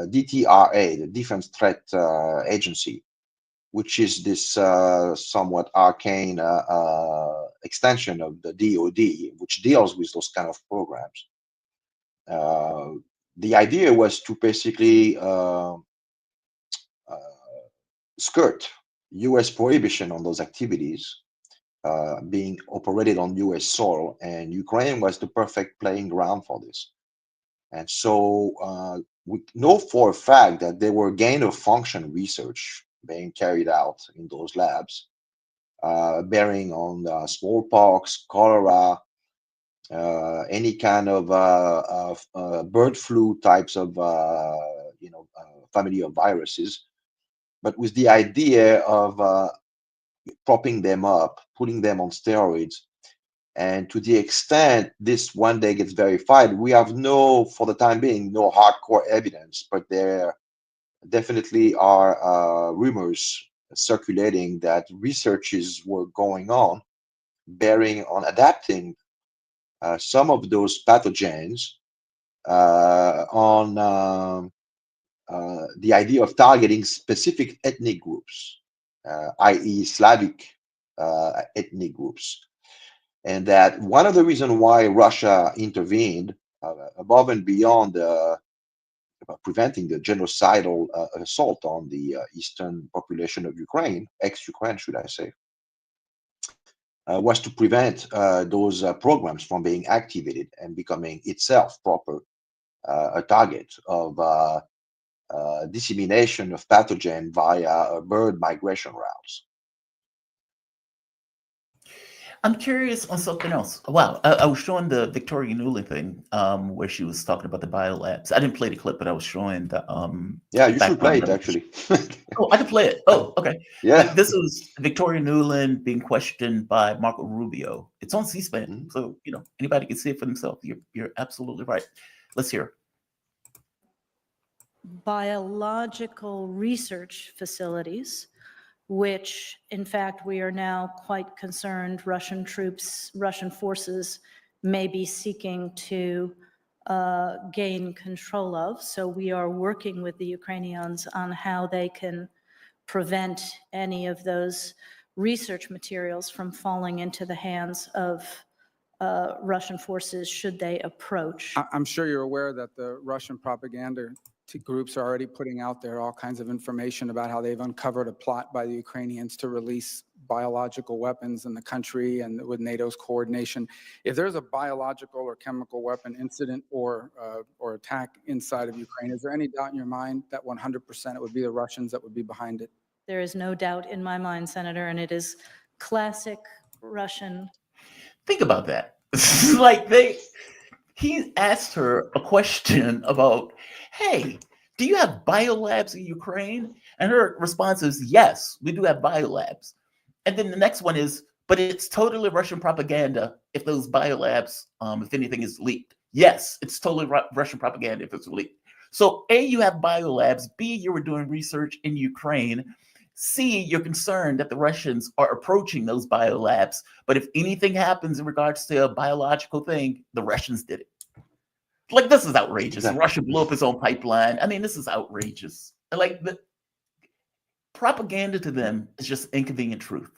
DTRA, the Defense Threat Agency, which is this somewhat arcane extension of the DoD, which deals with those kind of programs. The idea was to basically skirt U.S. prohibition on those activities being operated on U.S. soil, and Ukraine was the perfect playing ground for this. And so we know for a fact that there were gain of function research being carried out in those labs, bearing on smallpox, cholera, any kind of bird flu types of family of viruses, but with the idea of propping them up, putting them on steroids. And to the extent this one day gets verified, we have for the time being, no hardcore evidence, but there definitely are rumors circulating that researches were going on bearing on adapting some of those pathogens on the idea of targeting specific ethnic groups, i.e. Slavic ethnic groups. And that one of the reasons why Russia intervened above and beyond preventing the genocidal assault on the eastern population of Ukraine, ex-Ukraine, should I say, was to prevent those programs from being activated and becoming itself proper a target of dissemination of pathogen via bird migration routes. I'm curious on something else. Wow, I was showing the Victoria Nuland thing where she was talking about the biolabs. I didn't play the clip, but I was showing the yeah, you should play background it of actually. Oh, I can play it. Oh, okay. Yeah. This was Victoria Nuland being questioned by Marco Rubio. It's on C-SPAN, so anybody can see it for themselves. You're absolutely right. Let's hear it. Biological research facilities, which in fact we are now quite concerned Russian forces may be seeking to gain control of. So we are working with the Ukrainians on how they can prevent any of those research materials from falling into the hands of Russian forces should they approach. I'm sure you're aware that the Russian propaganda groups are already putting out there all kinds of information about how they've uncovered a plot by the Ukrainians to release biological weapons in the country and with NATO's coordination. If there's a biological or chemical weapon incident or attack inside of Ukraine, is there any doubt in your mind that 100% it would be the Russians that would be behind it? There is no doubt in my mind, Senator, and it is classic Russian. Think about that. Like he asked her a question about, hey, do you have biolabs in Ukraine? And her response is, yes, we do have biolabs. And then the next one is, but it's totally Russian propaganda if those biolabs, if anything is leaked. Yes, it's totally Russian propaganda if it's leaked. So A, you have biolabs. B, you were doing research in Ukraine. C, you're concerned that the Russians are approaching those biolabs. But if anything happens in regards to a biological thing, the Russians did it. Like, this is outrageous. Exactly. Russia blew up its own pipeline. I mean, this is outrageous. Like, the propaganda to them is just inconvenient truth.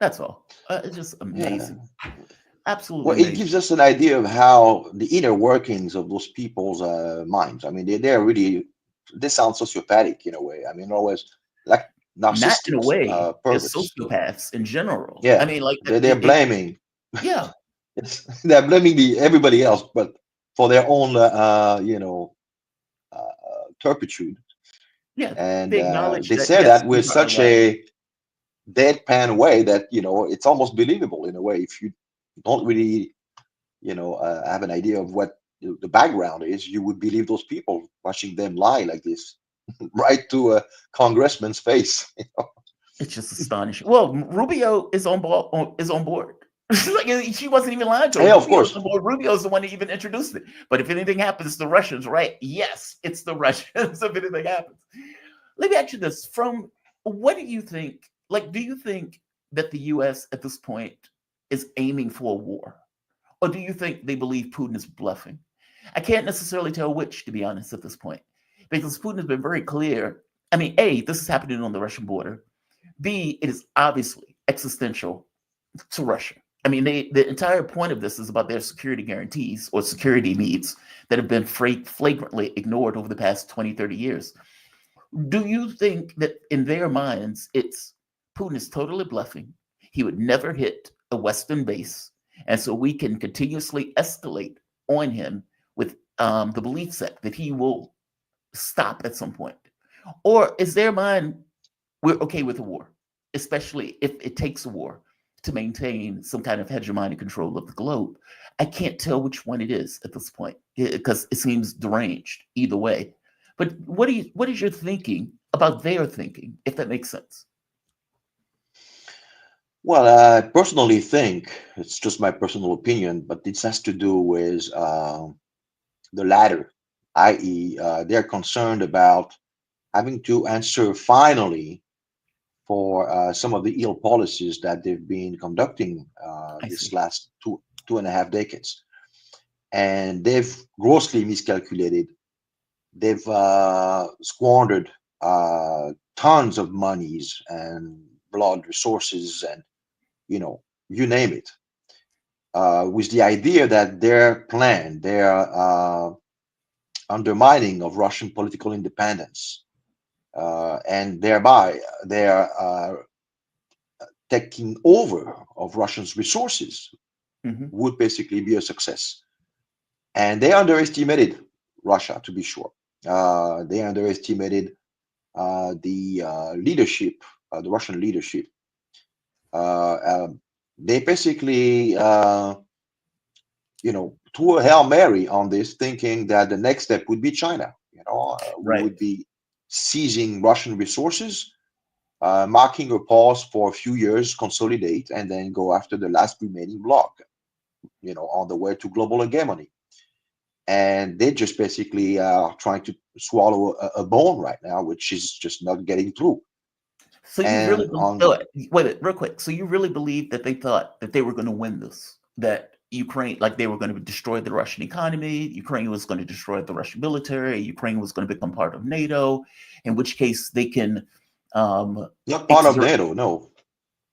That's all. It's just amazing. Yeah. Absolutely Well, amazing. it gives us an idea of how the inner workings of those people's minds. I mean, they're really, they sound sociopathic in a way. I mean, always like narcissistic Not in a way. They're perverts. sociopaths in general. Yeah, I mean, like they're blaming. Yeah. They're blaming everybody else, but for their own, turpitude. Yeah. And They acknowledge they that, say yes, that with we are such a deadpan way that it's almost believable in a way if you don't really have an idea of what the background is. You would believe those people watching them lie like this right to a congressman's face. It's just astonishing. Well, Rubio is on board. Like, she wasn't even lying to her. Yeah, of Rubio's course. on board. Rubio's the one that even introduced it. But if anything happens, the Russians, right? Yes, it's the Russians. If anything happens, let me ask you this: what do you think? Like, do you think that the U.S. at this point is aiming for a war, or do you think they believe Putin is bluffing? I can't necessarily tell which, to be honest, at this point, because Putin has been very clear. I mean, A, this is happening on the Russian border. B, it is obviously existential to Russia. I mean, the entire point of this is about their security guarantees or security needs that have been flagrantly ignored over the past 20, 30 years. Do you think that in their minds, Putin is totally bluffing? He would never hit a Western base. And so we can continuously escalate on him with the belief set that he will stop at some point? Or is their mind, we're okay with a war, especially if it takes a war to maintain some kind of hegemonic control of the globe? I can't tell which one it is at this point because it seems deranged either way. But what is your thinking about their thinking, if that makes sense? Well, I personally think, it's just my personal opinion, but this has to do with the latter, i.e., they're concerned about having to answer finally for some of the ill policies that they've been conducting this last two and a half decades. And they've grossly miscalculated. They've squandered tons of monies and blood resources and, you name it, with the idea that their plan, their undermining of Russian political independence, and thereby their taking over of Russia's resources would basically be a success. And they underestimated Russia, to be sure. They underestimated the leadership, the Russian leadership. They basically, threw a Hail Mary on this, thinking that the next step would be China. We would be seizing Russian resources, marking a pause for a few years, consolidate, and then go after the last remaining bloc, on the way to global hegemony. And they just basically are trying to swallow a bone right now, which is just not getting through. So you really wait, real quick. So you really believe that they thought that they were going to win this, that Ukraine, like they were going to destroy the Russian economy, Ukraine was going to destroy the Russian military, Ukraine was going to become part of NATO, in which case they can not part of NATO, no.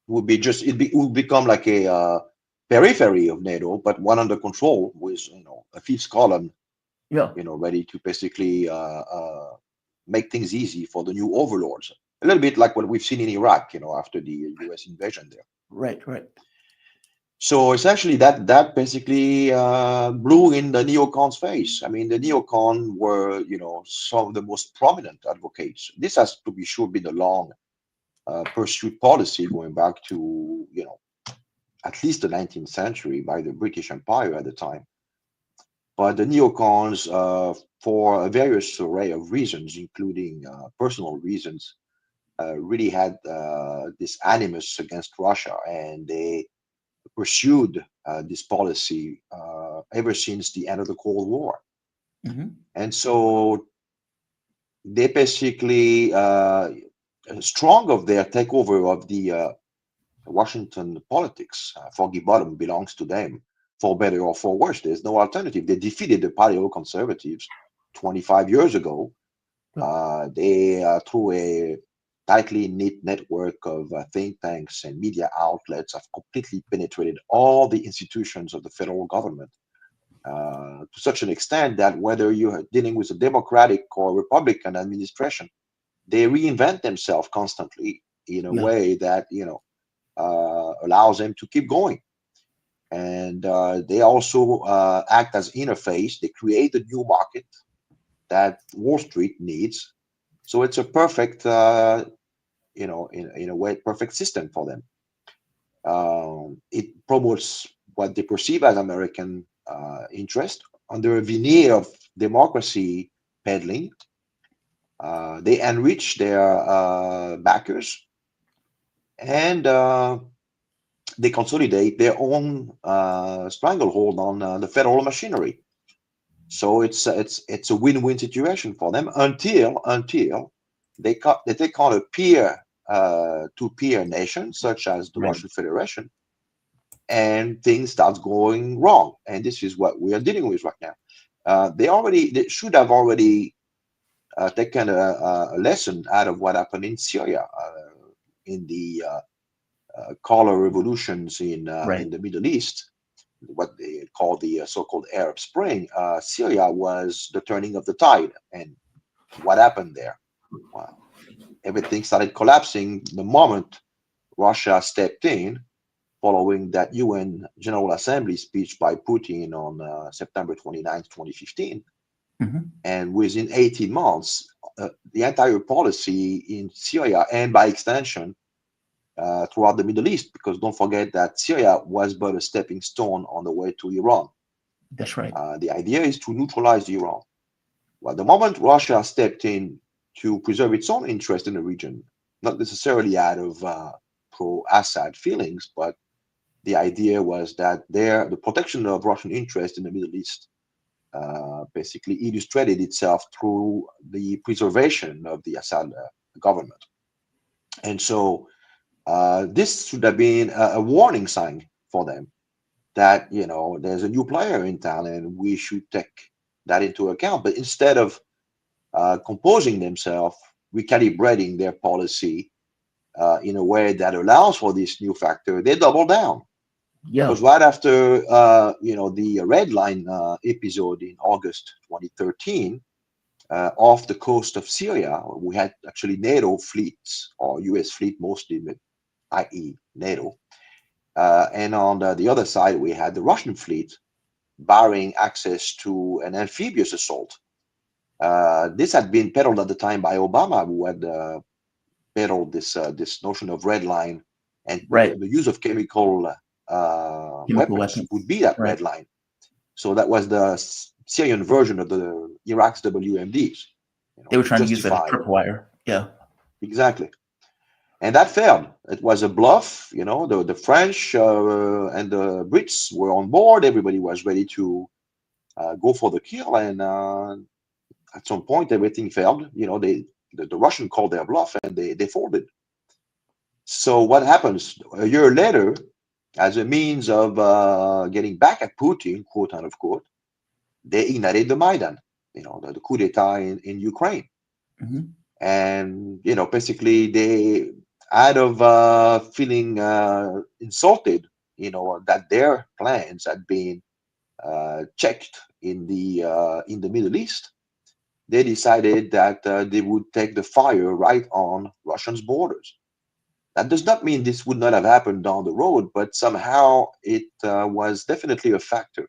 It would become like a periphery of NATO, but one under control with a fifth column Yeah. ready to basically make things easy for the new overlords. A little bit like what we've seen in Iraq, after the US invasion there. Right. Right. So essentially, that basically blew in the neocons' face. I mean, the neocon were, some of the most prominent advocates. This has, to be sure, been a long pursued policy going back to, at least the 19th century by the British Empire at the time. But the neocons, for a various array of reasons, including personal reasons, really had this animus against Russia, and they pursued this policy ever since the end of the Cold War. Mm-hmm. And so they basically, strong of their takeover of the Washington politics, Foggy Bottom belongs to them, for better or for worse. There's no alternative. They defeated the paleo-conservatives 25 years ago. They, through a tightly knit network of think tanks and media outlets, have completely penetrated all the institutions of the federal government to such an extent that whether you're dealing with a Democratic or Republican administration, they reinvent themselves constantly in a way that, allows them to keep going. And they also act as interface. They create a new market that Wall Street needs. So it's a perfect, in a way, perfect system for them. It promotes what they perceive as American interest under a veneer of democracy peddling. They enrich their backers, and they consolidate their own stranglehold on the federal machinery. So it's a win-win situation for them until they take on a peer-to-peer nation such as the Russian Federation, and things start going wrong. And this is what we are dealing with right now. They should have already taken a lesson out of what happened in Syria in the color revolutions in the Middle East, what they call the so-called Arab Spring. Syria was the turning of the tide, and what happened there? Well, everything started collapsing the moment Russia stepped in, following that UN General Assembly speech by Putin on September 29th, 2015. Mm-hmm. And within 18 months, the entire policy in Syria, and by extension, throughout the Middle East, because don't forget that Syria was but a stepping stone on the way to Iran. That's right. The idea is to neutralize Iran. Well, the moment Russia stepped in to preserve its own interest in the region, not necessarily out of pro-Assad feelings, but the idea was that the protection of Russian interest in the Middle East basically illustrated itself through the preservation of the Assad government. And so this should have been a warning sign for them that, there's a new player in town and we should take that into account. But instead of composing themselves, recalibrating their policy in a way that allows for this new factor, they double down. Because right after, the Red Line episode in August 2013, off the coast of Syria, we had actually NATO fleets, or US fleet mostly, i.e. NATO. And on the other side, we had the Russian fleet barring access to an amphibious assault. This had been peddled at the time by Obama, who had peddled this notion of red line, and the use of chemical weapons would be that red line. So that was the Syrian version of the Iraq's WMDs. They were trying to use that as tripwire. Yeah. Exactly. And that failed. It was a bluff. The French and the Brits were on board. Everybody was ready to go for the kill. And at some point, everything failed. The Russians called their bluff and they folded. So what happens a year later, as a means of getting back at Putin, quote unquote, they ignited the Maidan, the coup d'etat in Ukraine. Mm-hmm. And, basically they, out of feeling insulted, that their plans had been checked in the Middle East, they decided that they would take the fire right on Russia's borders. That does not mean this would not have happened down the road, but somehow it was definitely a factor.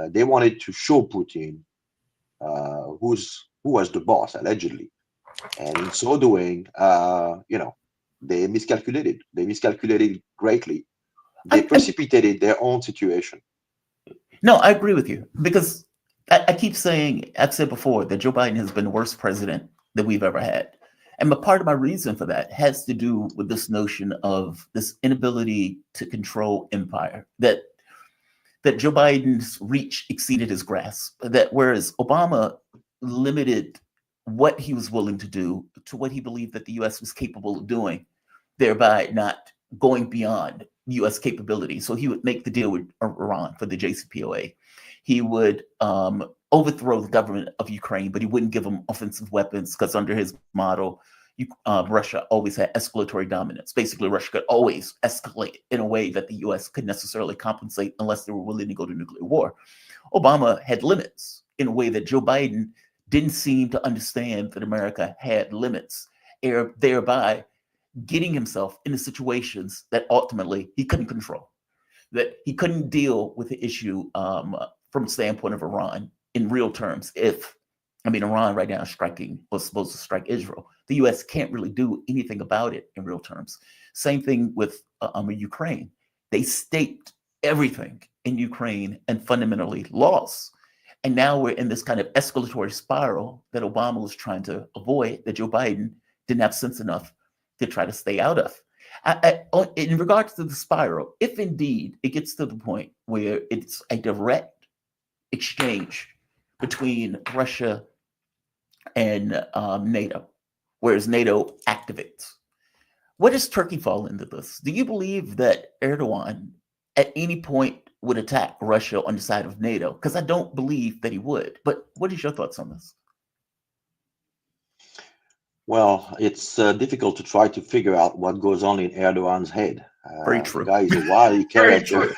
They wanted to show Putin who was the boss, allegedly. And in so doing, they miscalculated. They miscalculated greatly. They precipitated their own situation. No, I agree with you, because I keep saying, I've said before that Joe Biden has been the worst president that we've ever had. And part of my reason for that has to do with this notion of this inability to control empire, that Joe Biden's reach exceeded his grasp, that whereas Obama limited what he was willing to do to what he believed that the U.S. was capable of doing, thereby not going beyond U.S. capability. So he would make the deal with Iran for the JCPOA. He would overthrow the government of Ukraine, but he wouldn't give them offensive weapons because under his model, Russia always had escalatory dominance. Basically, Russia could always escalate in a way that the U.S. could necessarily compensate unless they were willing to go to nuclear war. Obama had limits in a way that Joe Biden didn't seem to understand that America had limits, thereby getting himself into situations that ultimately he couldn't control, that he couldn't deal with the issue from the standpoint of Iran in real terms. Iran right now is was supposed to strike Israel. The U.S. can't really do anything about it in real terms. Same thing with Ukraine. They staked everything in Ukraine and fundamentally lost. And now we're in this kind of escalatory spiral that Obama was trying to avoid, that Joe Biden didn't have sense enough to try to stay out of. In regards to the spiral, if indeed it gets to the point where it's a direct exchange between Russia and NATO, whereas NATO activates, where does Turkey fall into this? Do you believe that Erdogan at any point would attack Russia on the side of NATO? Because I don't believe that he would. But what is your thoughts on this? Well, it's difficult to try to figure out what goes on in Erdogan's head. Very true. The guy is a wily character.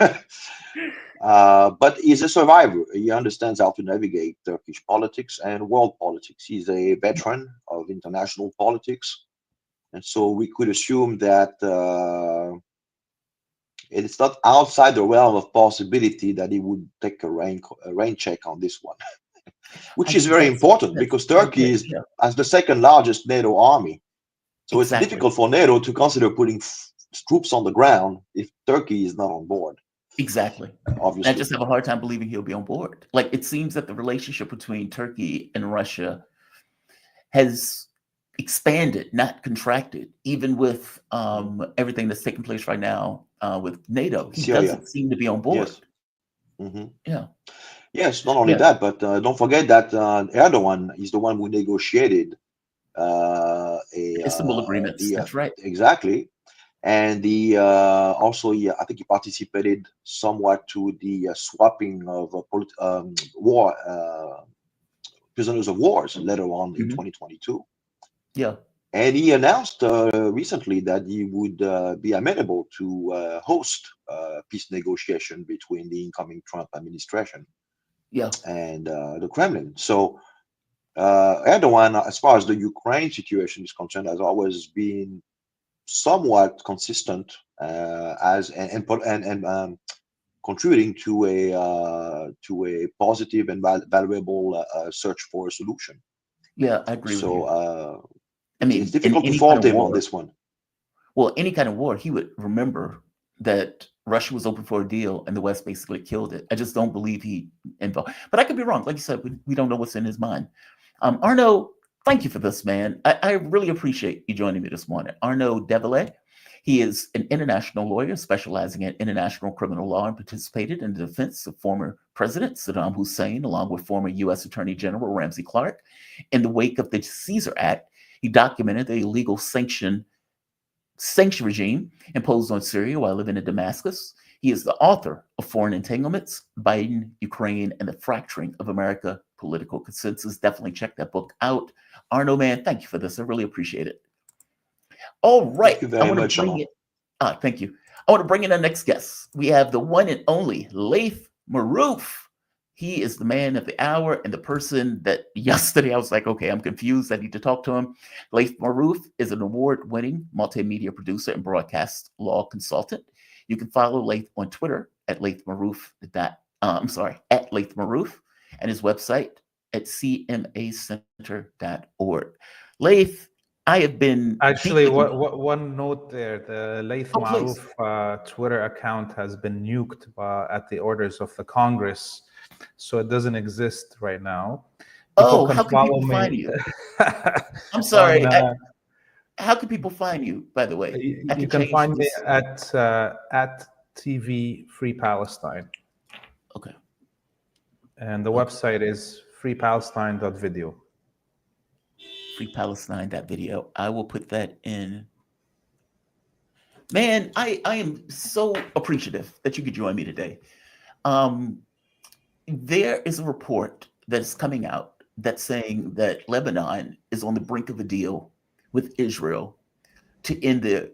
But he's a survivor. He understands how to navigate Turkish politics and world politics. He's a veteran of international politics. And so we could assume that it's not outside the realm of possibility that he would take a rain check on this one, which is very important because Turkey has the second largest NATO army. So it's difficult for NATO to consider putting troops on the ground if Turkey is not on board. Exactly. Obviously. I just have a hard time believing he'll be on board. Like, it seems that the relationship between Turkey and Russia has expanded, not contracted, even with everything that's taking place right now with NATO. He doesn't seem to be on board. Yes. Mm-hmm. Yeah. Yes, not only that, but don't forget that Erdogan is the one who negotiated Istanbul agreements. That's right. Exactly. And also, I think he participated somewhat to the swapping of war prisoners of wars later on in 2022. Yeah. And he announced recently that he would be amenable to host peace negotiation between the incoming Trump administration and the Kremlin. So Erdogan, as far as the Ukraine situation is concerned, has always been somewhat consistent and contributing to a positive and valuable search for a solution. Yeah, I agree with you. I mean, it's difficult to fault him on this one. Well, any kind of war, he would remember that Russia was open for a deal and the West basically killed it. I just don't believe he involved. But I could be wrong. Like you said, we don't know what's in his mind. Arnaud, thank you for this, man. I really appreciate you joining me this morning. Arnaud Develay, he is an international lawyer specializing in international criminal law and participated in the defense of former President Saddam Hussein, along with former U.S. Attorney General Ramsey Clark. In the wake of the Caesar Act, he documented the illegal sanction regime imposed on Syria while living in Damascus. He is the author of Foreign Entanglements, Biden, Ukraine, and the Fracturing of America, Political Consensus. Definitely check that book out. Arnaud, man, thank you for this. I really appreciate it. All right. Thank you very much. Thank you. I want to bring in our next guest. We have the one and only Laith Marouf. He is the man of the hour and the person that yesterday I was like, okay, I'm confused. I need to talk to him. Laith Maroof is an award-winning multimedia producer and broadcast law consultant. You can follow Laith on Twitter at Laith Maroof. At Laith Maroof, and his website at cmacenter.org. Laith, I have been Actually, deeply- one note there: the Laith Oh, please. Maroof Twitter account has been nuked at the orders of the Congress, so it doesn't exist right now. Oh, how can people find you? I'm sorry. How can people find you, by the way? You can find me at TV Free Palestine. Okay. And the website is freepalestine.video. Freepalestine.video. I will put that in. Man, I am so appreciative that you could join me today. There is a report that's coming out that's saying that Lebanon is on the brink of a deal with Israel to end the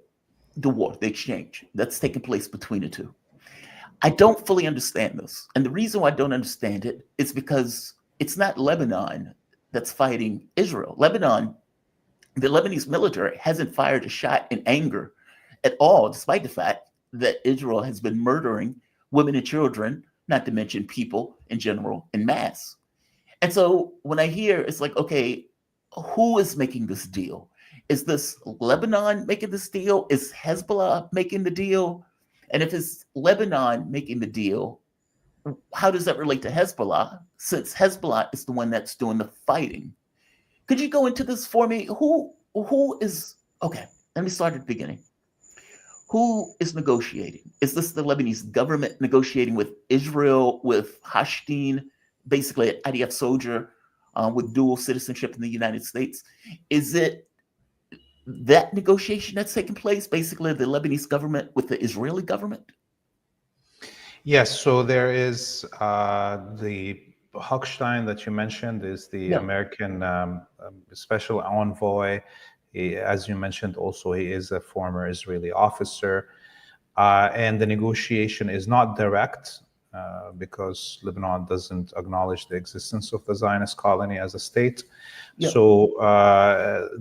war, the exchange that's taking place between the two. I don't fully understand this. And the reason why I don't understand it is because it's not Lebanon that's fighting Israel. Lebanon, the Lebanese military hasn't fired a shot in anger at all, despite the fact that Israel has been murdering women and children, not to mention people in general, in mass. And so when I hear, it's like, okay, who is making this deal? Is this Lebanon making this deal? Is Hezbollah making the deal? And if it's Lebanon making the deal, how does that relate to Hezbollah, since Hezbollah is the one that's doing the fighting? Could you go into this for me? Who is, okay, let me start at the beginning. Who is negotiating? Is this the Lebanese government negotiating with Israel, with Hashdin, basically an IDF soldier with dual citizenship in the United States? Is it that negotiation that's taking place, basically the Lebanese government with the Israeli government? Yes, so there is the Hochstein that you mentioned is the American special envoy. As you mentioned, also he is a former Israeli officer. And the negotiation is not direct because Lebanon doesn't acknowledge the existence of the Zionist colony as a state. Yeah. So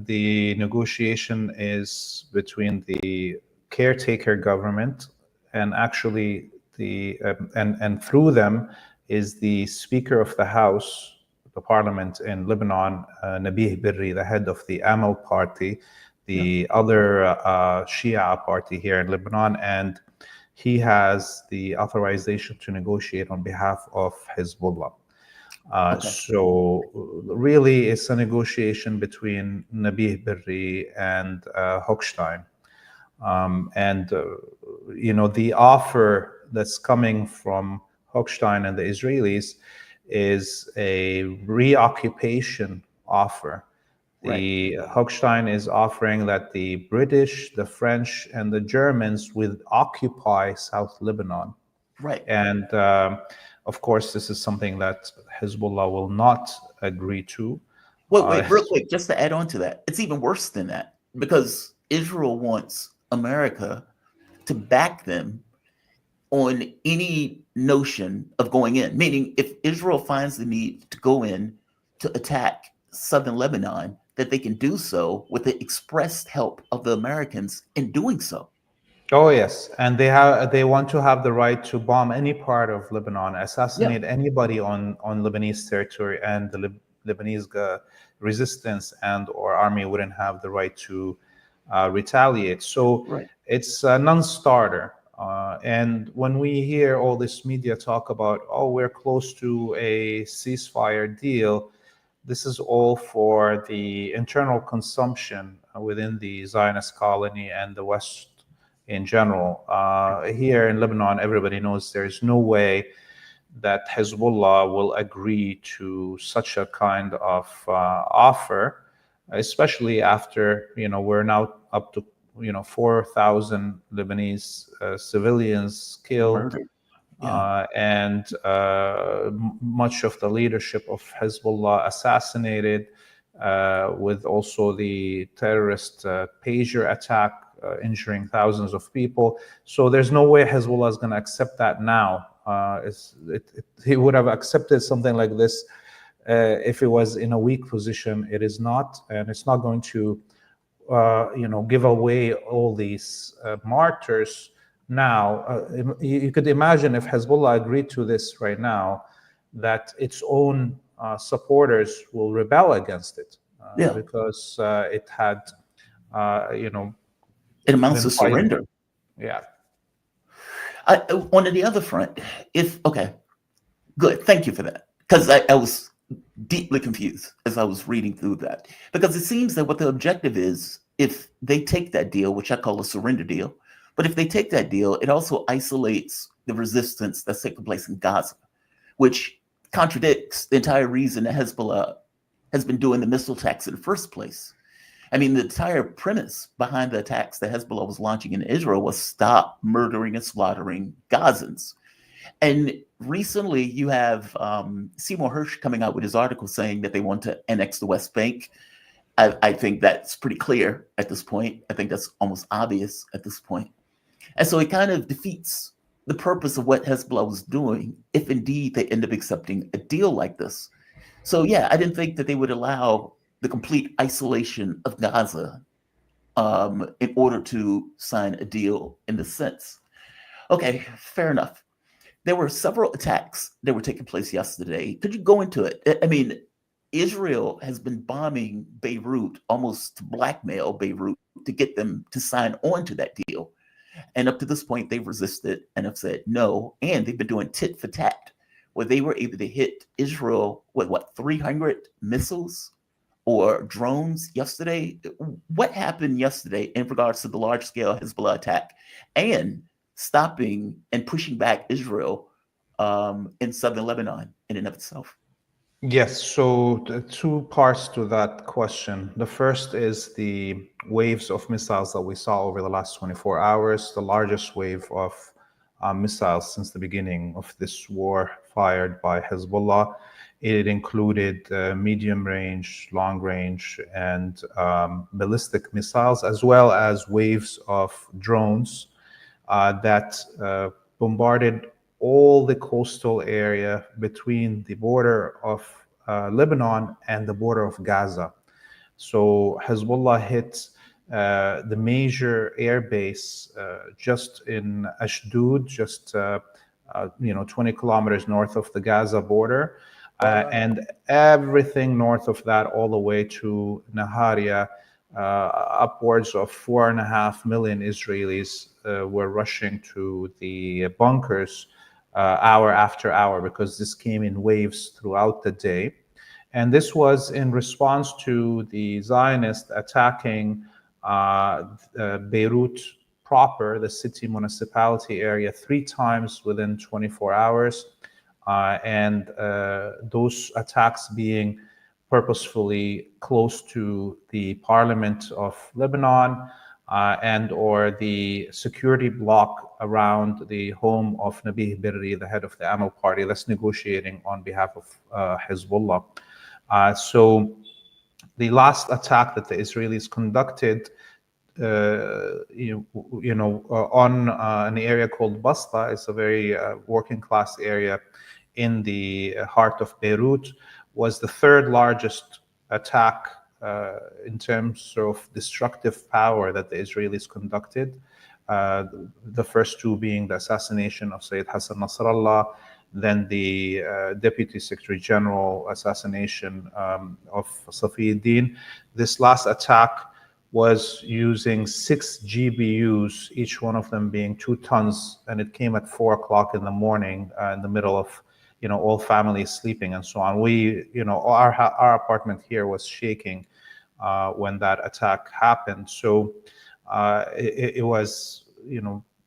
the negotiation is between the caretaker government and actually and through them is the Speaker of the House, the Parliament in Lebanon, Nabih Berri, the head of the Amal party, the other Shia party here in Lebanon, and he has the authorization to negotiate on behalf of Hezbollah. So really it's a negotiation between Nabih Berri and Hochstein. The offer that's coming from Hochstein and the Israelis is a reoccupation offer. The Hochstein is offering that the British, the French, and the Germans will occupy South Lebanon. Right. And of course, this is something that Hezbollah will not agree to. Wait, real quick, just to add on to that, it's even worse than that because Israel wants America to back them on any notion of going in, meaning if Israel finds the need to go in to attack southern Lebanon, that they can do so with the expressed help of the Americans in doing so. Oh yes, and they want to have the right to bomb any part of Lebanon, assassinate anybody on Lebanese territory, and the Lebanese resistance and or army wouldn't have the right to retaliate. So it's a non-starter. And when we hear all this media talk about, oh, we're close to a ceasefire deal, this is all for the internal consumption within the Zionist colony and the West in general. Here in Lebanon, everybody knows there's no way that Hezbollah will agree to such a kind of offer, especially after, we're now up to 4,000 Lebanese civilians killed, and much of the leadership of Hezbollah assassinated, with also the terrorist pager attack injuring thousands of people. So there's no way Hezbollah is going to accept that now. He would have accepted something like this if it was in a weak position. It is not, and it's not going to, give away all these martyrs now. You could imagine if Hezbollah agreed to this right now, that its own supporters will rebel against it because it had, it amounts been to surrender. Yeah. On the other front, good. Thank you for that. Because I was deeply confused as I was reading through that. Because it seems that what the objective is, if they take that deal, which I call a surrender deal, but if they take that deal, it also isolates the resistance that's taking place in Gaza, which contradicts the entire reason that Hezbollah has been doing the missile attacks in the first place. I mean, the entire premise behind the attacks that Hezbollah was launching in Israel was stop murdering and slaughtering Gazans. And recently you have Seymour Hersh coming out with his article saying that they want to annex the West Bank. I think that's pretty clear at this point. I think that's almost obvious at this point. And so it kind of defeats the purpose of what Hezbollah was doing if indeed they end up accepting a deal like this. So yeah, I didn't think that they would allow the complete isolation of Gaza in order to sign a deal in this sense. Okay, fair enough. There were several attacks that were taking place yesterday. Could you go into it? I mean, Israel has been bombing Beirut, almost to blackmail Beirut to get them to sign on to that deal. And up to this point, they've resisted and have said no. And they've been doing tit for tat, where they were able to hit Israel with 300 missiles or drones yesterday. What happened yesterday in regards to the large-scale Hezbollah attack and stopping and pushing back Israel in southern Lebanon in and of itself? Yes, so two parts to that question. The first is the waves of missiles that we saw over the last 24 hours, the largest wave of missiles since the beginning of this war fired by Hezbollah. It included medium range, long range, and ballistic missiles, as well as waves of drones that bombarded all the coastal area between the border of Lebanon and the border of Gaza. So Hezbollah hit the major air base just in Ashdod, just 20 kilometers north of the Gaza border, and everything north of that all the way to Naharia. Upwards of 4.5 million Israelis were rushing to the bunkers hour after hour, because this came in waves throughout the day. And this was in response to the Zionists attacking Beirut proper, the city municipality area, 3 times within 24 hours. And those attacks being purposefully close to the parliament of Lebanon and or the security block around the home of Nabih Berri, the head of the Amal party, that's negotiating on behalf of Hezbollah. So the last attack that the Israelis conducted on an area called Basta, it's a very working class area in the heart of Beirut, was the 3rd largest attack in terms of destructive power that the Israelis conducted. The first 2 being the assassination of Sayyid Hassan Nasrallah, then the Deputy Secretary General assassination of Safiuddin. This last attack was using 6 GBUs, each one of them being 2 tons, and it came at 4 o'clock in the morning in the middle of all families sleeping and so on. Our apartment here was shaking when that attack happened. So it was,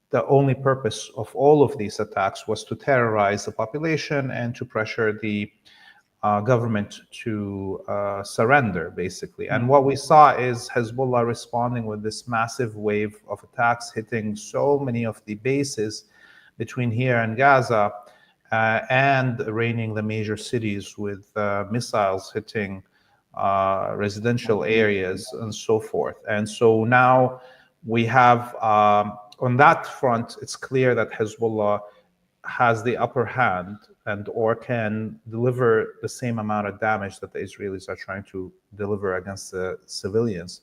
the only purpose of all of these attacks was to terrorize the population and to pressure the government to surrender, basically. And what we saw is Hezbollah responding with this massive wave of attacks, hitting so many of the bases between here and Gaza, and raining the major cities with missiles hitting residential areas and so forth. And so now we have, on that front, it's clear that Hezbollah has the upper hand and or can deliver the same amount of damage that the Israelis are trying to deliver against the civilians.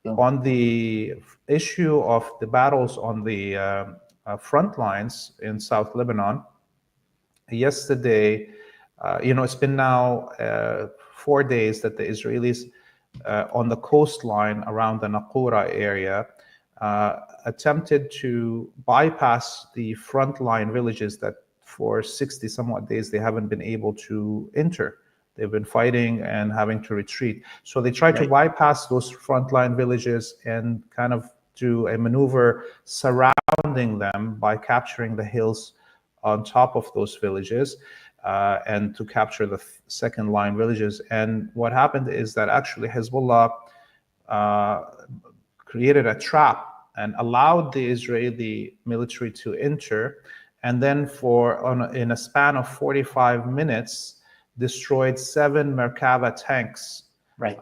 Yeah. On the issue of the battles on the front lines in South Lebanon, yesterday, it's been now 4 days that the Israelis on the coastline around the Naqoura area attempted to bypass the frontline villages that for 60 somewhat days they haven't been able to enter. They've been fighting and having to retreat. So they tried to bypass those frontline villages and kind of do a maneuver surrounding them by capturing the hills on top of those villages and to capture the second line villages. And what happened is that actually Hezbollah created a trap and allowed the Israeli military to enter, and then in a span of 45 minutes, destroyed 7 Merkava tanks. Right.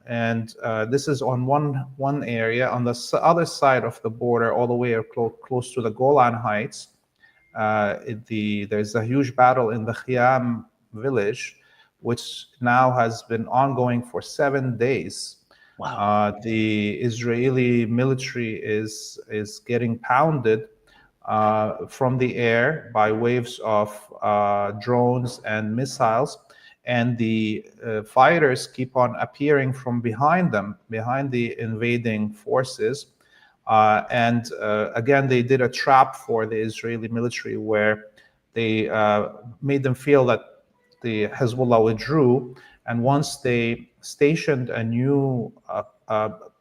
And this is on one area. On the other side of the border, all the way close to the Golan Heights, there's a huge battle in the Khiam village, which now has been ongoing for 7 days. Wow. The Israeli military is getting pounded from the air by waves of drones and missiles, and the fighters keep on appearing from behind them, behind the invading forces. And again, they did a trap for the Israeli military where they made them feel that the Hezbollah withdrew, and once they stationed a new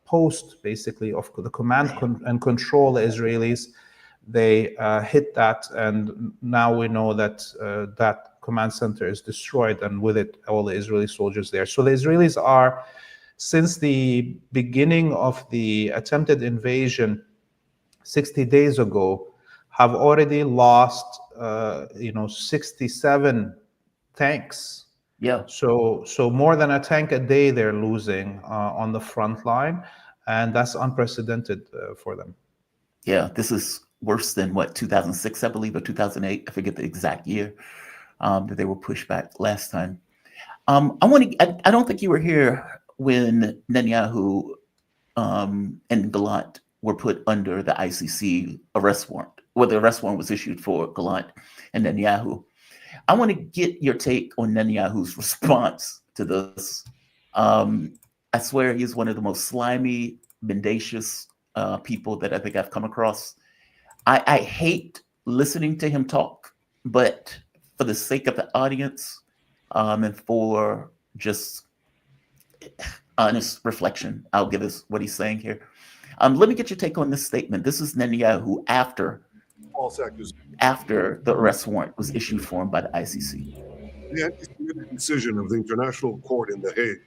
post, basically, of the command and control the Israelis, they hit that, and now we know that that command center is destroyed, and with it, all the Israeli soldiers there. So the Israelis are, since the beginning of the attempted invasion 60 days ago, have already lost, 67 tanks. Yeah. So more than a tank a day they're losing on the front line, and that's unprecedented for them. Yeah, this is worse than 2006, I believe, or 2008. I forget the exact year that they were pushed back last time. I don't think you were here when Netanyahu and Gallant were put under the ICC arrest warrant. Well, the arrest warrant was issued for Gallant and Netanyahu. I want to get your take on Netanyahu's response to this. I swear he's one of the most slimy, mendacious people that I think I've come across. I hate listening to him talk, but for the sake of the audience and for just honest reflection, I'll give us what he's saying here. Let me get your take on this statement. This is Netanyahu after the arrest warrant was issued for him by the ICC. The anti-Semitic decision of the International Court in The Hague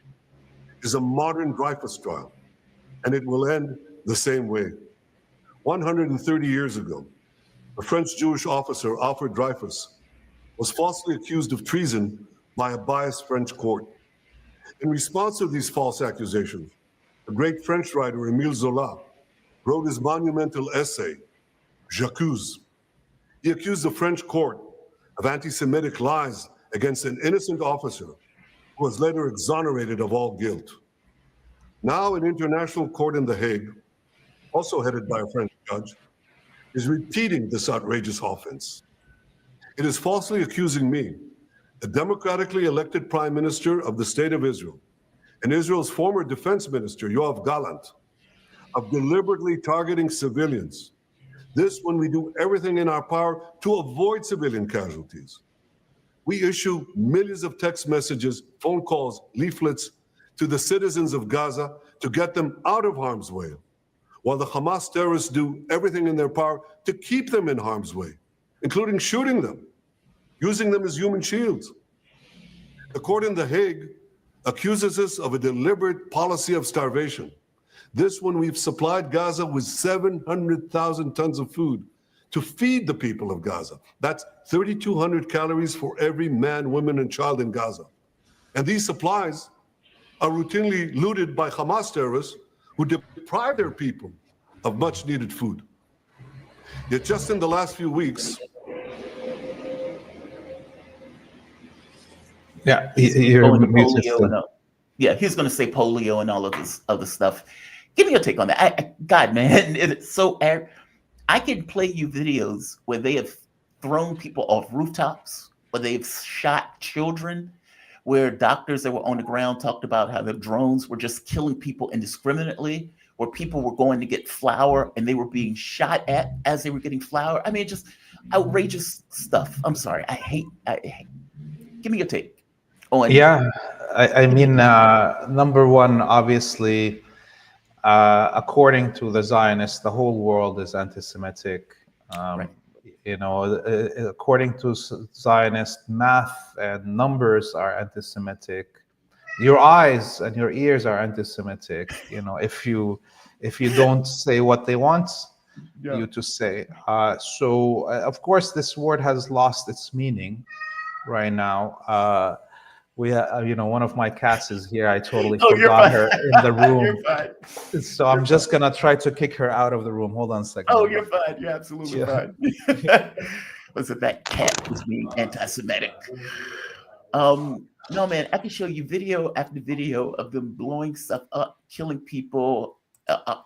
is a modern Dreyfus trial, and it will end the same way. 130 years ago, a French Jewish officer, Alfred Dreyfus, was falsely accused of treason by a biased French court. In response to these false accusations, the great French writer Émile Zola wrote his monumental essay, J'accuse. He accused the French court of anti-Semitic lies against an innocent officer who was later exonerated of all guilt. Now an international court in The Hague, also headed by a French judge, is repeating this outrageous offense. It is falsely accusing me, a democratically elected prime minister of the state of Israel, and Israel's former defense minister, Yoav Gallant, of deliberately targeting civilians. This when we do everything in our power to avoid civilian casualties. We issue millions of text messages, phone calls, leaflets to the citizens of Gaza to get them out of harm's way, while the Hamas terrorists do everything in their power to keep them in harm's way, including shooting them, using them as human shields. The court in The Hague accuses us of a deliberate policy of starvation. This when we've supplied Gaza with 700,000 tons of food to feed the people of Gaza. That's 3,200 calories for every man, woman, and child in Gaza. And these supplies are routinely looted by Hamas terrorists who deprive their people of much needed food. Yet just in the last few weeks, Yeah, He's you're going to muted polio still. yeah, he's going to say polio and all of this other stuff. Give me your take on that. God, man, it's so. I can play you videos where they have thrown people off rooftops, where they've shot children, where doctors that were on the ground talked about how the drones were just killing people indiscriminately, where people were going to get flour and they were being shot at as they were getting flour. I mean, just outrageous stuff. I'm sorry. I hate. Give me your take on. Yeah, I mean, number one, obviously, according to the Zionists, the whole world is anti-Semitic. Right. You know, according to Zionist, math and numbers are anti-Semitic. Your eyes and your ears are anti-Semitic. You know, if you don't say what they want you to say. So of course, this word has lost its meaning right now. You know, one of my cats is here. I totally Oh, you're forgot fine. her in the room. You're fine. So I'm just gonna try to kick her out of the room. Hold on a second. Oh, you're fine. You're absolutely Yeah. fine. Listen, that cat was being anti-Semitic. No, man, I can show you video after video of them blowing stuff up, killing people,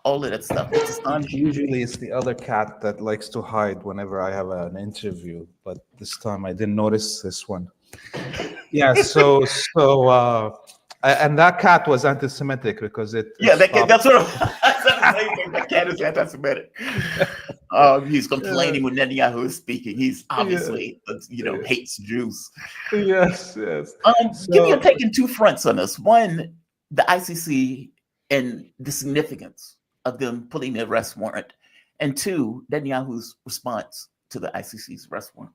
all of that stuff. It's astonishing. Usually it's the other cat that likes to hide whenever I have an interview, but this time I didn't notice this one. Yeah, and that cat was anti-Semitic because it Yeah, that cat, stopped- that's what I said the same thing. That cat is anti-Semitic. He's complaining when Netanyahu is speaking. He's obviously, hates Jews. Yes. Give me a take in two fronts on this. One, the ICC and the significance of them putting the arrest warrant, and two, Netanyahu's response to the ICC's arrest warrant.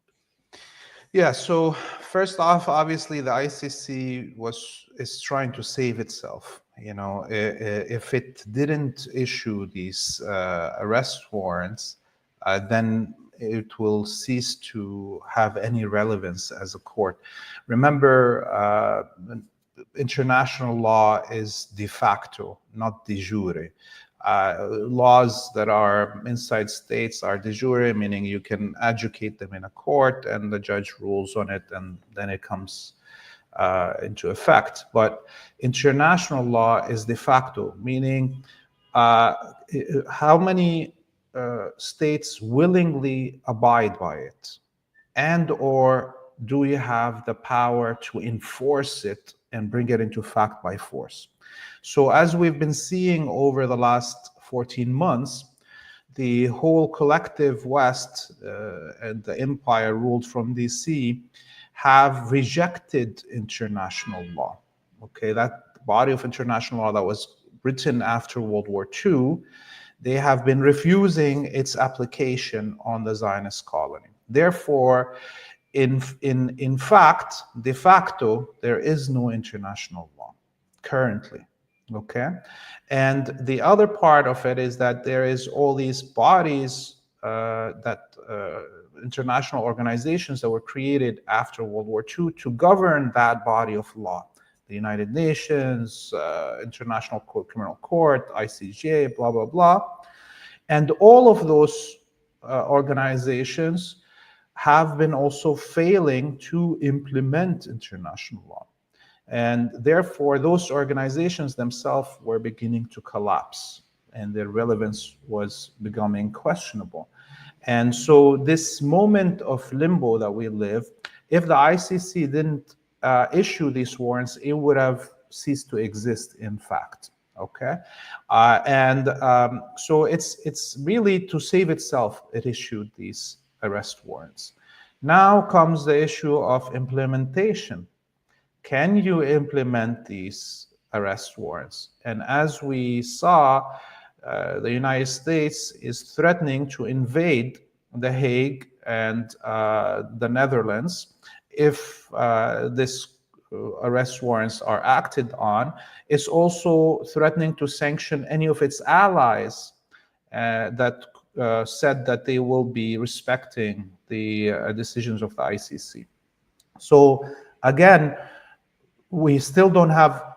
Yeah, so first off, obviously the ICC is trying to save itself. You know, if it didn't issue these arrest warrants, then it will cease to have any relevance as a court. Remember, international law is de facto, not de jure. Laws that are inside states are de jure, meaning you can adjudicate them in a court and the judge rules on it and then it comes into effect. But international law is de facto, meaning how many states willingly abide by it, and or do you have the power to enforce it and bring it into fact by force? So as we've been seeing over the last 14 months, the whole collective West and the empire ruled from DC have rejected international law. Okay, that body of international law that was written after World War II, they have been refusing its application on the Zionist colony. Therefore, in fact, de facto, there is no international law currently. Okay, and the other part of it is that there is all these bodies international organizations that were created after World War II to govern that body of law. The United Nations, International Criminal Court, ICJ, blah, blah, blah. And all of those organizations have been also failing to implement international law. And therefore, those organizations themselves were beginning to collapse and their relevance was becoming questionable. And so this moment of limbo that we live, if the ICC didn't issue these warrants, it would have ceased to exist, in fact. Okay, so it's really to save itself, it issued these arrest warrants. Now comes the issue of implementation. Can you implement these arrest warrants? And as we saw, the United States is threatening to invade The Hague and the Netherlands if this arrest warrants are acted on. It's also threatening to sanction any of its allies that said that they will be respecting the decisions of the ICC. So again, we still don't have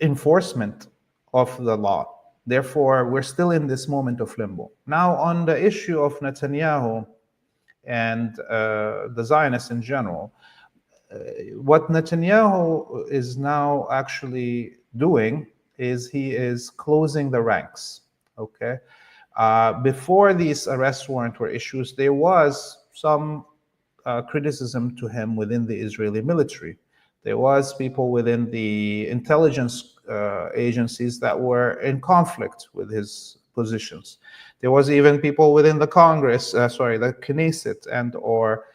enforcement of the law. Therefore, we're still in this moment of limbo. Now, on the issue of Netanyahu and the Zionists in general, what Netanyahu is now actually doing is he is closing the ranks. Okay, before these arrest warrants were issued, there was some criticism to him within the Israeli military. There was people within the intelligence agencies that were in conflict with his positions. There was even people within the Congress, the Knesset and or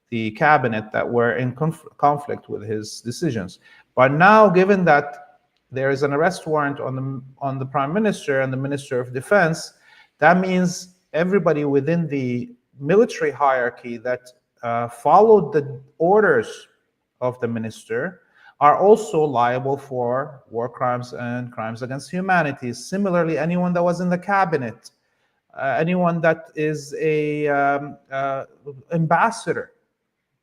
the cabinet that were in conflict with his decisions. But now, given that there is an arrest warrant on the prime minister and the minister of defense, that means everybody within the military hierarchy that followed the orders of the minister are also liable for war crimes and crimes against humanity. Similarly, anyone that was in the cabinet, anyone that is a ambassador,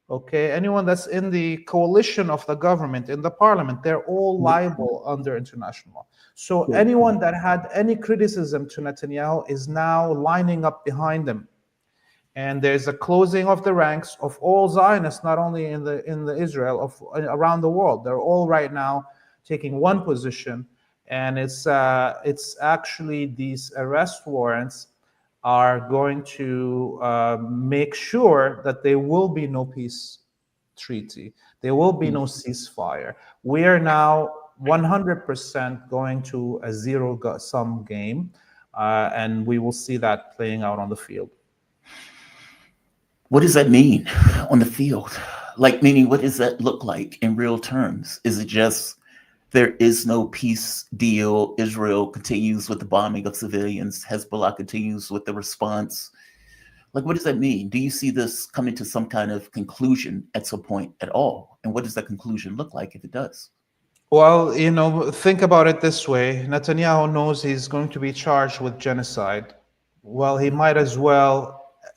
okay, anyone that's in the coalition of the government, in the parliament, they're all liable under international law. So anyone that had any criticism to Netanyahu is now lining up behind them. And there's a closing of the ranks of all Zionists, not only in the Israel, of around the world. They're all right now taking one position, and it's actually these arrest warrants are going to make sure that there will be no peace treaty. There will be no ceasefire. We are now 100% going to a zero-sum game, and we will see that playing out on the field. What does that mean on the field? Like, meaning, what does that look like in real terms? Is it just there is no peace deal? Israel continues with the bombing of civilians. Hezbollah continues with the response. Like, what does that mean? Do you see this coming to some kind of conclusion at some point at all? And what does that conclusion look like if it does? Well, think about it this way. Netanyahu knows he's going to be charged with genocide. Well, he might as well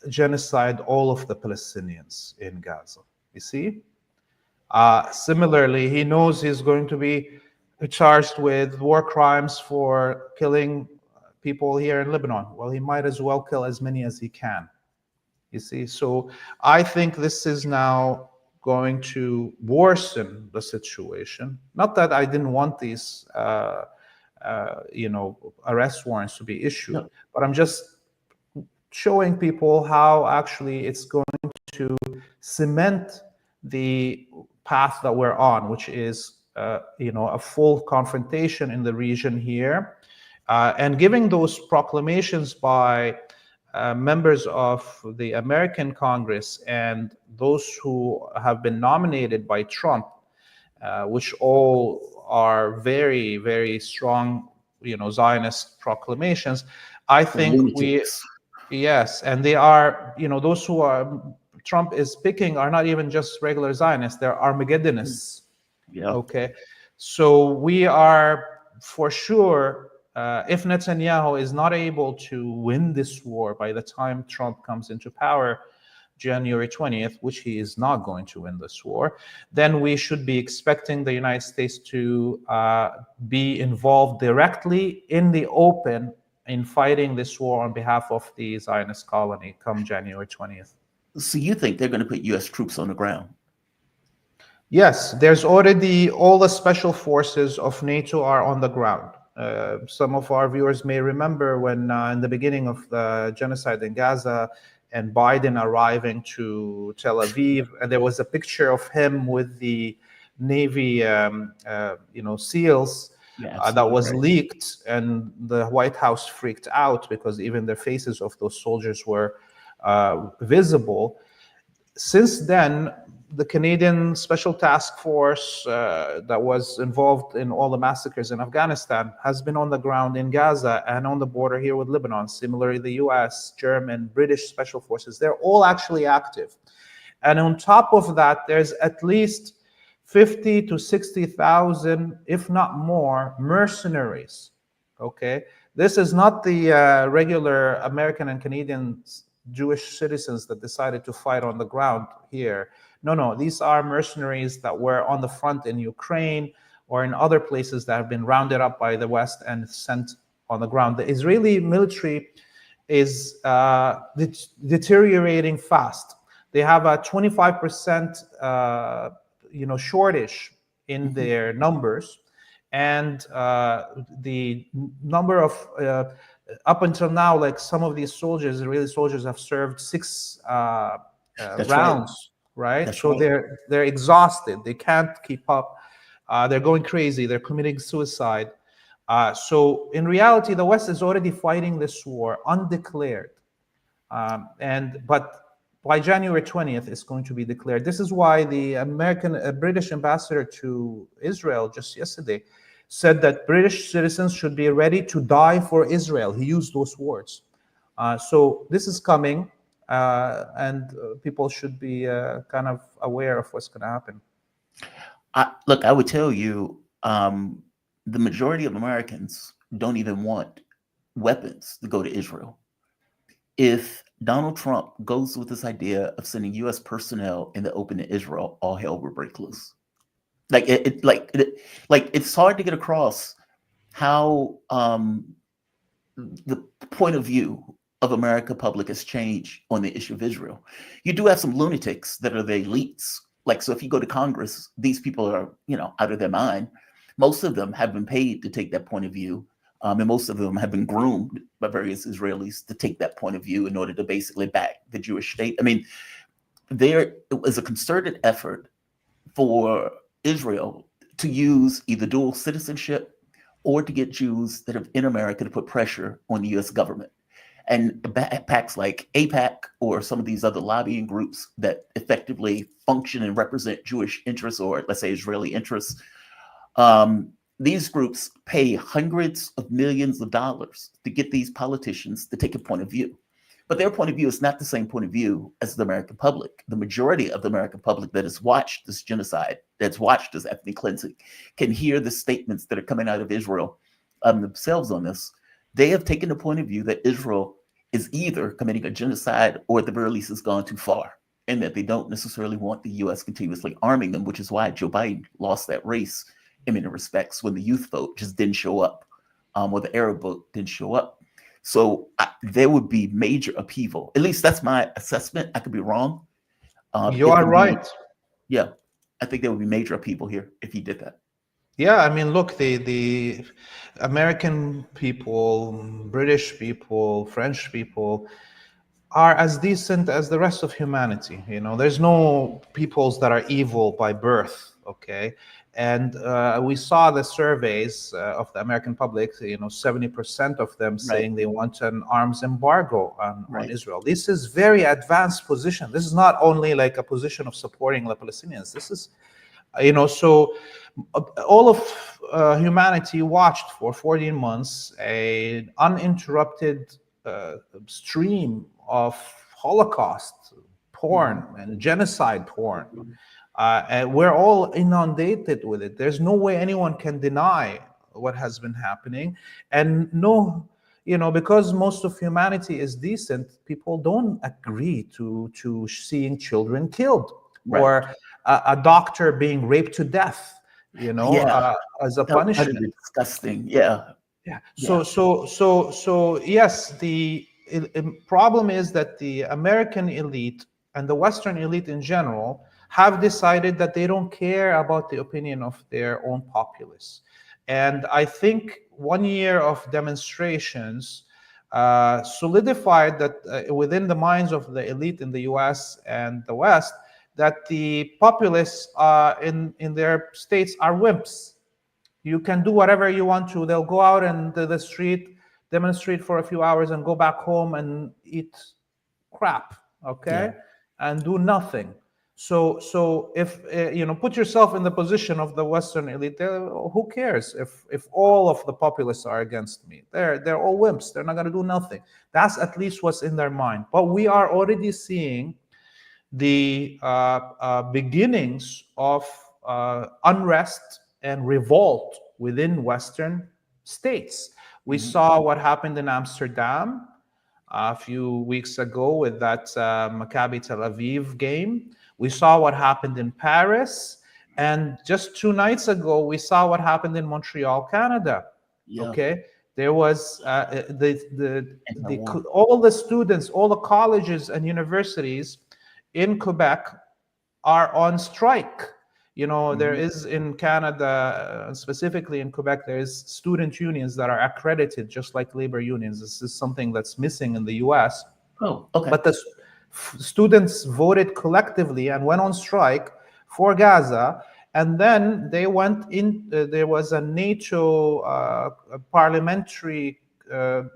genocide all of the Palestinians in Gaza. You see? Similarly, he knows he's going to be charged with war crimes for killing people here in Lebanon. Well, he might as well kill as many as he can. You see? So I think this is now going to worsen the situation. Not that I didn't want these, arrest warrants to be issued, but I'm just showing people how actually it's going to cement the path that we're on, which is, a full confrontation in the region here, and giving those proclamations by members of the American Congress and those who have been nominated by Trump, which all are very, very strong, Zionist proclamations. I think yes, and they are, those who are Trump is picking are not even just regular Zionists, they're Armageddonists. Yeah. Okay. So we are for sure, if Netanyahu is not able to win this war by the time Trump comes into power, January 20th, which he is not going to win this war, then we should be expecting the United States to be involved directly in the open in fighting this war on behalf of the Zionist colony come January 20th. So you think they're going to put U.S. troops on the ground? Yes, there's already all the special forces of NATO are on the ground. Some of our viewers may remember when in the beginning of the genocide in Gaza and Biden arriving to Tel Aviv, and there was a picture of him with the Navy, SEALs. That was leaked, and the White House freaked out because even the faces of those soldiers were visible. Since then, the Canadian Special Task Force that was involved in all the massacres in Afghanistan has been on the ground in Gaza and on the border here with Lebanon. Similarly, the US, German, British Special Forces, they're all actually active. And on top of that, there's at least 50 to 60,000, if not more, mercenaries. Okay, this is not the regular American and Canadian Jewish citizens that decided to fight on the ground here. No, these are mercenaries that were on the front in Ukraine or in other places that have been rounded up by the West and sent on the ground. The Israeli military is deteriorating fast. They have a 25% shortage in their numbers, and the number of up until now, like some of these soldiers, Israeli soldiers, have served 6 rounds, right? That's So right. they're exhausted. They can't keep up. They're going crazy. They're committing suicide. So in reality, the West is already fighting this war undeclared, but by January 20th, it's going to be declared. This is why the British ambassador to Israel just yesterday said that British citizens should be ready to die for Israel. He used those words. So this is coming, and people should be kind of aware of what's going to happen. Look, I would tell you, the majority of Americans don't even want weapons to go to Israel. If Donald Trump goes with this idea of sending U.S. personnel in the open to Israel, all hell will break loose. Like it's hard to get across how the point of view of America public has changed on the issue of Israel. You do have some lunatics that are the elites. Like, so if you go to Congress, these people are, out of their mind. Most of them have been paid to take that point of view. And most of them have been groomed by various Israelis to take that point of view in order to basically back the Jewish state. I mean, there was a concerted effort for Israel to use either dual citizenship or to get Jews that are in America to put pressure on the US government. And PACs like AIPAC or some of these other lobbying groups that effectively function and represent Jewish interests, or let's say Israeli interests, these groups pay hundreds of millions of dollars to get these politicians to take a point of view. But their point of view is not the same point of view as the American public. The majority of the American public that has watched this genocide, that's watched this ethnic cleansing, can hear the statements that are coming out of Israel themselves on this. They have taken the point of view that Israel is either committing a genocide or at the very least has gone too far, and that they don't necessarily want the U.S. continuously arming them, which is why Joe Biden lost that race in many respects when the youth vote just didn't show up, or the Arab vote didn't show up. So there would be major upheaval. At least that's my assessment. I could be wrong. You are right. Yeah, I think there would be major upheaval here if he did that. Yeah, I mean, look, the American people, British people, French people are as decent as the rest of humanity. There's no peoples that are evil by birth, okay? And we saw the surveys of the American public, 70% of them saying they want an arms embargo on Israel. This is very advanced position. This is not only like a position of supporting the Palestinians. This is, so all of humanity watched for 14 months an uninterrupted stream of Holocaust porn and genocide porn. And we're all inundated with it. There's no way anyone can deny what has been happening. And because most of humanity is decent, people don't agree to seeing children killed or a doctor being raped to death, as a punishment. Disgusting. Yeah. So yes, the problem is that the American elite and the Western elite in general have decided that they don't care about the opinion of their own populace. And I think 1 year of demonstrations solidified that within the minds of the elite in the US and the West, that the populace in their states are wimps. You can do whatever you want to. They'll go out into the street, demonstrate for a few hours, and go back home and eat crap, okay? And do nothing. So if put yourself in the position of the Western elite. Who cares if all of the populace are against me? They're all wimps. They're not going to do nothing. That's at least what's in their mind. But we are already seeing the beginnings of unrest and revolt within Western states. We saw what happened in Amsterdam a few weeks ago with that Maccabi Tel Aviv game. We saw what happened in Paris. And just 2 nights ago, we saw what happened in Montreal, Canada. Okay. There was all the students, all the colleges and universities in Quebec are on strike. You know, there Mhm. is in Canada, specifically in Quebec, there is student unions that are accredited just like labor unions. This is something that's missing in the US. Oh, okay. But the students voted collectively and went on strike for Gaza. And then they went in, there was a NATO parliamentary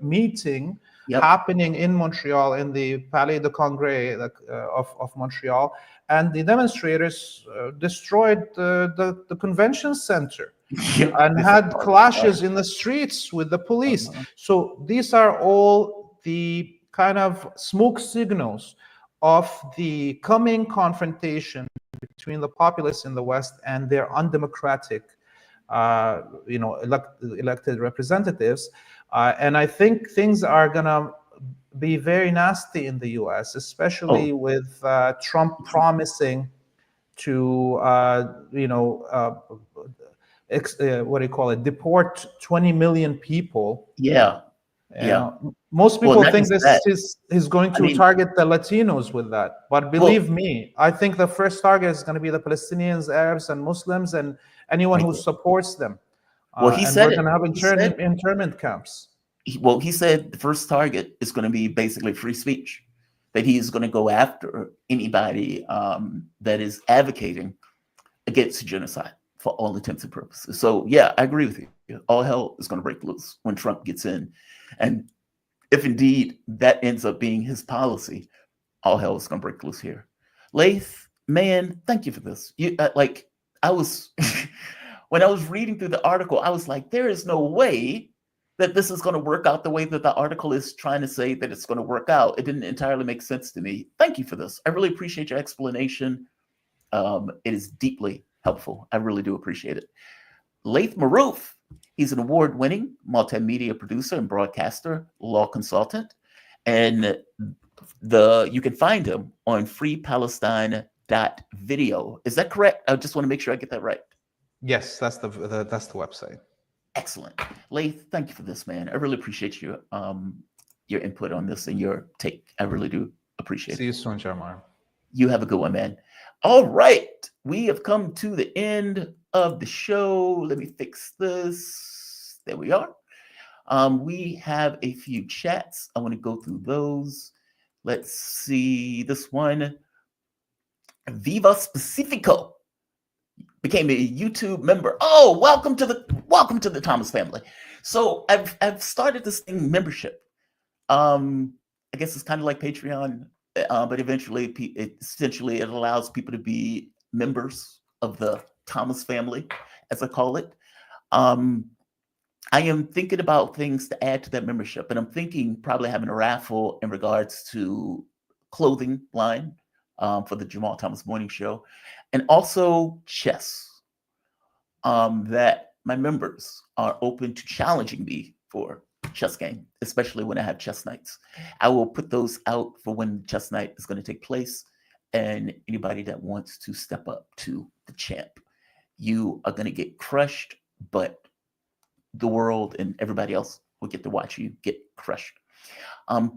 meeting Yep. happening in Montreal in the Palais de Congrès of Montreal. And the demonstrators destroyed the convention center Yep. and This is had part of the clashes in the streets with the police. So these are all the kind of smoke signals of the coming confrontation between the populace in the West and their undemocratic, elected representatives. And I think things are gonna be very nasty in the U.S., especially with Trump promising to, what do you call it, deport 20 million people. Yeah. You Yeah. know, most Well, people not think just this that. is going I to mean, target the Latinos with that. But well, believe me, I think the first target is going to be the Palestinians, Arabs, and Muslims, and anyone right who there. supports them. Well, he And said we're it. going to have He said, internment camps. he said the first target is going to be basically free speech, that he is going to go after anybody that is advocating against genocide for all intents and purposes. So yeah, I agree with you. All hell is going to break loose when Trump gets in. And if indeed that ends up being his policy, all hell is going to break loose here. Laith, man, thank you for this. You I was when I was reading through the article, I was like, there is no way that this is going to work out the way that the article is trying to say that it's going to work out. It didn't entirely make sense to me. Thank you for this. I really appreciate your explanation. It is deeply helpful. I really do appreciate it. Laith Maroof, he's an award-winning multimedia producer and broadcaster, law consultant, and you can find him on freepalestine.video. Is that correct? I just want to make sure I get that right. Yes, that's the website. Excellent. Laith, thank you for this, man. I really appreciate your input on this and your take. I really do appreciate it. See you soon, Jamar. You have a good one, man. All right. We have come to the end of the show. Let me fix this. There we are. We have a few chats. I want to go through those. Let's see this one. Viva Specifico became a YouTube member. Oh, welcome to the Thomas family. So I've started this thing membership. I guess it's kind of like Patreon, but eventually it allows people to be members of the Thomas family, as I call it. I am thinking about things to add to that membership, and I'm thinking probably having a raffle in regards to clothing line for the Jamal Thomas Morning Show, and also chess. That my members are open to challenging me for chess game, especially when I have chess nights. I will put those out for when chess night is going to take place, and anybody that wants to step up to the champ, you are going to get crushed, but the world and everybody else will get to watch you get crushed.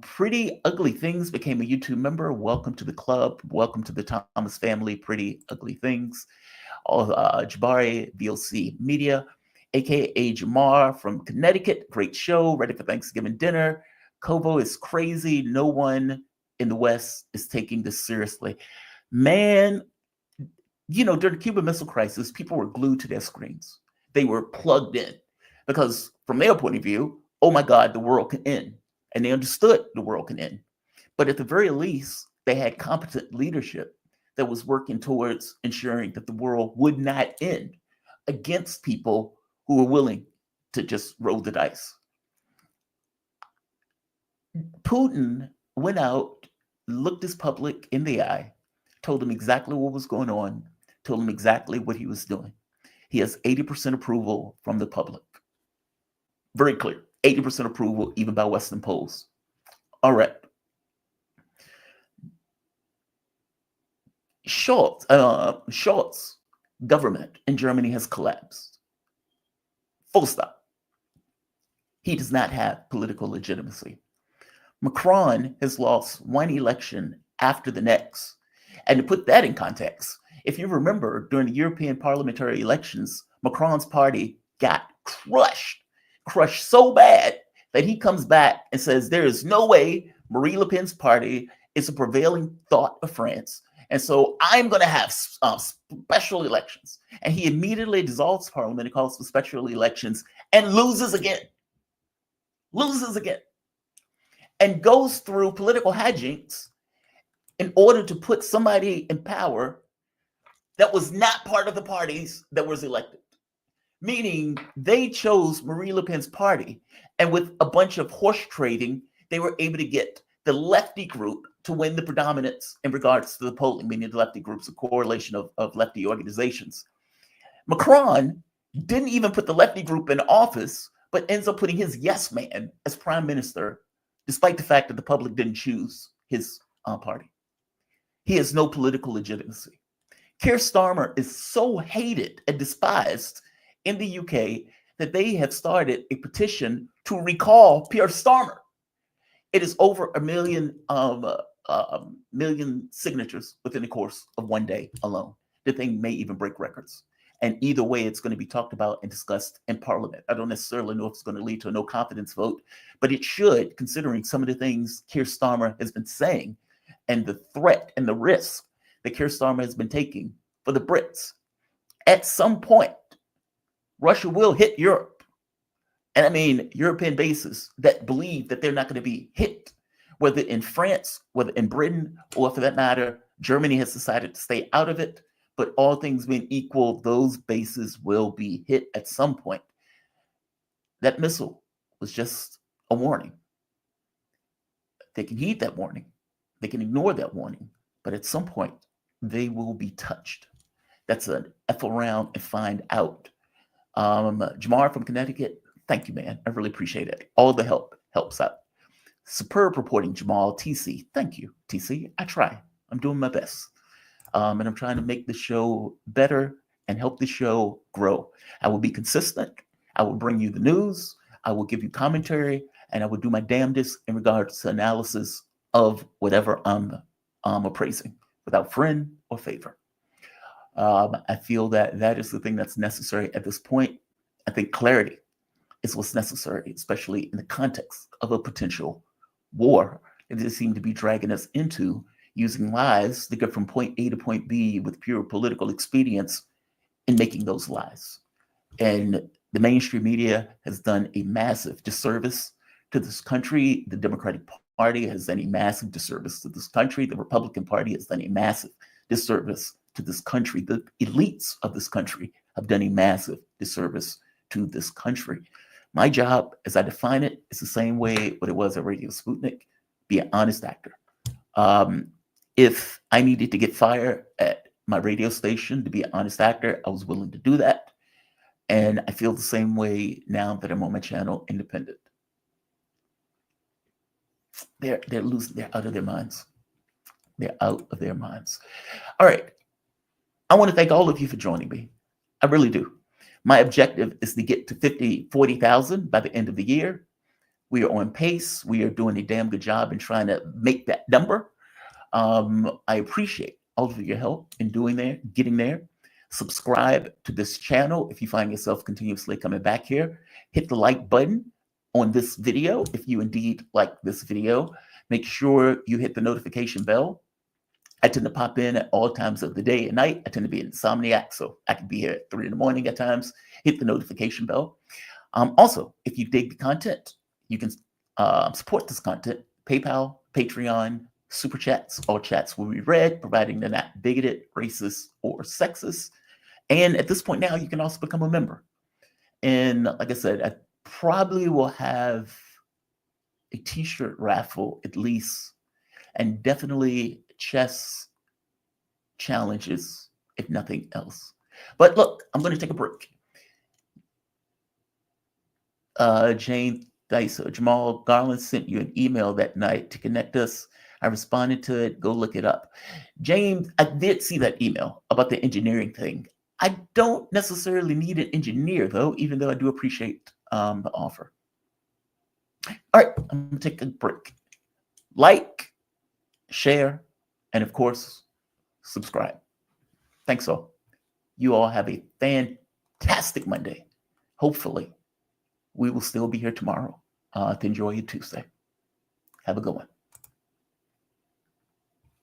Pretty Ugly Things became a YouTube member. Welcome to the club. Welcome to the Thomas family. Pretty Ugly Things. Jabari VLC Media, aka Jamar from Connecticut. Great show. Ready for Thanksgiving dinner. Kovo is crazy. No one in the West is taking this seriously. Man, during the Cuban Missile Crisis, people were glued to their screens. They were plugged in because from their point of view, oh my God, the world can end. And they understood the world can end. But at the very least, they had competent leadership that was working towards ensuring that the world would not end against people who were willing to just roll the dice. Putin went out, looked his public in the eye, told him exactly what was going on, told him exactly what he was doing. He has 80% approval from the public. Very clear. 80% approval, even by Western polls. All right. Scholz's government in Germany has collapsed. Full stop. He does not have political legitimacy. Macron has lost one election after the next. And to put that in context, If you remember, during the European parliamentary elections, Macron's party got crushed so bad that he comes back and says there is no way Marie Le Pen's party is a prevailing thought of France. And so I'm going to have special elections. And he immediately dissolves parliament and calls for special elections and loses again. And goes through political hijinks in order to put somebody in power that was not part of the parties that was elected. Meaning they chose Marie Le Pen's party, and with a bunch of horse trading, they were able to get the lefty group to win the predominance in regards to the polling, meaning the lefty groups, a correlation of lefty organizations. Macron didn't even put the lefty group in office, but ends up putting his yes man as prime minister, despite the fact that the public didn't choose his party. He has no political legitimacy. Keir Starmer is so hated and despised in the UK that they have started a petition to recall Keir Starmer. It is over 1 million signatures within the course of one day alone. The thing may even break records. And either way, it's going to be talked about and discussed in Parliament. I don't necessarily know if it's going to lead to a no confidence vote, but it should, considering some of the things Keir Starmer has been saying and the threat and the risk that Keir Starmer has been taking for the Brits. At some point, Russia will hit Europe. And I mean, European bases that believe that they're not going to be hit, whether in France, whether in Britain, or for that matter, Germany has decided to stay out of it. But all things being equal, those bases will be hit at some point. That missile was just a warning. They can heed that warning. They can ignore that warning. But at some point, they will be touched. That's an F around and find out. Jamar from Connecticut, thank you, man. I really appreciate it. All the help helps out. Superb reporting, Jamal. TC, thank you. TC, I try. I'm doing my best. And I'm trying to make the show better and help the show grow. I will be consistent. I will bring you the news. I will give you commentary, and I will do my damnedest in regards to analysis of whatever I'm appraising, without friend or favor. I feel that that is the thing that's necessary at this point. I think clarity is what's necessary, especially in the context of a potential war that they seem to be dragging us into, using lies to get from point A to point B with pure political expedience in making those lies. And the mainstream media has done a massive disservice to this country. The Democratic Party has done a massive disservice to this country. The Republican Party has done a massive disservice to this country. The elites of this country have done a massive disservice to this country. My job, as I define it, is the same way what it was at Radio Sputnik: be an honest actor. If I needed to get fired at my radio station to be an honest actor, I was willing to do that. And I feel the same way now that I'm on my channel, Independent. They're losing, they're out of their minds. They're out of their minds. All right. I want to thank all of you for joining me. I really do. My objective is to get to 40,000 by the end of the year. We are on pace. We are doing a damn good job in trying to make that number. I appreciate all of your help in getting there. Subscribe to this channel if you find yourself continuously coming back here. Hit the like button on this video if you indeed like this video. Make sure you hit the notification bell. I tend to pop in at all times of the day and night. I tend to be an insomniac, so I can be here at 3 in the morning at times. Hit the notification bell. Also, if you dig the content, you can support this content. PayPal, Patreon, Super Chats. All chats will be read, providing they're not bigoted, racist, or sexist. And at this point now, you can also become a member. And like I said, I probably will have a t-shirt raffle at least, and definitely chess challenges, if nothing else. But look, I'm going to take a break. Jane Dyso, Jamal Garland sent you an email that night to connect us. I responded to it. Go look it up. James, I did see that email about the engineering thing. I don't necessarily need an engineer, though, even though I do appreciate the offer. All right, I'm going to take a break. Like, share, and of course, subscribe. Thanks all. You all have a fantastic Monday. Hopefully, we will still be here tomorrow to enjoy your Tuesday. Have a good one.